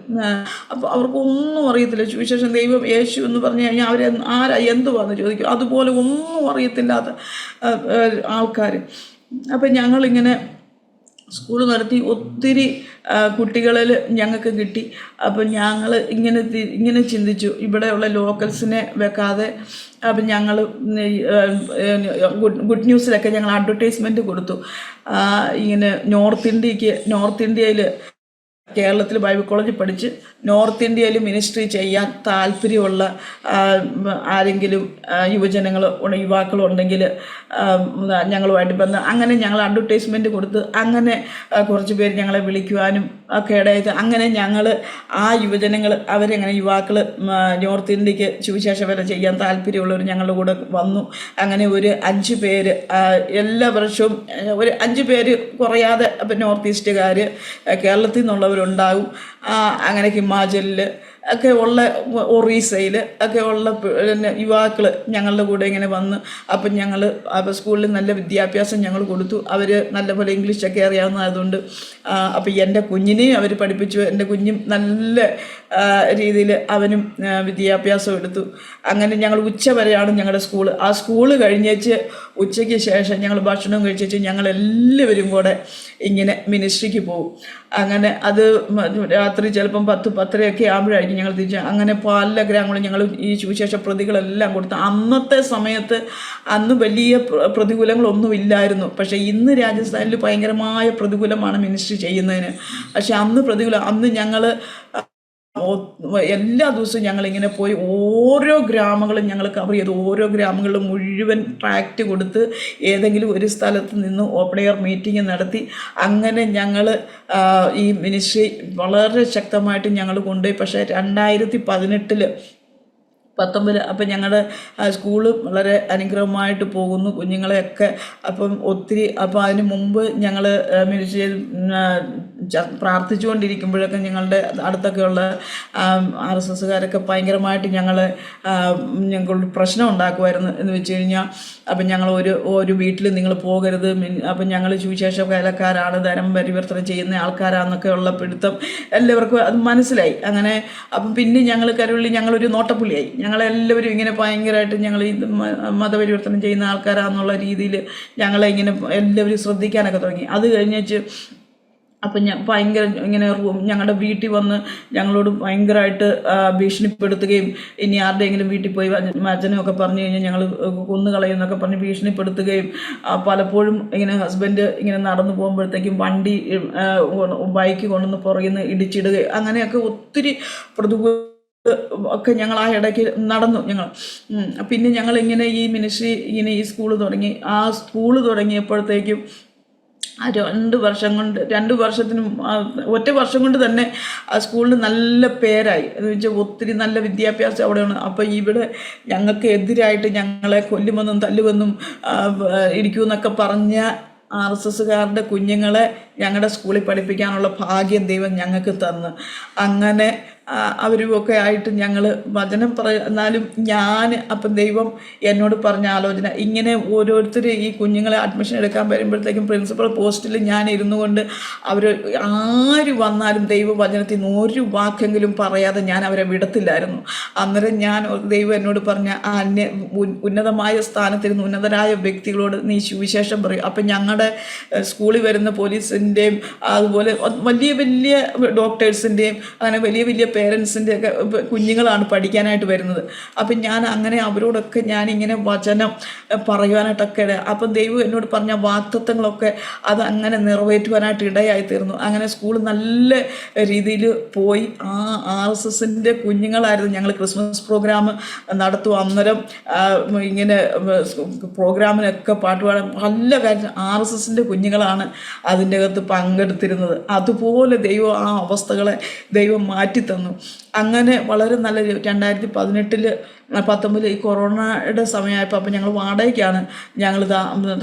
അപ്പോൾ അവർക്കൊന്നും അറിയത്തില്ല സുവിശേഷം, ദൈവം, യേശു എന്ന് പറഞ്ഞു കഴിഞ്ഞാൽ അവർ ആരാ എന്തുവാന്ന് ചോദിക്കും. അതുപോലെ ഒന്നും അറിയത്തില്ലാത്ത ആൾക്കാർ. അപ്പം ഞങ്ങളിങ്ങനെ സ്കൂൾ നടത്തി ഒത്തിരി കുട്ടികളിൽ ഞങ്ങൾക്ക് കിട്ടി. അപ്പം ഞങ്ങൾ ഇങ്ങനെ ചിന്തിച്ചു, ഇവിടെയുള്ള ലോക്കൽസിനെ വെക്കാതെ അപ്പം ഞങ്ങൾ ഗുഡ് ന്യൂസിലൊക്കെ ഞങ്ങൾ അഡ്വർടൈസ്മെൻറ്റ് കൊടുത്തു. ഇങ്ങനെ നോർത്ത് ഇന്ത്യയിൽ കേരളത്തിൽ ബൈബിൾ കോളേജിൽ പഠിച്ച് നോർത്ത് ഇന്ത്യയിൽ മിനിസ്ട്രി ചെയ്യാൻ താല്പര്യമുള്ള ആരെങ്കിലും യുവാക്കളുണ്ടെങ്കിൽ ഞങ്ങളുമായിട്ട് ബന്ധം. അങ്ങനെ ഞങ്ങൾ അഡ്വർടൈസ്മെൻറ്റ് കൊടുത്ത് അങ്ങനെ കുറച്ച് പേര് ഞങ്ങളെ വിളിക്കുവാനും ഒക്കെ ഇടയായത്. അങ്ങനെ ഞങ്ങൾ ആ യുവജനങ്ങൾ അവരെങ്ങനെ യുവാക്കൾ നോർത്ത് ഇന്ത്യക്ക് സുവിശേഷ വേല ചെയ്യാൻ താല്പര്യമുള്ളവർ ഞങ്ങളുടെ കൂടെ വന്നു. അങ്ങനെ ഒരു 5 പേര് എല്ലാ വർഷവും ഒരു 5 പേര് കുറയാതെ അപ്പം നോർത്ത് ഈസ്റ്റുകാർ കേരളത്തിൽ നിന്നുള്ളവരുണ്ടാകും. അങ്ങനെ ഹിമാചലിൽ ഒക്കെ ഉള്ള ഒറീസയിൽ ഒക്കെ ഉള്ള യുവാക്കൾ ഞങ്ങളുടെ കൂടെ ഇങ്ങനെ വന്ന് അപ്പം ഞങ്ങൾ സ്കൂളിൽ നല്ല വിദ്യാഭ്യാസം ഞങ്ങൾ കൊടുത്തു. അവർ നല്ലപോലെ ഇംഗ്ലീഷൊക്കെ അറിയാവുന്നതായതുകൊണ്ട് അപ്പം എൻ്റെ കുഞ്ഞിനെയും അവർ പഠിപ്പിച്ചു. എൻ്റെ കുഞ്ഞും നല്ല രീതിയിൽ അവനും വിദ്യാഭ്യാസം എടുത്തു. അങ്ങനെ ഞങ്ങൾ ഉച്ച വരെയാണ് ഞങ്ങളുടെ സ്കൂൾ. ആ സ്കൂൾ കഴിഞ്ഞേച്ച് ഉച്ചയ്ക്ക് ശേഷം ഞങ്ങൾ ഭക്ഷണം കഴിച്ചേച്ച് ഞങ്ങളെല്ലാവരും കൂടെ ഇങ്ങനെ മിനിസ്ട്രിക്ക് പോകും. അങ്ങനെ അത് രാത്രി ചിലപ്പം 10-10:30 ആകുമ്പോഴായിരിക്കും ഞങ്ങൾ തിരിച്ച്. അങ്ങനെ പല ഗ്രാമങ്ങളും ഞങ്ങൾ ഈ സുവിശേഷ പ്രതികളെല്ലാം കൊടുത്തു. അന്നത്തെ സമയത്ത് അന്ന് വലിയ പ്രതികൂലങ്ങളൊന്നും ഇല്ലായിരുന്നു. പക്ഷേ ഇന്ന് രാജസ്ഥാനിൽ ഭയങ്കരമായ പ്രതികൂലമാണ് മിനിസ്ട്രി ചെയ്യുന്നതിന്. പക്ഷെ അന്ന് ഞങ്ങൾ എല്ലാ ദിവസവും ഞങ്ങളിങ്ങനെ പോയി ഓരോ ഗ്രാമങ്ങളും ഞങ്ങൾ കവർ ചെയ്തു. ഓരോ ഗ്രാമങ്ങളിലും മുഴുവൻ ട്രാക്റ്റ് കൊടുത്ത് ഏതെങ്കിലും ഒരു സ്ഥലത്ത് നിന്ന് ഓപ്പൺ എയർ മീറ്റിംഗ് നടത്തി അങ്ങനെ ഞങ്ങൾ ഈ മിനിസ്ട്രി വളരെ ശക്തമായിട്ട് ഞങ്ങൾ കൊണ്ടുപോയി. പക്ഷേ 2018 അപ്പം ഞങ്ങളുടെ സ്കൂള് വളരെ അനുഗ്രഹമായിട്ട് പോകുന്നു. കുഞ്ഞുങ്ങളെയൊക്കെ അപ്പം ഒത്തിരി അപ്പം അതിന് മുമ്പ് ഞങ്ങൾ മിനിസ്ട്രിയിൽ പ്രാർത്ഥിച്ചുകൊണ്ടിരിക്കുമ്പോഴൊക്കെ ഞങ്ങളുടെ അടുത്തൊക്കെയുള്ള RSSകാരൊക്കെ ഭയങ്കരമായിട്ട് ഞങ്ങളോട് പ്രശ്നം ഉണ്ടാക്കുമായിരുന്നു. എന്ന് വെച്ച് കഴിഞ്ഞാൽ അപ്പം ഞങ്ങൾ ഒരു വീട്ടിൽ നിങ്ങൾ പോകരുത്, അപ്പം ഞങ്ങൾ സുവിശേഷ വേലക്കാരാണ്, ധനം പരിവർത്തനം ചെയ്യുന്ന ആൾക്കാരാണെന്നൊക്കെ ഉള്ള പിടുത്തം എല്ലാവർക്കും അത് മനസ്സിലായി. അങ്ങനെ അപ്പം പിന്നെ ഞങ്ങളൊരു നോട്ടപ്പുള്ളിയായി. ഞങ്ങളെല്ലാവരും ഇങ്ങനെ ഭയങ്കരമായിട്ട് ഞങ്ങൾ ഈ മതപരിവർത്തനം ചെയ്യുന്ന ആൾക്കാരാണെന്നുള്ള രീതിയിൽ ഞങ്ങളെ ഇങ്ങനെ എല്ലാവരും ശ്രദ്ധിക്കാനൊക്കെ തുടങ്ങി. അത് കഴിഞ്ഞേച്ച് അപ്പം ഭയങ്കര ഇങ്ങനെ ഞങ്ങളുടെ വീട്ടിൽ വന്ന് ഞങ്ങളോട് ഭയങ്കരമായിട്ട് ഭീഷണിപ്പെടുത്തുകയും ഇനി ആരുടെയെങ്കിലും വീട്ടിൽ പോയി വചനമൊക്കെ പറഞ്ഞു കഴിഞ്ഞാൽ ഞങ്ങൾ കൊന്നുകളയുമെന്നൊക്കെ പറഞ്ഞ് ഭീഷണിപ്പെടുത്തുകയും പലപ്പോഴും ഇങ്ങനെ ഹസ്ബൻഡ് ഇങ്ങനെ നടന്നു പോകുമ്പോഴത്തേക്കും ബൈക്ക് കൊണ്ടുവന്ന് പുറകിൽ നിന്ന് ഇടിച്ചിടുകയും അങ്ങനെയൊക്കെ ഒത്തിരി ഒക്കെ ഞങ്ങൾ ആ ഇടയ്ക്ക് നടന്നു. പിന്നെ ഞങ്ങളിങ്ങനെ ഈ മിനിസ്ട്രി ഇങ്ങനെ ഈ സ്കൂൾ തുടങ്ങി. ആ സ്കൂൾ തുടങ്ങിയപ്പോഴത്തേക്കും ആ 2 വർഷത്തിനും ഒറ്റ വർഷം കൊണ്ട് തന്നെ ആ സ്കൂളിന് നല്ല പേരായി. എന്ന് വെച്ചാൽ ഒത്തിരി നല്ല വിദ്യാഭ്യാസം അവിടെയാണ്. അപ്പോൾ ഇവിടെ ഞങ്ങൾക്ക് എതിരായിട്ട് ഞങ്ങളെ കൊല്ലുമെന്നും തല്ലുമെന്നും ഇരിക്കുമെന്നൊക്കെ പറഞ്ഞ RSSകാരുടെ കുഞ്ഞുങ്ങളെ ഞങ്ങളുടെ സ്കൂളിൽ പഠിപ്പിക്കാനുള്ള ഭാഗ്യം ദൈവം ഞങ്ങൾക്ക് തന്നു. അങ്ങനെ അവരുമൊക്കെ ആയിട്ട് ഞങ്ങൾ വചനം എന്നാലും അപ്പം ദൈവം എന്നോട് പറഞ്ഞ ആലോചന ഇങ്ങനെ ഓരോരുത്തർ ഈ കുഞ്ഞുങ്ങളെ അഡ്മിഷൻ എടുക്കാൻ വരുമ്പോഴത്തേക്കും പ്രിൻസിപ്പൽ പോസ്റ്റിൽ ഞാൻ ഇരുന്നു കൊണ്ട് അവർ ആര് വന്നാലും ദൈവവചനത്തിൽ നിന്ന് ഒരു വാക്കെങ്കിലും പറയാതെ ഞാൻ അവരെ വിടത്തില്ലായിരുന്നു. അന്നേരം ദൈവം എന്നോട് പറഞ്ഞ ഉന്നതമായ സ്ഥാനത്തിരുന്ന് ഉന്നതരായ വ്യക്തികളോട് നീ സുവിശേഷം പറയും. അപ്പം ഞങ്ങളുടെ സ്കൂളിൽ വരുന്ന പോലീസിൻ്റെയും അതുപോലെ വലിയ വലിയ ഡോക്ടേഴ്സിൻ്റെയും അങ്ങനെ വലിയ വലിയ പേരൻസിൻ്റെ ഒക്കെ കുഞ്ഞുങ്ങളാണ് പഠിക്കാനായിട്ട് വരുന്നത്. അപ്പം ഞാൻ അങ്ങനെ അവരോടൊക്കെ ഞാനിങ്ങനെ വചനം പറയുവാനായിട്ടൊക്കെ അപ്പം ദൈവം എന്നോട് പറഞ്ഞ വാഗ്ദത്തങ്ങളൊക്കെ അത് അങ്ങനെ നിറവേറ്റുവാനായിട്ട് ഇടയായിത്തീർന്നു. അങ്ങനെ സ്കൂൾ നല്ല രീതിയിൽ പോയി. ആ RSSൻ്റെ കുഞ്ഞുങ്ങളായിരുന്നു. ഞങ്ങൾ ക്രിസ്മസ് പ്രോഗ്രാം നടത്തും. അന്നേരം ഇങ്ങനെ പ്രോഗ്രാമിനൊക്കെ പാട്ടുപാടാൻ നല്ല കാര്യം RSSൻ്റെ കുഞ്ഞുങ്ങളാണ് അതിൻ്റെ അകത്ത് പങ്കെടുത്തിരുന്നത്. അതുപോലെ ദൈവം ആ അവസ്ഥകളെ ദൈവം മാറ്റിത്തന്നു. തന്നു. അങ്ങനെ വളരെ നല്ല 2019 ഈ കൊറോണയുടെ സമയമായപ്പോൾ അപ്പം ഞങ്ങൾ വാടകയ്ക്കാണ് ഞങ്ങൾ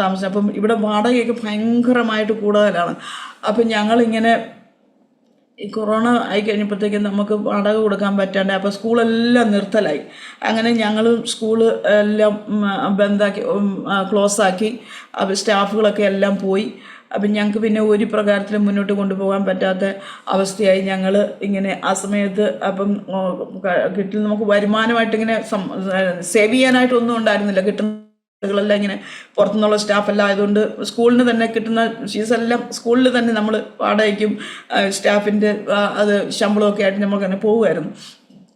താമസിച്ചത്. അപ്പം ഇവിടെ വാടകയൊക്കെ ഭയങ്കരമായിട്ട് കൂടുതലാണ്. അപ്പം ഞങ്ങളിങ്ങനെ ഈ കൊറോണ ആയി കഴിഞ്ഞപ്പോഴത്തേക്കും നമുക്ക് വാടക കൊടുക്കാൻ പറ്റാണ്ട്, അപ്പോൾ സ്കൂളെല്ലാം നിർത്തലായി. അങ്ങനെ ഞങ്ങൾ സ്കൂള് എല്ലാം ക്ലോസാക്കി. അപ്പോൾ സ്റ്റാഫുകളൊക്കെ എല്ലാം പോയി. അപ്പം ഞങ്ങൾക്ക് പിന്നെ ഒരു പ്രകാരത്തിലും മുന്നോട്ട് കൊണ്ടുപോകാൻ പറ്റാത്ത അവസ്ഥയായി. ഞങ്ങൾ ഇങ്ങനെ ആ സമയത്ത് അപ്പം നമുക്ക് വരുമാനമായിട്ട് ഇങ്ങനെ സേവ് ചെയ്യാനായിട്ടൊന്നും ഉണ്ടായിരുന്നില്ല. കളെല്ലാം ഇങ്ങനെ പുറത്തുനിന്നുള്ള സ്റ്റാഫെല്ലാം ആയതുകൊണ്ട് സ്കൂളിന് തന്നെ കിട്ടുന്ന ഫീസെല്ലാം സ്കൂളിൽ തന്നെ നമ്മൾ വാടകയ്ക്കും സ്റ്റാഫിൻ്റെ അത് ശമ്പളമൊക്കെ ആയിട്ട് നമുക്ക് തന്നെ പോകുമായിരുന്നു.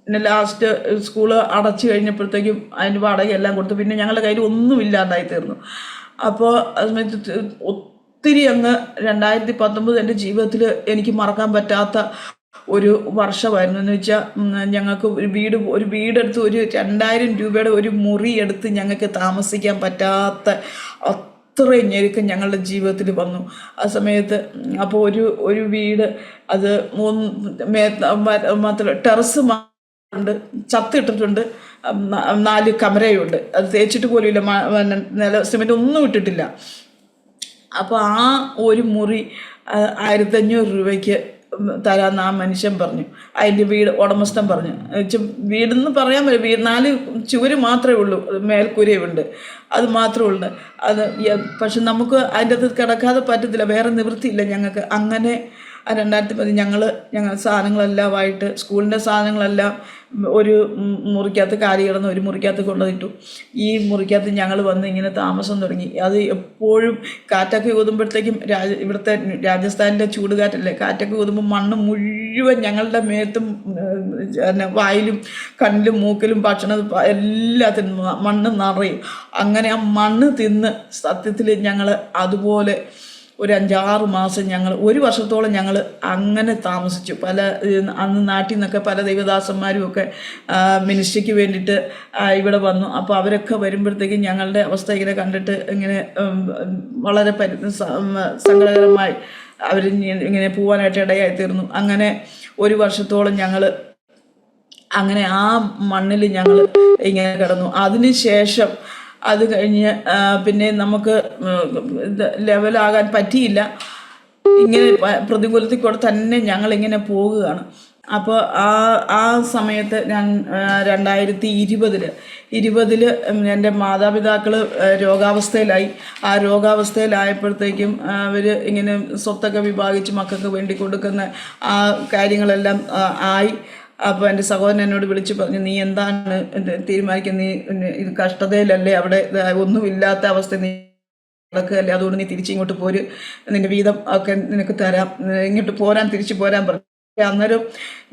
പിന്നെ ലാസ്റ്റ് സ്കൂള് അടച്ചു കഴിഞ്ഞപ്പോഴത്തേക്കും അതിൻ്റെ വാടക എല്ലാം കൊടുത്തു. പിന്നെ ഞങ്ങളുടെ കയ്യിൽ ഒന്നും ഇല്ലാണ്ടായി തീർന്നു. അപ്പോൾ അത് സമയത്ത് ഒത്തിരി അങ്ങ് 2019 എൻ്റെ ജീവിതത്തിൽ എനിക്ക് മറക്കാൻ പറ്റാത്ത ഒരു വർഷമായിരുന്നു. എന്ന് വെച്ചാൽ ഞങ്ങൾക്ക് ഒരു വീടെടുത്ത് ഒരു 2000 രൂപയുടെ ഒരു മുറി എടുത്ത് ഞങ്ങൾക്ക് താമസിക്കാൻ പറ്റാത്ത അത്രയും ഞെരുക്കം ഞങ്ങളുടെ ജീവിതത്തിൽ വന്നു ആ സമയത്ത്. അപ്പോൾ ഒരു വീട് അത് മാത്രം ടെറസ് ഉണ്ട്, ചത്തിട്ടിട്ടുണ്ട്, 4 കമരയുണ്ട്, അത് തേച്ചിട്ട് പോലും ഇല്ല, സിമെൻ്റ് ഒന്നും ഇട്ടിട്ടില്ല. അപ്പോൾ ആ ഒരു മുറി 1500 രൂപയ്ക്ക് തരാമെന്ന് ആ മനുഷ്യൻ പറഞ്ഞു. അതിൻ്റെ ഉടമസ്ഥൻ പറഞ്ഞു. വീടെന്ന് പറയാൻ പറ്റില്ല, 4 ചുവര് മാത്രമേ ഉള്ളൂ, മേൽക്കൂരയുണ്ട്, അത് മാത്രമേ ഉള്ളൂ. അത് പക്ഷെ നമുക്ക് അതിൻ്റെ അകത്ത് കിടക്കാതെ പറ്റത്തില്ല, വേറെ നിവൃത്തിയില്ല ഞങ്ങൾക്ക്. അങ്ങനെ 2010 ഞങ്ങൾ സാധനങ്ങളെല്ലാമായിട്ട് സ്കൂളിൻ്റെ സാധനങ്ങളെല്ലാം ഒരു മുറിക്കകത്ത് കാലി കിടന്ന് ഒരു മുറിക്കകത്ത് കൊണ്ടുവന്നിട്ടു. ഈ മുറിക്കകത്ത് ഞങ്ങൾ വന്ന് ഇങ്ങനെ താമസം തുടങ്ങി. അത് എപ്പോഴും കാറ്റൊക്കെ ഊതുമ്പോഴത്തേക്കും ഇവിടുത്തെ രാജസ്ഥാനിലെ ചൂടുകാറ്റല്ലേ, കാറ്റൊക്കെ ഊതുമ്പോൾ മണ്ണ് മുഴുവൻ ഞങ്ങളുടെ മേത്തും വായിലും കണ്ണിലും മൂക്കിലും ഭക്ഷണം എല്ലാത്തിനും മണ്ണ് നിറയും. അങ്ങനെ ആ മണ്ണ് തിന്ന് സത്യത്തിൽ ഞങ്ങൾ അതുപോലെ ഒരു 5-6 മാസം ഞങ്ങൾ 1 വർഷത്തോളം ഞങ്ങൾ അങ്ങനെ താമസിച്ചു. അന്ന് നാട്ടിൽ നിന്നൊക്കെ പല ദൈവദാസന്മാരും ഒക്കെ മിനിസ്ട്രിക്ക് വേണ്ടിയിട്ട് ഇവിടെ വന്നു. അപ്പോൾ അവരൊക്കെ വരുമ്പോഴത്തേക്കും ഞങ്ങളുടെ അവസ്ഥ ഇങ്ങനെ കണ്ടിട്ട് ഇങ്ങനെ വളരെ സങ്കടകരമായി അവർ ഇങ്ങനെ പോകാനായിട്ട് ഇടയായി തീർന്നു. അങ്ങനെ 1 വർഷത്തോളം ഞങ്ങൾ അങ്ങനെ ആ മണ്ണിൽ ഞങ്ങൾ ഇങ്ങനെ കിടന്നു. അതിന് ശേഷം അത് കഴിഞ്ഞ് പിന്നെ നമുക്ക് ലെവലാകാൻ പറ്റിയില്ല. ഇങ്ങനെ പ്രതികൂലത്തിൽ കൂടെ തന്നെ ഞങ്ങളിങ്ങനെ പോകുകയാണ്. അപ്പോൾ ആ സമയത്ത് ഞാൻ 2020 എൻ്റെ മാതാപിതാക്കൾ രോഗാവസ്ഥയിലായി. ആ രോഗാവസ്ഥയിലായപ്പോഴത്തേക്കും അവർ ഇങ്ങനെ സ്വത്തൊക്കെ വിഭാഗിച്ച് മക്കൾക്ക് വേണ്ടി കൊടുക്കുന്ന ആ കാര്യങ്ങളെല്ലാം ആയി. അപ്പോൾ എൻ്റെ സഹോദരൻ എന്നോട് വിളിച്ച് പറഞ്ഞു, നീ എന്താണ് തീരുമാനിക്കുന്നത്, നീ ഇത് കഷ്ടതയിലല്ലേ, അവിടെ ഒന്നുമില്ലാത്ത അവസ്ഥ നീ നടക്കുകയല്ലേ, അതുകൊണ്ട് നീ തിരിച്ചിങ്ങോട്ട് പോര്, നിൻ്റെ വീതം ഒക്കെ നിനക്ക് തരാം, ഇങ്ങോട്ട് തിരിച്ചു പോരാൻ പറഞ്ഞു. അന്നേരം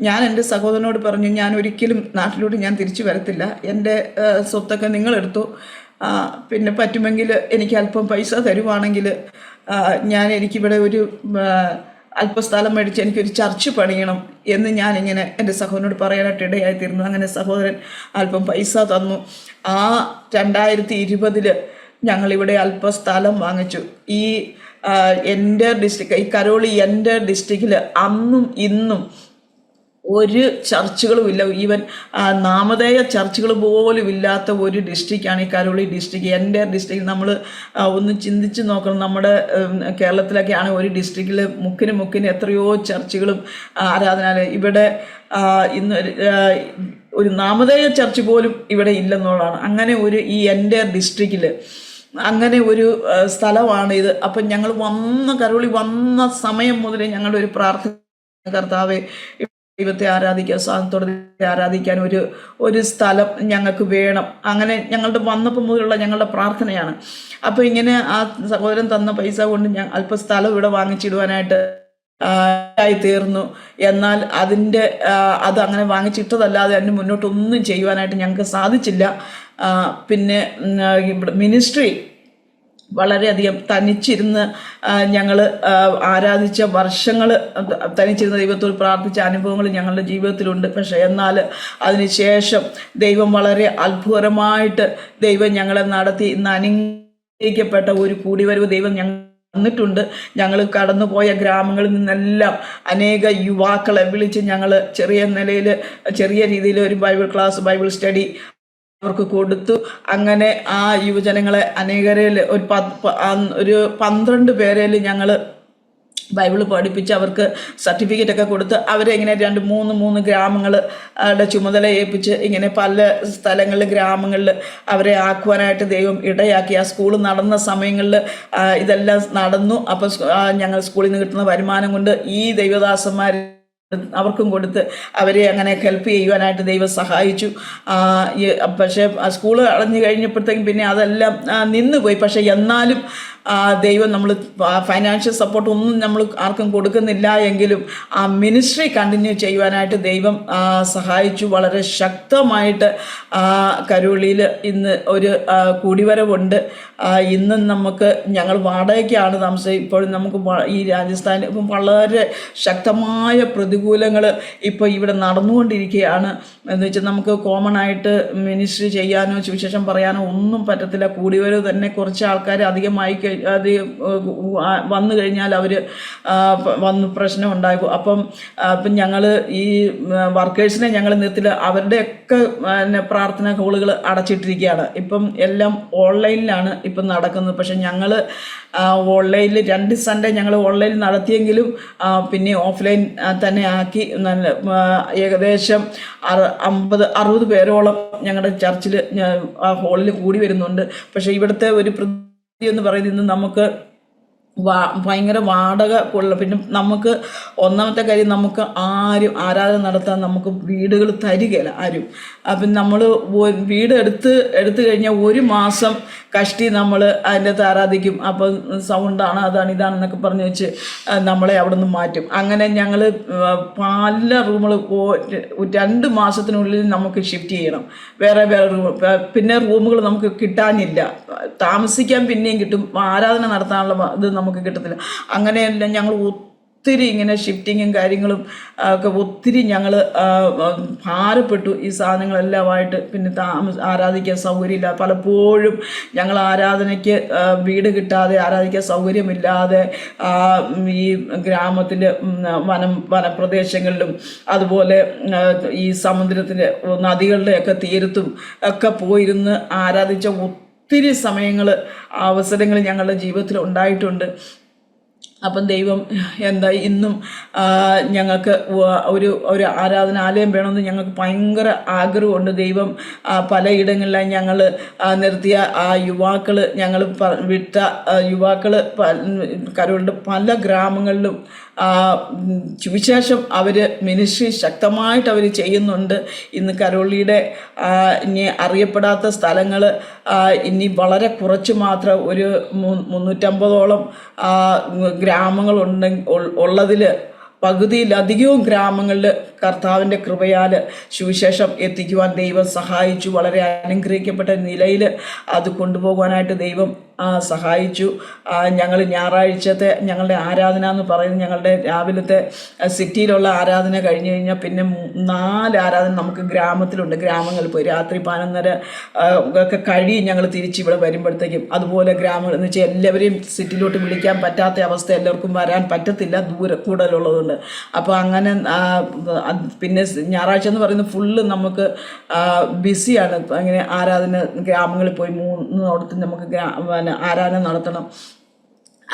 ഞാൻ എൻ്റെ സഹോദരനോട് പറഞ്ഞു, ഞാൻ ഒരിക്കലും നാട്ടിലോട്ട് ഞാൻ തിരിച്ചു വരത്തില്ല, എൻ്റെ സ്വത്തൊക്കെ നിങ്ങളെടുത്തു, പിന്നെ പറ്റുമെങ്കിൽ എനിക്ക് അല്പം പൈസ തരുവാണെങ്കിൽ എനിക്കിവിടെ ഒരു അല്പസ്ഥലം മേടിച്ച് എനിക്കൊരു ചർച്ച് പണിയണം എന്ന് ഞാനിങ്ങനെ എൻ്റെ സഹോദരനോട് പറയാനായിട്ട് ഇടയായിത്തീർന്നു. അങ്ങനെ സഹോദരൻ അല്പം പൈസ തന്നു. ആ 2020 ഞങ്ങളിവിടെ അല്പസ്ഥലം വാങ്ങിച്ചു. ഈ എൻ്റെ ഡിസ്ട്രിക്ട്, ഈ കരോളി എൻ്റെ ഡിസ്ട്രിക്റ്റിൽ അന്നും ഇന്നും ഒരു ചർച്ചുകളും ഇല്ല. ഈവൻ നാമധേയ ചർച്ചുകൾ പോലും ഇല്ലാത്ത ഒരു ഡിസ്ട്രിക്റ്റാണ് ഈ കരോളി ഡിസ്ട്രിക്റ്റ്. എൻ്റെ ഡിസ്ട്രിക്റ്റ് നമ്മൾ ഒന്ന് ചിന്തിച്ച് നോക്കണം. നമ്മുടെ കേരളത്തിലൊക്കെയാണ് ഒരു ഡിസ്ട്രിക്റ്റിൽ മുക്കിന് എത്രയോ ചർച്ചുകളും ആരാധനാലയം. ഇവിടെ ഇന്ന് ഒരു നാമധേയ ചർച്ച് പോലും ഇവിടെ ഇല്ലെന്നുള്ളതാണ്. അങ്ങനെ ഈ എൻ്റെ ഡിസ്ട്രിക്റ്റിൽ അങ്ങനെ ഒരു സ്ഥലമാണ് ഇത്. അപ്പം ഞങ്ങൾ കരോളി വന്ന സമയം മുതൽ ഞങ്ങളുടെ ഒരു പ്രാർത്ഥന, കർത്താവേ ദൈവത്തെ ആരാധിക്കാൻ, സ്വാതന്ത്ര്യത്തോടെ ആരാധിക്കാൻ ഒരു സ്ഥലം ഞങ്ങൾക്ക് വേണം. അങ്ങനെ ഞങ്ങളുടെ വന്നപ്പോൾ മുതലുള്ള ഞങ്ങളുടെ പ്രാർത്ഥനയാണ്. അപ്പോൾ ഇങ്ങനെ ആ സഹോദരൻ തന്ന പൈസ കൊണ്ട് ഞാൻ അല്പ സ്ഥലം ഇവിടെ വാങ്ങിച്ചിടുവാനായിട്ട് ആയി തീർന്നു. എന്നാൽ അത് അങ്ങനെ വാങ്ങിച്ചിട്ടതല്ലാതെ അതിന് മുന്നോട്ടൊന്നും ചെയ്യുവാനായിട്ട് ഞങ്ങൾക്ക് സാധിച്ചില്ല. പിന്നെ മിനിസ്ട്രി വളരെയധികം തനിച്ചിരുന്ന് ഞങ്ങൾ ആരാധിച്ച വർഷങ്ങൾ, തനിച്ചിരുന്ന ദൈവത്തോട് പ്രാർത്ഥിച്ച അനുഭവങ്ങൾ ഞങ്ങളുടെ ജീവിതത്തിലുണ്ട്. പക്ഷേ എന്നാൽ അതിനുശേഷം ദൈവം വളരെ അത്ഭുതകരമായിട്ട് ദൈവം ഞങ്ങളെ നടത്തി. ഇന്ന് അനുഗ്രഹിക്കപ്പെട്ട ഒരു കൂടിവരവ് ദൈവം ഞങ്ങൾ വന്നിട്ടുണ്ട്. ഞങ്ങൾ കടന്നുപോയ ഗ്രാമങ്ങളിൽ നിന്നെല്ലാം അനേക യുവാക്കളെ വിളിച്ച് ഞങ്ങൾ ചെറിയ രീതിയിൽ ഒരു ബൈബിൾ ക്ലാസ്, ബൈബിൾ സ്റ്റഡി അവർക്ക് കൊടുത്തു. അങ്ങനെ ആ യുവജനങ്ങളെ അനേകരിൽ ഒരു 12 പേരിൽ ഞങ്ങൾ ബൈബിൾ പഠിപ്പിച്ച് അവർക്ക് സർട്ടിഫിക്കറ്റ് ഒക്കെ കൊടുത്ത് അവരെ ഇങ്ങനെ 2-3 ഗ്രാമങ്ങളുടെ ചുമതല ഏൽപ്പിച്ച് ഇങ്ങനെ പല സ്ഥലങ്ങളിൽ, ഗ്രാമങ്ങളിൽ അവരെ ആക്കുവാനായിട്ട് ദൈവം ഇടയാക്കി. ആ സ്കൂൾ നടന്ന സമയങ്ങളിൽ ഇതെല്ലാം നടന്നു. അപ്പോൾ ഞങ്ങൾ സ്കൂളിൽ നിന്ന് കിട്ടുന്ന വരുമാനം കൊണ്ട് ഈ ദൈവദാസന്മാർ അവർക്കും കൊടുത്ത് അവരെ അങ്ങനെ ഹെൽപ്പ് ചെയ്യുവാനായിട്ട് ദൈവം സഹായിച്ചു. പക്ഷേ സ്കൂൾ അടഞ്ഞു കഴിഞ്ഞപ്പോഴത്തേക്കും പിന്നെ അതെല്ലാം നിന്നുപോയി. പക്ഷേ എന്നാലും ദൈവം നമ്മൾ ഫൈനാൻഷ്യൽ സപ്പോർട്ട് ഒന്നും നമ്മൾ ആർക്കും കൊടുക്കുന്നില്ല എങ്കിലും ആ മിനിസ്ട്രി കണ്ടിന്യൂ ചെയ്യുവാനായിട്ട് ദൈവം സഹായിച്ചു. വളരെ ശക്തമായിട്ട് കരുവള്ളിയിൽ ഇന്ന് ഒരു കൂടിവരവുണ്ട്. ഇന്നും ഞങ്ങൾ വാടകയ്ക്കാണ് താമസം. ഇപ്പോഴും നമുക്ക് ഈ രാജസ്ഥാനിൽ ഇപ്പം വളരെ ശക്തമായ പ്രതികൂലങ്ങൾ ഇപ്പോൾ ഇവിടെ നടന്നുകൊണ്ടിരിക്കുകയാണ്. എന്ന് വെച്ചാൽ നമുക്ക് കോമൺ ആയിട്ട് മിനിസ്ട്രി ചെയ്യാനോ സുവിശേഷം പറയാനോ ഒന്നും പറ്റത്തില്ല. കൂടിവരവ് തന്നെ കുറച്ച് ആൾക്കാർ അധികമായി അത് വന്നു കഴിഞ്ഞാൽ അവർ വന്ന് പ്രശ്നം ഉണ്ടാകും. അപ്പം ഞങ്ങൾ ഈ വർക്കേഴ്സിനെ ഞങ്ങൾ നിർത്തില്ല. അവരുടെയൊക്കെ പ്രാർത്ഥന ഹോളുകൾ അടച്ചിട്ടിരിക്കുകയാണ്. ഇപ്പം എല്ലാം ഓൺലൈനിലാണ് ഇപ്പം നടക്കുന്നത്. പക്ഷെ ഞങ്ങൾ ഓൺലൈനിൽ 2 സൺഡേ ഞങ്ങൾ ഓൺലൈനിൽ നടത്തിയെങ്കിലും പിന്നെ ഓഫ്ലൈൻ തന്നെ ആക്കി. ഏകദേശം 50-60 പേരോളം ഞങ്ങളുടെ ചർച്ചിൽ ആ ഹോളിൽ കൂടി വരുന്നുണ്ട്. പക്ഷേ ഇവിടുത്തെ ഒരു എന്ന് പറയുന്നത് ഇന്ന് നമുക്ക് ഭയങ്കര വാടക കൊള്ള. പിന്നെ നമുക്ക് ഒന്നാമത്തെ കാര്യം, നമുക്ക് ആരും ആരാധന നടത്താൻ നമുക്ക് വീടുകൾ തരികയില്ല ആരും. അപ്പം നമ്മൾ വീട് എടുത്തു കഴിഞ്ഞാൽ 1 മാസം കഷ്ടി നമ്മൾ അതിൻ്റെ അകത്ത് ആരാധിക്കും. അപ്പം സൗണ്ടാണ്, അതാണ്, ഇതാണെന്നൊക്കെ പറഞ്ഞ് വെച്ച് നമ്മളെ അവിടെ നിന്ന് മാറ്റും. അങ്ങനെ ഞങ്ങൾ പല റൂമുകൾ 2 മാസത്തിനുള്ളിൽ നമുക്ക് ഷിഫ്റ്റ് ചെയ്യണം. വേറെ റൂം. പിന്നെ റൂമുകൾ നമുക്ക് കിട്ടാനില്ല. താമസിക്കാൻ പിന്നെയും കിട്ടും, ആരാധന നടത്താനുള്ള ഇത് നമുക്ക് കിട്ടത്തില്ല. അങ്ങനെയല്ല ഞങ്ങൾ ഒത്തിരി ഇങ്ങനെ ഷിഫ്റ്റിങ്ങും കാര്യങ്ങളും ഒക്കെ ഒത്തിരി ഞങ്ങൾ ഭാരപ്പെട്ടു ഈ സാധനങ്ങളെല്ലാമായിട്ട്. പിന്നെ ആരാധിക്കാൻ സൗകര്യമില്ല. പലപ്പോഴും ഞങ്ങൾ ആരാധനയ്ക്ക് വീട് കിട്ടാതെ, ആരാധിക്കാൻ സൗകര്യമില്ലാതെ ഈ ഗ്രാമത്തിൽ വനപ്രദേശങ്ങളിലും അതുപോലെ ഈ സമുദ്രത്തിൻ്റെ നദികളുടെയൊക്കെ തീരത്തും ഒക്കെ പോയിരുന്ന് ആരാധിച്ച ഒത്തിരി അവസരങ്ങൾ ഞങ്ങളുടെ ജീവിതത്തിൽ ഉണ്ടായിട്ടുണ്ട്. അപ്പം ദൈവം ഇന്നും ഞങ്ങൾക്ക് ഒരു ആരാധനാലയം വേണമെന്ന് ഞങ്ങൾക്ക് ഭയങ്കര ആഗ്രഹമുണ്ട്. ദൈവം പലയിടങ്ങളിലായി ഞങ്ങൾ നിർത്തിയ ആ യുവാക്കൾ, ഞങ്ങൾ വിട്ട യുവാക്കൾ കരുവള്ളിയുടെ പല ഗ്രാമങ്ങളിലും സുവിശേഷം അവർ മിനിസ്ട്രി ശക്തമായിട്ട് അവർ ചെയ്യുന്നുണ്ട്. ഇന്ന് കരുവള്ളിയുടെ ഇനി അറിയപ്പെടാത്ത സ്ഥലങ്ങൾ ഇനി വളരെ കുറച്ച് മാത്രം, ഒരു 350ഓളം ഉള്ളതിൽ പകുതിയിലധികവും ഗ്രാമങ്ങളിൽ കർത്താവിൻ്റെ കൃപയാൽ സുവിശേഷം എത്തിക്കുവാൻ ദൈവം സഹായിച്ചു. വളരെ അനുഗ്രഹിക്കപ്പെട്ട നിലയിൽ അത് കൊണ്ടുപോകാനായിട്ട് ദൈവം സഹായിച്ചു. ഞങ്ങൾ ഞായറാഴ്ചത്തെ ഞങ്ങളുടെ ആരാധന എന്ന് പറയുന്നത്, ഞങ്ങളുടെ രാവിലത്തെ സിറ്റിയിലുള്ള ആരാധന കഴിഞ്ഞ് കഴിഞ്ഞാൽ പിന്നെ 4 ആരാധന നമുക്ക് ഗ്രാമത്തിലുണ്ട്. ഗ്രാമങ്ങളിൽ പോയി രാത്രി 11:30 ഒക്കെ കഴിയും ഞങ്ങൾ തിരിച്ചിവിടെ വരുമ്പോഴത്തേക്കും. അതുപോലെ ഗ്രാമങ്ങൾ എന്ന് വെച്ചാൽ എല്ലാവരെയും സിറ്റിയിലോട്ട് വിളിക്കാൻ പറ്റാത്ത അവസ്ഥ, എല്ലാവർക്കും വരാൻ പറ്റത്തില്ല, കൂടുതലുള്ളതുകൊണ്ട്. അപ്പോൾ അങ്ങനെ പിന്നെ ഞായറാഴ്ച എന്ന് പറയുന്നത് ഫുള്ള് നമുക്ക് ബിസിയാണ്. അങ്ങനെ ആരാധന ഗ്രാമങ്ങളിൽ പോയി 3 നമുക്ക് ആരാധന നടത്തണം.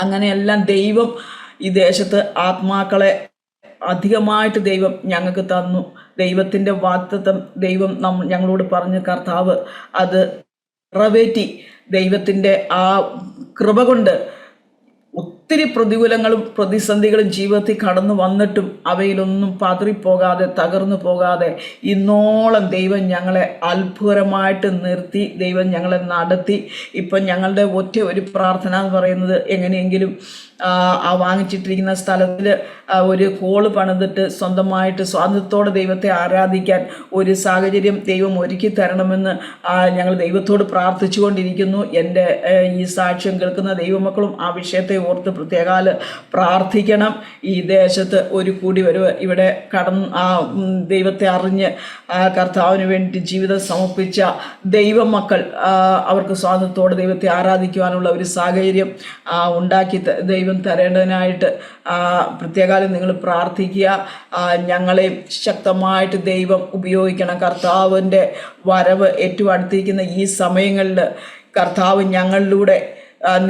അങ്ങനെയെല്ലാം ദൈവം ഈ ദേശത്ത് ആത്മാക്കളെ അധികമായിട്ട് ദൈവം ഞങ്ങൾക്ക് തന്നു. ദൈവത്തിൻ്റെ വാഗ്ദത്തം ദൈവം ഞങ്ങളോട് പറഞ്ഞ് കർത്താവ് അത് നിറവേറ്റി. ദൈവത്തിൻ്റെ ആ കൃപ കൊണ്ട് ഒത്തിരി പ്രതികൂലങ്ങളും പ്രതിസന്ധികളും ജീവിതത്തിൽ കടന്നു വന്നിട്ടും അവയിലൊന്നും പതറിപ്പോകാതെ, തകർന്നു പോകാതെ ഇന്നോളം ദൈവം ഞങ്ങളെ അത്ഭുതമായിട്ട് നിർത്തി. ദൈവം ഞങ്ങളെ നടത്തി. ഇപ്പം ഞങ്ങളുടെ ഒരു പ്രാർത്ഥന എന്ന് പറയുന്നത്, എങ്ങനെയെങ്കിലും വാങ്ങിച്ചിട്ടിരിക്കുന്ന സ്ഥലത്തിൽ ഒരു ഹോള് പണിതിട്ട് സ്വന്തമായിട്ട് സ്വാതന്ത്ര്യത്തോടെ ദൈവത്തെ ആരാധിക്കാൻ ഒരു സാഹചര്യം ദൈവം ഒരുക്കി തരണമെന്ന് ഞങ്ങൾ ദൈവത്തോട് പ്രാർത്ഥിച്ചുകൊണ്ടിരിക്കുന്നു. എൻ്റെ ഈ സാക്ഷ്യം കേൾക്കുന്ന ദൈവമക്കളും ആ വിഷയത്തെ ഓർത്ത് പ്രത്യേകാൽ പ്രാർത്ഥിക്കണം. ഈ ദേശത്ത് ഒരു കൂടി വരവ് ഇവിടെ ദൈവത്തെ അറിഞ്ഞ് കർത്താവിന് വേണ്ടി ജീവിതം സമർപ്പിച്ച ദൈവമക്കൾ അവർക്ക് സ്വാതന്ത്ര്യത്തോടെ ദൈവത്തെ ആരാധിക്കുവാനുള്ള ഒരു സാഹചര്യം ഉണ്ടാക്കി ദൈവം തരേണ്ടതിനായിട്ട് പ്രത്യേകാലം നിങ്ങൾ പ്രാർത്ഥിക്കുക. ഞങ്ങളെ ശക്തമായിട്ട് ദൈവം ഉപയോഗിക്കണം. കർത്താവിൻ്റെ വരവ് ഏറ്റവും അടുത്തിരിക്കുന്ന ഈ സമയങ്ങളിൽ കർത്താവ് ഞങ്ങളിലൂടെ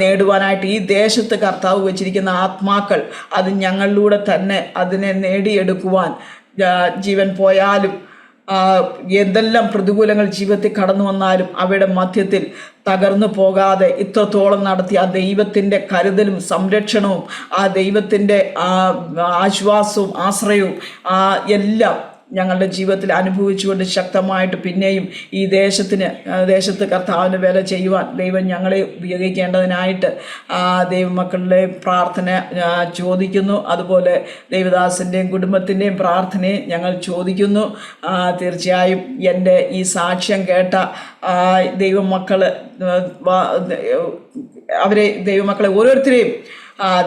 നേടുവാനായിട്ട് ഈ ദേശത്ത് കർത്താവ് വെച്ചിരിക്കുന്ന ആത്മാക്കൾ അത് ഞങ്ങളിലൂടെ തന്നെ അതിനെ നേടിയെടുക്കുവാൻ ജീവൻ പോയാലും എന്തെല്ലാം പ്രതികൂലങ്ങൾ ജീവിതത്തിൽ കടന്നു വന്നാലും അവയുടെ മധ്യത്തിൽ തകർന്നു പോകാതെ ഇത്രത്തോളം നടത്തിയ ആ ദൈവത്തിൻ്റെ കരുതലും സംരക്ഷണവും ആ ദൈവത്തിൻ്റെ ആശ്വാസവും ആശ്രയവും എല്ലാം ഞങ്ങളുടെ ജീവിതത്തിൽ അനുഭവിച്ചുകൊണ്ട് ശക്തമായിട്ട് പിന്നെയും ഈ ദേശത്ത് കർത്താവിൻ്റെ വേല ചെയ്യുവാൻ ദൈവം ഞങ്ങളെ ഉപയോഗിക്കേണ്ടതിനായിട്ട് ദൈവമക്കളുടെ പ്രാർത്ഥന ചോദിക്കുന്നു. അതുപോലെ ദൈവദാസൻ്റെയും കുടുംബത്തിൻ്റെയും പ്രാർത്ഥനയും ഞങ്ങൾ ചോദിക്കുന്നു. തീർച്ചയായും എൻ്റെ ഈ സാക്ഷ്യം കേട്ട ദൈവമക്കൾ ദൈവമക്കളെ ഓരോരുത്തരെയും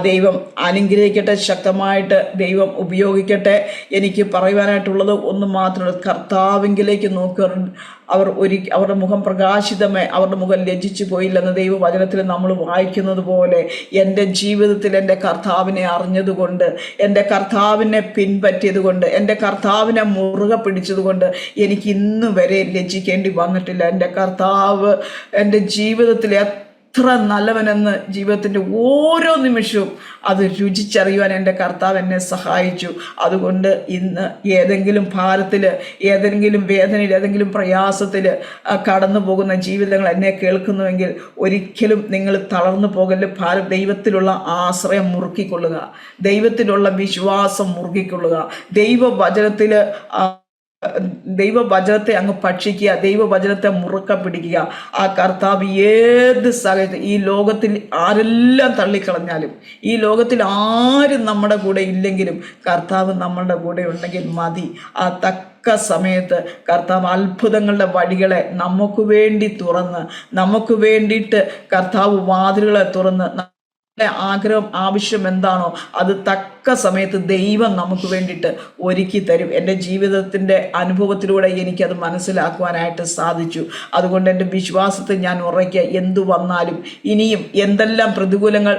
ദൈവം അനുഗ്രഹിക്കട്ടെ, ശക്തമായിട്ട് ദൈവം ഉപയോഗിക്കട്ടെ. എനിക്ക് പറയുവാനായിട്ടുള്ളത് ഒന്ന് മാത്രമേ, കർത്താവിങ്കിലേക്ക് നോക്കുക. അവരുടെ മുഖം പ്രകാശിതമേ, അവരുടെ മുഖം ലജ്ജിച്ചു പോയില്ലെന്ന് ദൈവവചനത്തിൽ നമ്മൾ വായിക്കുന്നത് പോലെ എൻ്റെ ജീവിതത്തിൽ എൻ്റെ കർത്താവിനെ അറിഞ്ഞതുകൊണ്ട്, എൻ്റെ കർത്താവിനെ പിൻപറ്റിയതുകൊണ്ട്, എൻ്റെ കർത്താവിനെ മുറുകെ പിടിച്ചതുകൊണ്ട് എനിക്ക് ഇന്ന് വരെ ലജ്ജിക്കേണ്ടി വന്നിട്ടില്ല. എൻ്റെ കർത്താവ് എൻ്റെ ജീവിതത്തിൽ എത്ര നല്ലവനെന്ന് ജീവിതത്തിൻ്റെ ഓരോ നിമിഷവും അത് രുചിച്ചറിയുവാൻ എൻ്റെ കർത്താവ് എന്നെ സഹായിച്ചു. അതുകൊണ്ട് ഇന്ന് ഏതെങ്കിലും ഭാരത്തിൽ, ഏതെങ്കിലും വേദനയിൽ, ഏതെങ്കിലും പ്രയാസത്തിൽ കടന്നു പോകുന്ന ജീവിതങ്ങൾ എന്നെ കേൾക്കുന്നുവെങ്കിൽ ഒരിക്കലും നിങ്ങൾ തളർന്നു പോകല്. ദൈവത്തിലുള്ള ആശ്രയം മുറുക്കിക്കൊള്ളുക, ദൈവത്തിലുള്ള വിശ്വാസം മുറുക്കിക്കൊള്ളുക, ദൈവവചനത്തെ അങ്ങ് ഭക്ഷിക്കുക, ദൈവവചനത്തെ മുറുക്ക പിടിക്കുക. ആ കർത്താവ് ഏത് സാഹചര്യം, ഈ ലോകത്തിൽ ആരെല്ലാം തള്ളിക്കളഞ്ഞാലും, ഈ ലോകത്തിൽ ആരും നമ്മുടെ കൂടെ ഇല്ലെങ്കിലും കർത്താവ് നമ്മളുടെ കൂടെ ഉണ്ടെങ്കിൽ മതി. ആ തക്ക സമയത്ത് കർത്താവ് അത്ഭുതങ്ങളുടെ വഴികളെ നമുക്ക് വേണ്ടി തുറന്ന്, നമുക്ക് വേണ്ടിയിട്ട് കർത്താവ് വാതിലുകളെ തുറന്ന്, ആഗ്രഹം ആവശ്യം എന്താണോ അത് തക്ക സമയത്ത് ദൈവം നമുക്ക് വേണ്ടിയിട്ട് ഒരുക്കി തരും. എൻ്റെ ജീവിതത്തിൻ്റെ അനുഭവത്തിലൂടെ എനിക്കത് മനസ്സിലാക്കുവാനായിട്ട് സാധിച്ചു. അതുകൊണ്ട് എൻ്റെ വിശ്വാസത്തിൽ ഞാൻ ഉറയ്ക്കുക, എന്തു വന്നാലും ഇനിയും എന്തെല്ലാം പ്രതികൂലങ്ങൾ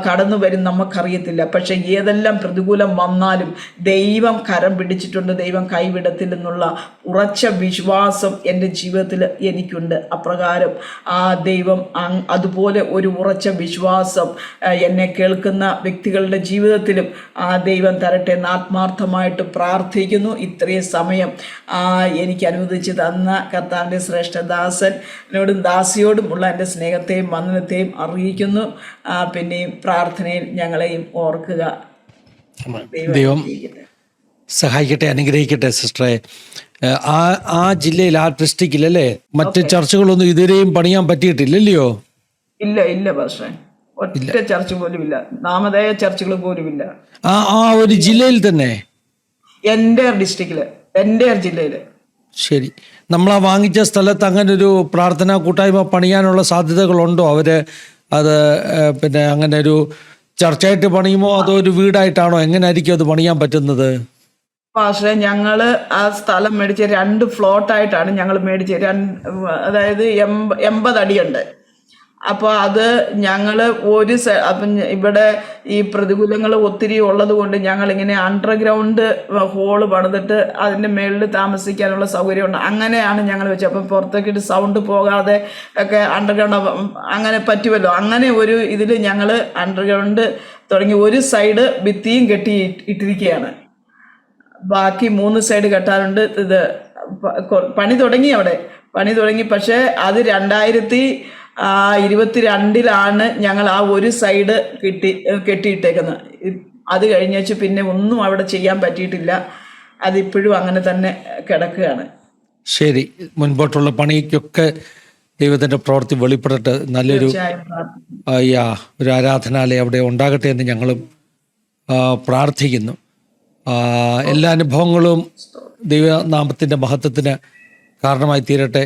കടന്നു വരും നമുക്കറിയത്തില്ല. പക്ഷെ ഏതെല്ലാം പ്രതികൂലം വന്നാലും ദൈവം കരം പിടിച്ചിട്ടുണ്ട്, ദൈവം കൈവിടത്തില്ലെന്നുള്ള ഉറച്ച വിശ്വാസം എൻ്റെ ജീവിതത്തിൽ എനിക്കുണ്ട്. അപ്രകാരം ദൈവം അതുപോലെ ഒരു ഉറച്ച വിശ്വാസം എന്നെ കേൾക്കുന്ന വ്യക്തികളുടെ ജീവിതത്തിലും ദൈവം തരട്ടെ എന്ന് ആത്മാർത്ഥമായിട്ട് പ്രാർത്ഥിക്കുന്നു. ഇത്രയും സമയം എനിക്ക് അനുവദിച്ച് തന്ന കർത്താവിൻ്റെ ശ്രേഷ്ഠദാസനോടും ദാസിയോടും ഉള്ള എൻ്റെ സ്നേഹത്തെയും വന്ദനത്തെയും അറിയിക്കുന്നു. പിന്നെയും പ്രാർത്ഥനയിൽ ഞങ്ങളെയും ഓർക്കുക. ദൈവം സഹായിക്കട്ടെ, അനുഗ്രഹിക്കട്ടെ. സിസ്റ്ററെ, ആ ജില്ലയിൽ, ആ ഡിസ്ട്രിക്റ്റിലല്ലേ മറ്റ് ചർച്ചകളൊന്നും ഇതുവരെയും പണിയാൻ പറ്റിയിട്ടില്ലല്ലയോ? ഇല്ല പക്ഷേ ഒറ്റ ചർച്ച പോലുമില്ല, നാമധേയ ചർച്ചകൾ പോലുമില്ല. ആ ഒരു ജില്ലയിൽ തന്നെ, എൻ്റെ ഡിസ്ട്രിക്റ്റില്, എൻ്റെ ജില്ലയില്. ശരി. നമ്മൾ ആ വാങ്ങിച്ച സ്ഥലത്ത് അങ്ങനെ ഒരു പ്രാർത്ഥനാ കൂട്ടായ്മ പണിയാനുള്ള സാധ്യതകളുണ്ടോ? അവര് അത് പിന്നെ അങ്ങനെ ഒരു ചർച്ചയായിട്ട് പണിയുമോ അതോ ഒരു വീടായിട്ടാണോ? എങ്ങനെ ആയിരിക്കും അത് പണിയാൻ പറ്റുന്നത്? പക്ഷേ ഞങ്ങള് ആ സ്ഥലം മേടിച്ച 2 ഫ്ലോട്ടായിട്ടാണ് ഞങ്ങൾ മേടിച്ചത്. അതായത് 80 അടിയുണ്ട്. അപ്പോൾ അത് ഞങ്ങൾ അപ്പം ഇവിടെ ഈ പ്രതികൂലങ്ങൾ ഒത്തിരി ഉള്ളത് കൊണ്ട് ഞങ്ങളിങ്ങനെ അണ്ടർഗ്രൗണ്ട് ഹോള് പണിതിട്ട് അതിൻ്റെ മേളിൽ താമസിക്കാനുള്ള സൗകര്യമുണ്ട്. അങ്ങനെയാണ് ഞങ്ങൾ വെച്ചത്. അപ്പം പുറത്തേക്കിട്ട് സൗണ്ട് പോകാതെ ഒക്കെ അണ്ടർഗ്രൗണ്ട് അങ്ങനെ പറ്റുമല്ലോ. അങ്ങനെ ഒരു ഇതിൽ ഞങ്ങൾ അണ്ടർഗ്രൗണ്ട് തുടങ്ങി. ഒരു സൈഡ് ഭിത്തിയും കെട്ടി ഇട്ടിരിക്കുകയാണ്, ബാക്കി 3 സൈഡ് കെട്ടാനുണ്ട്. ഇത് പണി തുടങ്ങി. പക്ഷേ അത് 2022 ഞങ്ങൾ ആ ഒരു സൈഡ് കെട്ടിയിട്ടേക്കുന്നത്. അത് കഴിഞ്ഞേച്ച് പിന്നെ ഒന്നും അവിടെ ചെയ്യാൻ പറ്റിയിട്ടില്ല. അതിപ്പോഴും അങ്ങനെ തന്നെ കിടക്കുകയാണ്. ശരി, മുൻപോട്ടുള്ള പണിക്കൊക്കെ ദൈവത്തിൻ്റെ പ്രവൃത്തി വെളിപ്പെടട്ടെ. നല്ലൊരു ഒരു ആരാധനാലയം അവിടെ ഉണ്ടാകട്ടെ എന്ന് ഞങ്ങളും പ്രാർത്ഥിക്കുന്നു. എല്ലാ അനുഭവങ്ങളും ദൈവനാമത്തിൻ്റെ മഹത്വത്തിന് കാരണമായി തീരട്ടെ.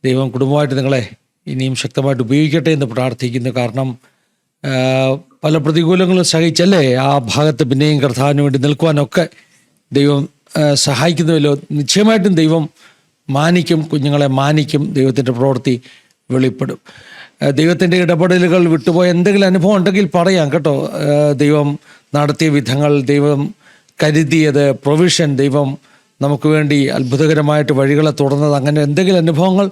ദൈവം കുടുംബമായിട്ട് നിങ്ങളെ ഇനിയും ശക്തമായിട്ട് ഉപയോഗിക്കട്ടെ എന്ന് പ്രാർത്ഥിക്കുന്നു. കാരണം പല പ്രതികൂലങ്ങളും സഹിച്ചല്ലേ ആ ഭാഗത്ത് പിന്നെയും കർത്താവിന് വേണ്ടി നിൽക്കുവാനൊക്കെ ദൈവം സഹായിക്കുന്നുവല്ലോ. നിശ്ചയമായിട്ടും ദൈവം മാനിക്കും, കുഞ്ഞുങ്ങളെ മാനിക്കും, ദൈവത്തിൻ്റെ പ്രവൃത്തി വെളിപ്പെടും. ദൈവത്തിൻ്റെ ഇടപെടലുകൾ വിട്ടുപോയ എന്തെങ്കിലും അനുഭവം ഉണ്ടെങ്കിൽ പറയാം കേട്ടോ. ദൈവം നടത്തിയ വിധങ്ങൾ, ദൈവം കരുതിയത്, പ്രൊവിഷൻ, ദൈവം നമുക്ക് വേണ്ടി അത്ഭുതകരമായിട്ട് വഴികളെ തുറന്നത്, അങ്ങനെ എന്തെങ്കിലും അനുഭവങ്ങൾ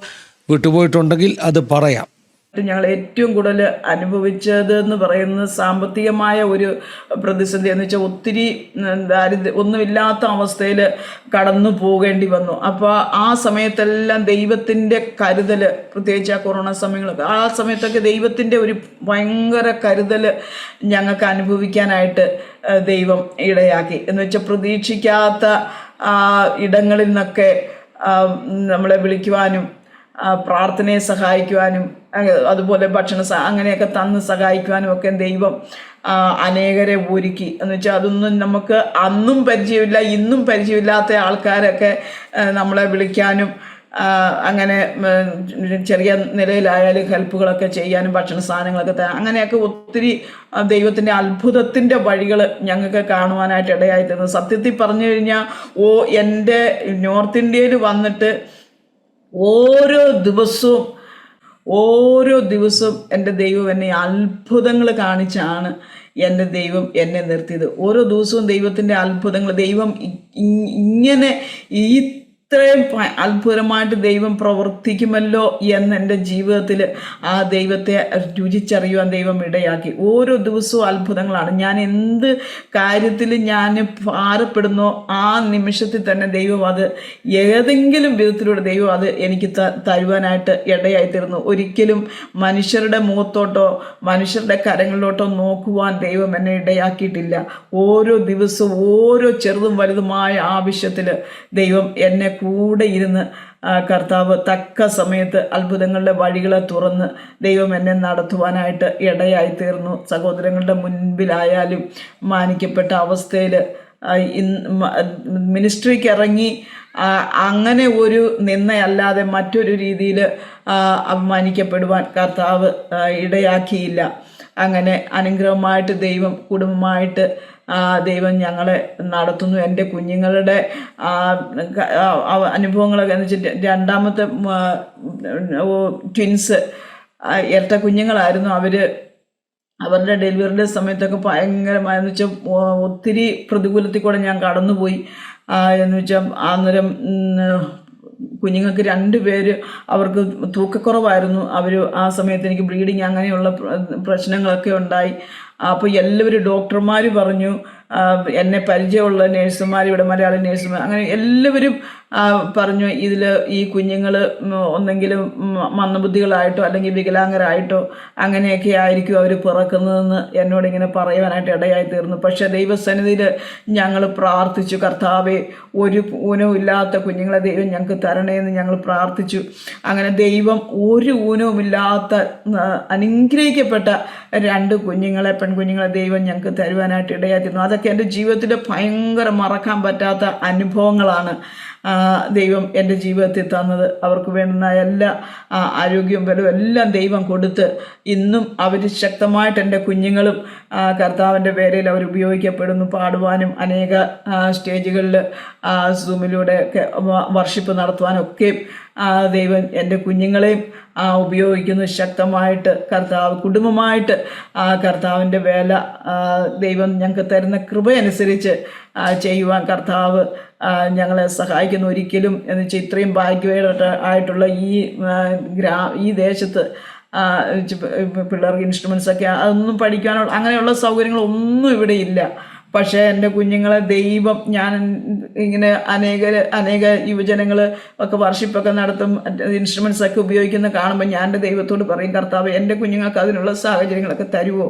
വിട്ടുപോയിട്ടുണ്ടെങ്കിൽ അത് പറയാം. ഞങ്ങൾ ഏറ്റവും കൂടുതൽ അനുഭവിച്ചത് എന്ന് പറയുന്നത് സാമ്പത്തികമായ ഒരു പ്രതിസന്ധി എന്ന് വെച്ചാൽ ഒത്തിരി ഒന്നുമില്ലാത്ത അവസ്ഥയിൽ കടന്നു പോകേണ്ടി വന്നു. അപ്പോൾ ആ സമയത്തെല്ലാം ദൈവത്തിൻ്റെ കരുതൽ, പ്രത്യേകിച്ച് ആ കൊറോണ സമയങ്ങളൊക്കെ, ആ സമയത്തൊക്കെ ദൈവത്തിൻ്റെ ഒരു ഭയങ്കര കരുതൽ ഞങ്ങൾക്ക് അനുഭവിക്കാനായിട്ട് ദൈവം ഇടയാക്കി. എന്ന് വെച്ചാൽ പ്രതീക്ഷിക്കാത്ത ഇടങ്ങളിൽ നിന്നൊക്കെ നമ്മളെ വിളിക്കുവാനും പ്രാർത്ഥനയെ സഹായിക്കുവാനും അതുപോലെ ഭക്ഷണ അങ്ങനെയൊക്കെ തന്ന് സഹായിക്കുവാനും ഒക്കെ ദൈവം അനേകരെ ഒരുക്കി. എന്ന് വെച്ചാൽ അതൊന്നും നമുക്ക് അന്നും പരിചയമില്ല, ഇന്നും പരിചയമില്ലാത്ത ആൾക്കാരൊക്കെ നമ്മളെ വിളിക്കാനും അങ്ങനെ ചെറിയ നിലയിലായാലും ഹെൽപ്പുകളൊക്കെ ചെയ്യാനും ഭക്ഷണ സാധനങ്ങളൊക്കെ അങ്ങനെയൊക്കെ ഒത്തിരി ദൈവത്തിൻ്റെ അത്ഭുതത്തിൻ്റെ വഴികൾ ഞങ്ങൾക്ക് കാണുവാനായിട്ട് ഇടയായിത്തീർന്നു. സത്യത്തിൽ പറഞ്ഞു കഴിഞ്ഞാൽ എൻ്റെ നോർത്ത് ഇന്ത്യയിൽ വന്നിട്ട് ഓരോ ദിവസവും എൻ്റെ ദൈവം എന്നെ അത്ഭുതങ്ങൾ കാണിച്ചാണ് എൻ്റെ ദൈവം എന്നെ നിർത്തിയത്. ഓരോ ദിവസവും ദൈവത്തിൻ്റെ അത്ഭുതങ്ങൾ, ദൈവം ഇങ്ങനെ ഇത്രയും അത്ഭുതമായിട്ട് ദൈവം പ്രവർത്തിക്കുമല്ലോ എന്ന് എൻ്റെ ജീവിതത്തിൽ ആ ദൈവത്തെ രുചിച്ചറിയുവാൻ ദൈവം ഇടയാക്കി. ഓരോ ദിവസവും അത്ഭുതങ്ങളാണ്. ഞാൻ എന്ത് കാര്യത്തിൽ ഞാൻ ഭാരപ്പെടുന്നോ ആ നിമിഷത്തിൽ തന്നെ ദൈവം അത് ഏതെങ്കിലും വിധത്തിലൂടെ ദൈവം അത് എനിക്ക് തരുവാനായിട്ട് ഇടയായിത്തീർന്നു. ഒരിക്കലും മനുഷ്യരുടെ മുഖത്തോട്ടോ മനുഷ്യരുടെ കരങ്ങളിലോട്ടോ നോക്കുവാൻ ദൈവം എന്നെ ഇടയാക്കിയിട്ടില്ല. ഓരോ ദിവസവും ഓരോ ചെറുതും വലുതുമായ ആവശ്യത്തിൽ ദൈവം എന്നെ കൂടെ ഇരുന്ന് കർത്താവ് തക്ക സമയത്ത് അത്ഭുതങ്ങളുടെ വഴികളെ തുറന്ന് ദൈവം എന്നെ നടത്തുവാനായിട്ട് ഇടയായി തീർന്നു. സഹോദരങ്ങളുടെ മുൻപിലായാലും മാനിക്കപ്പെട്ട അവസ്ഥയിൽ മിനിസ്ട്രിക്ക് ഇറങ്ങി അങ്ങനെ ഒരു നിന്നയല്ലാതെ മറ്റൊരു രീതിയിൽ അപമാനിക്കപ്പെടുവാൻ കർത്താവ് ഇടയാക്കിയില്ല. അങ്ങനെ അനുഗ്രഹമായിട്ട് ദൈവം കുടുംബമായിട്ട് ദൈവം ഞങ്ങളെ നടത്തുന്നു. എൻ്റെ കുഞ്ഞുങ്ങളുടെ അനുഭവങ്ങളൊക്കെ എന്ന് വെച്ചാൽ രണ്ടാമത്തെ ട്വിൻസ് ഇരട്ട കുഞ്ഞുങ്ങളായിരുന്നു. അവരുടെ ഡെലിവറിയുടെ സമയത്തൊക്കെ ഭയങ്കരമായെന്ന് വെച്ചാൽ ഒത്തിരി പ്രതികൂലത്തിൽ കൂടെ ഞാൻ കടന്നുപോയി. എന്ന് വെച്ചാൽ അന്നേരം കുഞ്ഞുങ്ങൾക്ക് 2 പേര് അവർക്ക് തൂക്കക്കുറവായിരുന്നു. ആ സമയത്ത് എനിക്ക് ബ്ലീഡിങ് അങ്ങനെയുള്ള പ്രശ്നങ്ങളൊക്കെ ഉണ്ടായി. അപ്പോൾ എല്ലാവരും ഡോക്ടർമാർ പറഞ്ഞു, എന്നെ പരിചയമുള്ള നേഴ്സുമാർ, ഇവിടെ മലയാളി നേഴ്സുമാർ, അങ്ങനെ എല്ലാവരും പറഞ്ഞു ഈ കുഞ്ഞുങ്ങൾ ഒന്നെങ്കിലും മന്ദബുദ്ധികളായിട്ടോ അല്ലെങ്കിൽ വികലാംഗരായിട്ടോ അങ്ങനെയൊക്കെ ആയിരിക്കും അവർ പിറക്കുന്നതെന്ന് എന്നോടിങ്ങനെ പറയുവാനായിട്ട് ഇടയായി തീർന്നു. പക്ഷേ ദൈവസന്നിധിയിൽ ഞങ്ങൾ പ്രാർത്ഥിച്ചു, കർത്താവേ ഒരു ഊനവും ഇല്ലാത്ത കുഞ്ഞുങ്ങളെ ദൈവം ഞങ്ങൾക്ക് തരണേന്ന് ഞങ്ങൾ പ്രാർത്ഥിച്ചു. അങ്ങനെ ദൈവം ഒരു ഊനവുമില്ലാത്ത അനുഗ്രഹിക്കപ്പെട്ട 2 പെൺകുഞ്ഞുങ്ങളെ ദൈവം ഞങ്ങൾക്ക് തരുവാനായിട്ട് ഇടയായി തീർന്നു. അതൊക്കെ എൻ്റെ ജീവിതത്തിൽ ഭയങ്കര മറക്കാൻ പറ്റാത്ത അനുഭവങ്ങളാണ് ദൈവം എൻ്റെ ജീവിതത്തിൽ തന്നത്. അവർക്ക് വേണ്ടുന്ന എല്ലാ ആരോഗ്യവും ബലവും എല്ലാം ദൈവം കൊടുത്ത് ഇന്നും അവർ ശക്തമായിട്ട് എൻ്റെ കുഞ്ഞുങ്ങളും കർത്താവിൻ്റെ വേലയിൽ അവർ ഉപയോഗിക്കപ്പെടുന്നു. പാടുവാനും അനേക സ്റ്റേജുകളിൽ സൂമിലൂടെയൊക്കെ വർഷിപ്പ് നടത്തുവാനൊക്കെ ദൈവം എൻ്റെ കുഞ്ഞുങ്ങളെയും ഉപയോഗിക്കുന്നു. ശക്തമായിട്ട് കുടുംബമായിട്ട് കർത്താവിൻ്റെ വേല ദൈവം ഞങ്ങൾക്ക് തരുന്ന കൃപയനുസരിച്ച് ചെയ്യുവാൻ കർത്താവ് ഞങ്ങളെ സഹായിക്കുന്നു. ഒരിക്കലും എന്ന് വെച്ചാൽ ഇത്രയും ഭാഗ്യമായിട്ടുള്ള ഈ ദേശത്ത് പിള്ളേർക്ക് ഇൻസ്ട്രുമെൻസൊക്കെ അതൊന്നും പഠിക്കാനുള്ള അങ്ങനെയുള്ള സൗകര്യങ്ങളൊന്നും ഇവിടെ ഇല്ല. പക്ഷേ എൻ്റെ കുഞ്ഞുങ്ങളെ ദൈവം ഞാൻ ഇങ്ങനെ അനേക യുവജനങ്ങൾ ഒക്കെ വർഷിപ്പൊക്കെ നടത്തും, ഇൻസ്ട്രുമെൻസൊക്കെ ഉപയോഗിക്കുന്ന കാണുമ്പോൾ ഞാൻ എൻ്റെ ദൈവത്തോട് പറയും, കർത്താവ് എൻ്റെ കുഞ്ഞുങ്ങൾക്ക് അതിനുള്ള സാഹചര്യങ്ങളൊക്കെ തരുമോ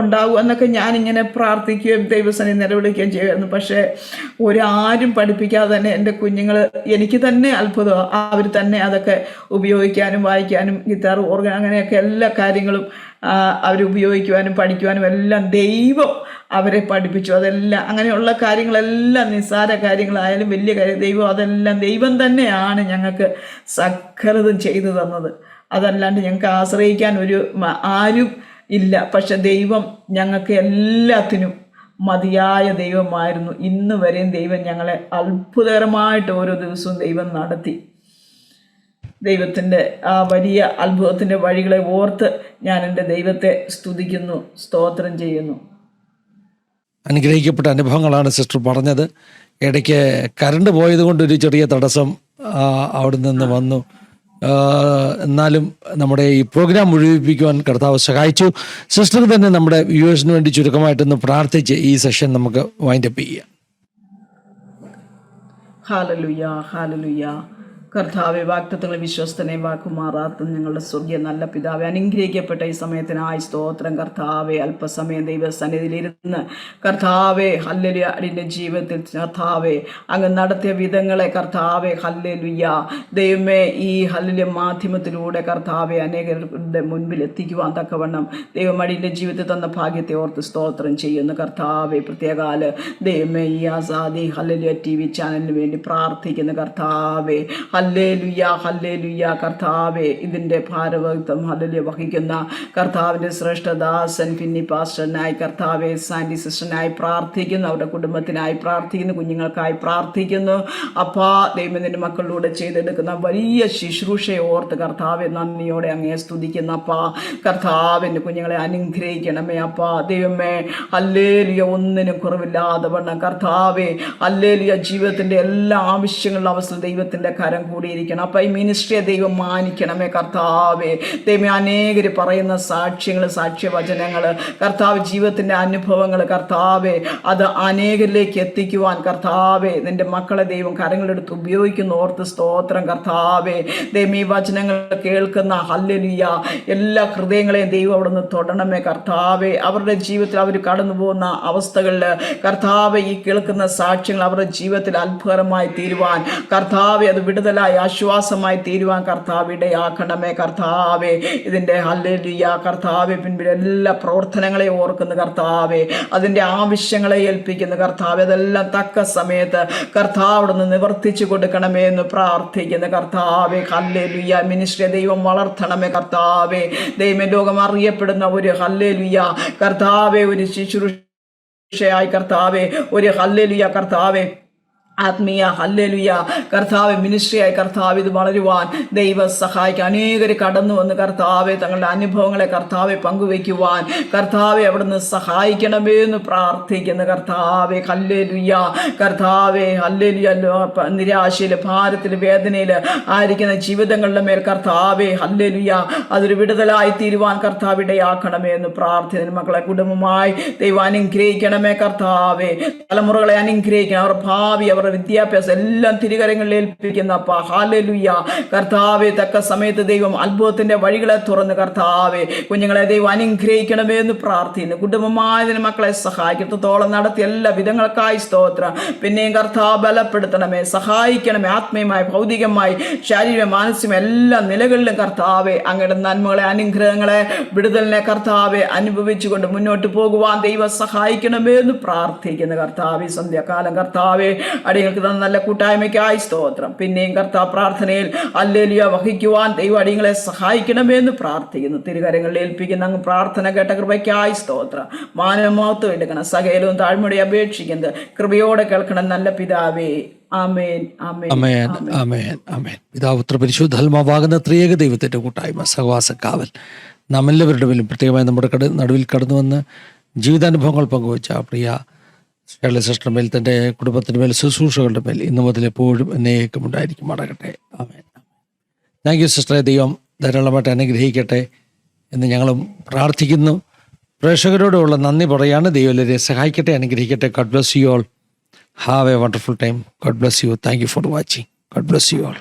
ഉണ്ടാവുമോ എന്നൊക്കെ ഞാനിങ്ങനെ പ്രാർത്ഥിക്കുകയും ദൈവസന്നിധി നിലവിളിക്കുകയും ചെയ്യുമായിരുന്നു. പക്ഷേ ആരും പഠിപ്പിക്കാതെ തന്നെ എൻ്റെ കുഞ്ഞുങ്ങൾ എനിക്ക് തന്നെ അത്ഭുതമാണ്. അവർ തന്നെ അതൊക്കെ ഉപയോഗിക്കാനും വായിക്കാനും ഗിത്താർ, ഓർഗൻ അങ്ങനെയൊക്കെ എല്ലാ കാര്യങ്ങളും അവരുപയോഗിക്കുവാനും പഠിക്കുവാനും എല്ലാം ദൈവം അവരെ പഠിപ്പിച്ചു. അതെല്ലാം അങ്ങനെയുള്ള കാര്യങ്ങളെല്ലാം നിസ്സാര കാര്യങ്ങളായാലും വലിയ കാര്യം ദൈവം തന്നെയാണ് ഞങ്ങൾക്ക് സകലതും ചെയ്തു തന്നത്. അതല്ലാണ്ട് ഞങ്ങൾക്ക് ആശ്രയിക്കാൻ ആരും ഇല്ല. പക്ഷെ ദൈവം ഞങ്ങൾക്ക് എല്ലാത്തിനും മതിയായ ദൈവമായിരുന്നു. ഇന്ന് വരെയും ദൈവം ഞങ്ങളെ അത്ഭുതകരമായിട്ട് ഓരോ ദിവസവും ദൈവം നടത്തി. ദൈവത്തിൻ്റെ ആ വലിയ അത്ഭുതത്തിൻ്റെ വഴികളെ ഓർത്ത് ഞാൻ എൻ്റെ ദൈവത്തെ സ്തുതിക്കുന്നു, സ്തോത്രം ചെയ്യുന്നു. അനുഗ്രഹിക്കപ്പെട്ട അനുഭവങ്ങളാണ് സിസ്റ്റർ പറഞ്ഞത്. ഇടയ്ക്ക് കറണ്ട് പോയത് കൊണ്ടൊരു ചെറിയ തടസ്സം അവിടെ നിന്ന് വന്നു. എന്നാലും നമ്മുടെ ഈ പ്രോഗ്രാം മുഴുവിപ്പിക്കുവാൻ കർത്താവ് സഹായിച്ചു. സിസ്റ്റർ തന്നെ നമ്മുടെ വ്യൂവേഴ്സിന് വേണ്ടി ചുരുക്കമായിട്ടൊന്ന് പ്രാർത്ഥിച്ച് ഈ സെഷൻ നമുക്ക് വൈൻഡപ്പ് ചെയ്യാം. Hallelujah, hallelujah. കർത്താവെ, വാഗ്ദത്തങ്ങളെ വിശ്വസ്തനെ വാക്കുമാറാത്ത ഞങ്ങളുടെ സ്വർഗീയ നല്ല പിതാവെ, അനുഗ്രഹിക്കപ്പെട്ട ഈ സമയത്തിനായി സ്തോത്രം. കർത്താവെ, അല്പസമയം ദൈവസന്നിധിയിലിരുന്ന് കർത്താവെ ഹല്ലേലൂയ അടിൻ്റെ ജീവിതത്തിൽ കർത്താവെ അങ്ങ് നടത്തിയ വിധങ്ങളെ കർത്താവെ ഹല്ലേലൂയ ദൈവമേ ഈ ഹല്ലേലൂയ മാധ്യമത്തിലൂടെ കർത്താവെ അനേകരുടെ മുൻപിൽ എത്തിക്കുവാൻ തക്കവണ്ണം ദൈവം അടിൻ്റെ ജീവിതത്തിൽ തന്ന ഭാഗ്യത്തെ ഓർത്ത് സ്തോത്രം ചെയ്യുന്നു. കർത്താവെ, പ്രത്യേകാല ദൈവമേ ഈ ആസാദി ഹല്ലേലൂയ TV ചാനലിന് വേണ്ടി പ്രാർത്ഥിക്കുന്ന കർത്താവെ ഹല്ലേലൂയ, ഹല്ലേലൂയ. കർത്താവെ, ഇതിൻ്റെ ഭാരവത്വം ഹല്ലേലൂയ വഹിക്കുന്ന കർത്താവിൻ്റെ ശ്രേഷ്ഠദാസൻ ഫിന്നി പാസ്റ്ററിനായി കർത്താവെ സാൻഡി സിസ്റ്ററിനായി പ്രാർത്ഥിക്കുന്നു. അവരുടെ കുടുംബത്തിനായി പ്രാർത്ഥിക്കുന്നു, കുഞ്ഞുങ്ങൾക്കായി പ്രാർത്ഥിക്കുന്നു. അപ്പാ ദൈവം നിൻ്റെ മക്കളിലൂടെ ചെയ്തെടുക്കുന്ന വലിയ ശുശ്രൂഷയെ ഓർത്ത് കർത്താവെ നന്ദിയോടെ അങ്ങേ സ്തുതിക്കുന്നു. അപ്പാ കർത്താവിൻ്റെ കുഞ്ഞുങ്ങളെ അനുഗ്രഹിക്കണമേ. അപ്പാ ദൈവമേ ഹല്ലേലൂയ ഒന്നിനും കുറവില്ലാതെ വണ്ണം കർത്താവെ ഹല്ലേലൂയ ജീവിതത്തിൻ്റെ എല്ലാ ആവശ്യങ്ങളുടെ അവസ്ഥ ദൈവത്തിൻ്റെ കരം കൂടിയിരിക്കണം. അപ്പം ഈ മിനിസ്ട്രിയെ ദൈവം മാനിക്കണമേ കർത്താവെ. ദൈവമേ അനേകർ പറയുന്ന സാക്ഷ്യങ്ങൾ, സാക്ഷ്യവചനങ്ങൾ കർത്താവ് ജീവിതത്തിൻ്റെ അനുഭവങ്ങൾ കർത്താവെ അത് അനേകരിലേക്ക് എത്തിക്കുവാൻ കർത്താവെ നിൻ്റെ മക്കളെ ദൈവം കരങ്ങളെടുത്ത് ഉപയോഗിക്കുന്ന ഓർത്ത് സ്തോത്രം. കർത്താവെ ദൈവം ഈ വചനങ്ങൾ കേൾക്കുന്ന ഹല്ലേലൂയ എല്ലാ ഹൃദയങ്ങളെയും ദൈവം അവിടെ നിന്ന് തൊടണമേ കർത്താവെ. അവരുടെ ജീവിതത്തിൽ അവർ കടന്നു പോകുന്ന അവസ്ഥകളിൽ കർത്താവെ ഈ കേൾക്കുന്ന സാക്ഷ്യങ്ങൾ അവരുടെ ജീവിതത്തിൽ അത്ഭുതകരമായി തീരുവാൻ കർത്താവെ അത് വിടുതലായി ആശ്വാസമായി തീരുവാൻ കർത്താവ് ഇടയാക്കണമേ കർത്താവെ. ഇതിൻ്റെ ഹല്ലേലൂയ കർത്താവെ പിൻപിൽ എല്ലാ പ്രവർത്തനങ്ങളെ ഓർക്കുന്ന കർത്താവെ, അതിൻ്റെ ആവശ്യങ്ങളെ ഏൽപ്പിക്കുന്ന കർത്താവെ, അതെല്ലാം തക്ക സമയത്ത് കർത്താവ് നിന്ന് നിവർത്തിച്ചു കൊടുക്കണമേ എന്ന് പ്രാർത്ഥിക്കുന്ന കർത്താവെ. ഹല്ലേലൂയ മിനിസ്ട്രി ദൈവം വളർത്തണമേ കർത്താവെ. ദൈവം ലോകം അറിയപ്പെടുന്ന ഒരു ഹല്ലേലൂയ കർത്താവെ ഒരു ശുശ്രൂഷയായി കർത്താവെ, ഒരു ഹല്ലേലൂയ കർത്താവെ ആത്മീയ ഹല്ലേലൂയ കർത്താവ് മിനിസ്ട്രിയായി കർത്താവ് ഇത് വളരുവാൻ ദൈവം സഹായിക്കുക. അനേകർ കടന്നു വന്ന് കർത്താവെ തങ്ങളുടെ അനുഭവങ്ങളെ കർത്താവെ പങ്കുവയ്ക്കുവാൻ കർത്താവെ അവിടുന്ന് സഹായിക്കണമേ എന്ന് പ്രാർത്ഥിക്കുന്ന കർത്താവെ. ഹല്ലേലൂയ കർത്താവെ, ഹല്ലേലൂയ. നിരാശയിൽ, ഭാരത്തിൽ, വേദനയിൽ ആയിരിക്കുന്ന ജീവിതങ്ങളുടെ മേൽ കർത്താവെ ഹല്ലേലൂയ അതൊരു വിടുതലായി തീരുവാൻ കർത്താവ് ഇടയാക്കണമേ എന്ന് പ്രാർത്ഥിക്കുന്ന മക്കളെ കുടുംബമായി ദൈവം അനുഗ്രഹിക്കണമേ കർത്താവെ. തലമുറകളെ അനുഗ്രഹിക്കണം. അവർ ഭാവി, അവർ വിദ്യാഭ്യാസം എല്ലാം തിരുകരങ്ങളിൽ ഏൽപ്പിക്കുന്ന അപ്പാ ഹല്ലേലൂയ കർത്താവെ. തക്ക സമയത്ത് ദൈവം അത്ഭുതത്തിന്റെ വഴികളെ തുറന്ന് കർത്താവെ കുഞ്ഞുങ്ങളെ ദൈവം അനുഗ്രഹിക്കണമേ എന്ന് പ്രാർത്ഥിക്കുന്നു. കുടുംബമായതിന് മക്കളെ സഹായിക്കത്തോളം നടത്തിയ എല്ലാ വിധങ്ങൾക്കായി സ്തോത്രം. പിന്നെയും കർത്താവ് ബലപ്പെടുത്തണമേ, സഹായിക്കണമേ. ആത്മീയമായി, ഭൗതികമായി, ശാരീരിക, മാനസിക എല്ലാ നിലകളിലും കർത്താവെ അങ്ങയുടെ നന്മകളെ, അനുഗ്രഹങ്ങളെ, വിടുതലിനെ കർത്താവെ അനുഭവിച്ചുകൊണ്ട് മുന്നോട്ട് പോകുവാൻ ദൈവം സഹായിക്കണമേ എന്ന് പ്രാർത്ഥിക്കുന്ന കർത്താവെ. സന്ധ്യാകാലം കർത്താവെ അടിയങ്ങൾക്ക് തന്ന നല്ല കൂട്ടായ്മയ്ക്കായി സ്തോത്രം. പിന്നെയും കർത്താവ് പ്രാർത്ഥനയിൽ ഹല്ലേലൂയ വഹിക്കുവാൻ ദൈവം അടിയങ്ങളെ സഹായിക്കണമേ എന്ന് പ്രാർത്ഥിക്കുന്നു. തിരുകരങ്ങളിൽ ഏൽപ്പിക്കുന്ന അങ്ങ് പ്രാർത്ഥന കേട്ട കൃപയ്ക്കായി സ്തോത്രം. മാനവമഹത്വം എടുക്കണം. സകലവും താഴ്മയോടെ അപേക്ഷിക്കുന്നത് കൃപയോടെ കേൾക്കണം നല്ല പിതാവേ. ആമേൻ, ആമേൻ, ആമേൻ, ആമേൻ, ആമേൻ. പിതാവ്, പുത്രൻ, പരിശുദ്ധാത്മാവാകുന്ന ത്രിയേക ദൈവത്തിന്റെ കൂട്ടായ്മ, സഹവാസ കാവൽ നാം എല്ലാവരുടെ മേലും പ്രത്യേകമായി നമ്മുടെ നടുവിൽ കടന്നു വന്ന് ജീവിതാനുഭവങ്ങൾ പങ്കുവച്ച പ്രിയ ഷേർലി സിസ്റ്റർ മേൽ, തൻ്റെ കുടുംബത്തിൻ്റെ മേൽ, ശുശ്രൂഷകളുടെ മേൽ ഇന്നു മുതൽ എപ്പോഴും എന്നേക്കും ഉണ്ടായിരിക്കും അടകട്ടെ. ആമേൻ. താങ്ക് യു സിസ്റ്ററെ. ദൈവം ധാരാളമായിട്ട് അനുഗ്രഹിക്കട്ടെ എന്ന് ഞങ്ങളും പ്രാർത്ഥിക്കുന്നു. പ്രേക്ഷകരോടുള്ള നന്ദി പറയാണ്. ദൈവം എല്ലാവരെയും സഹായിക്കട്ടെ, അനുഗ്രഹിക്കട്ടെ. God bless you all. Have a wonderful time. God bless you. Thank you for watching. God bless you all.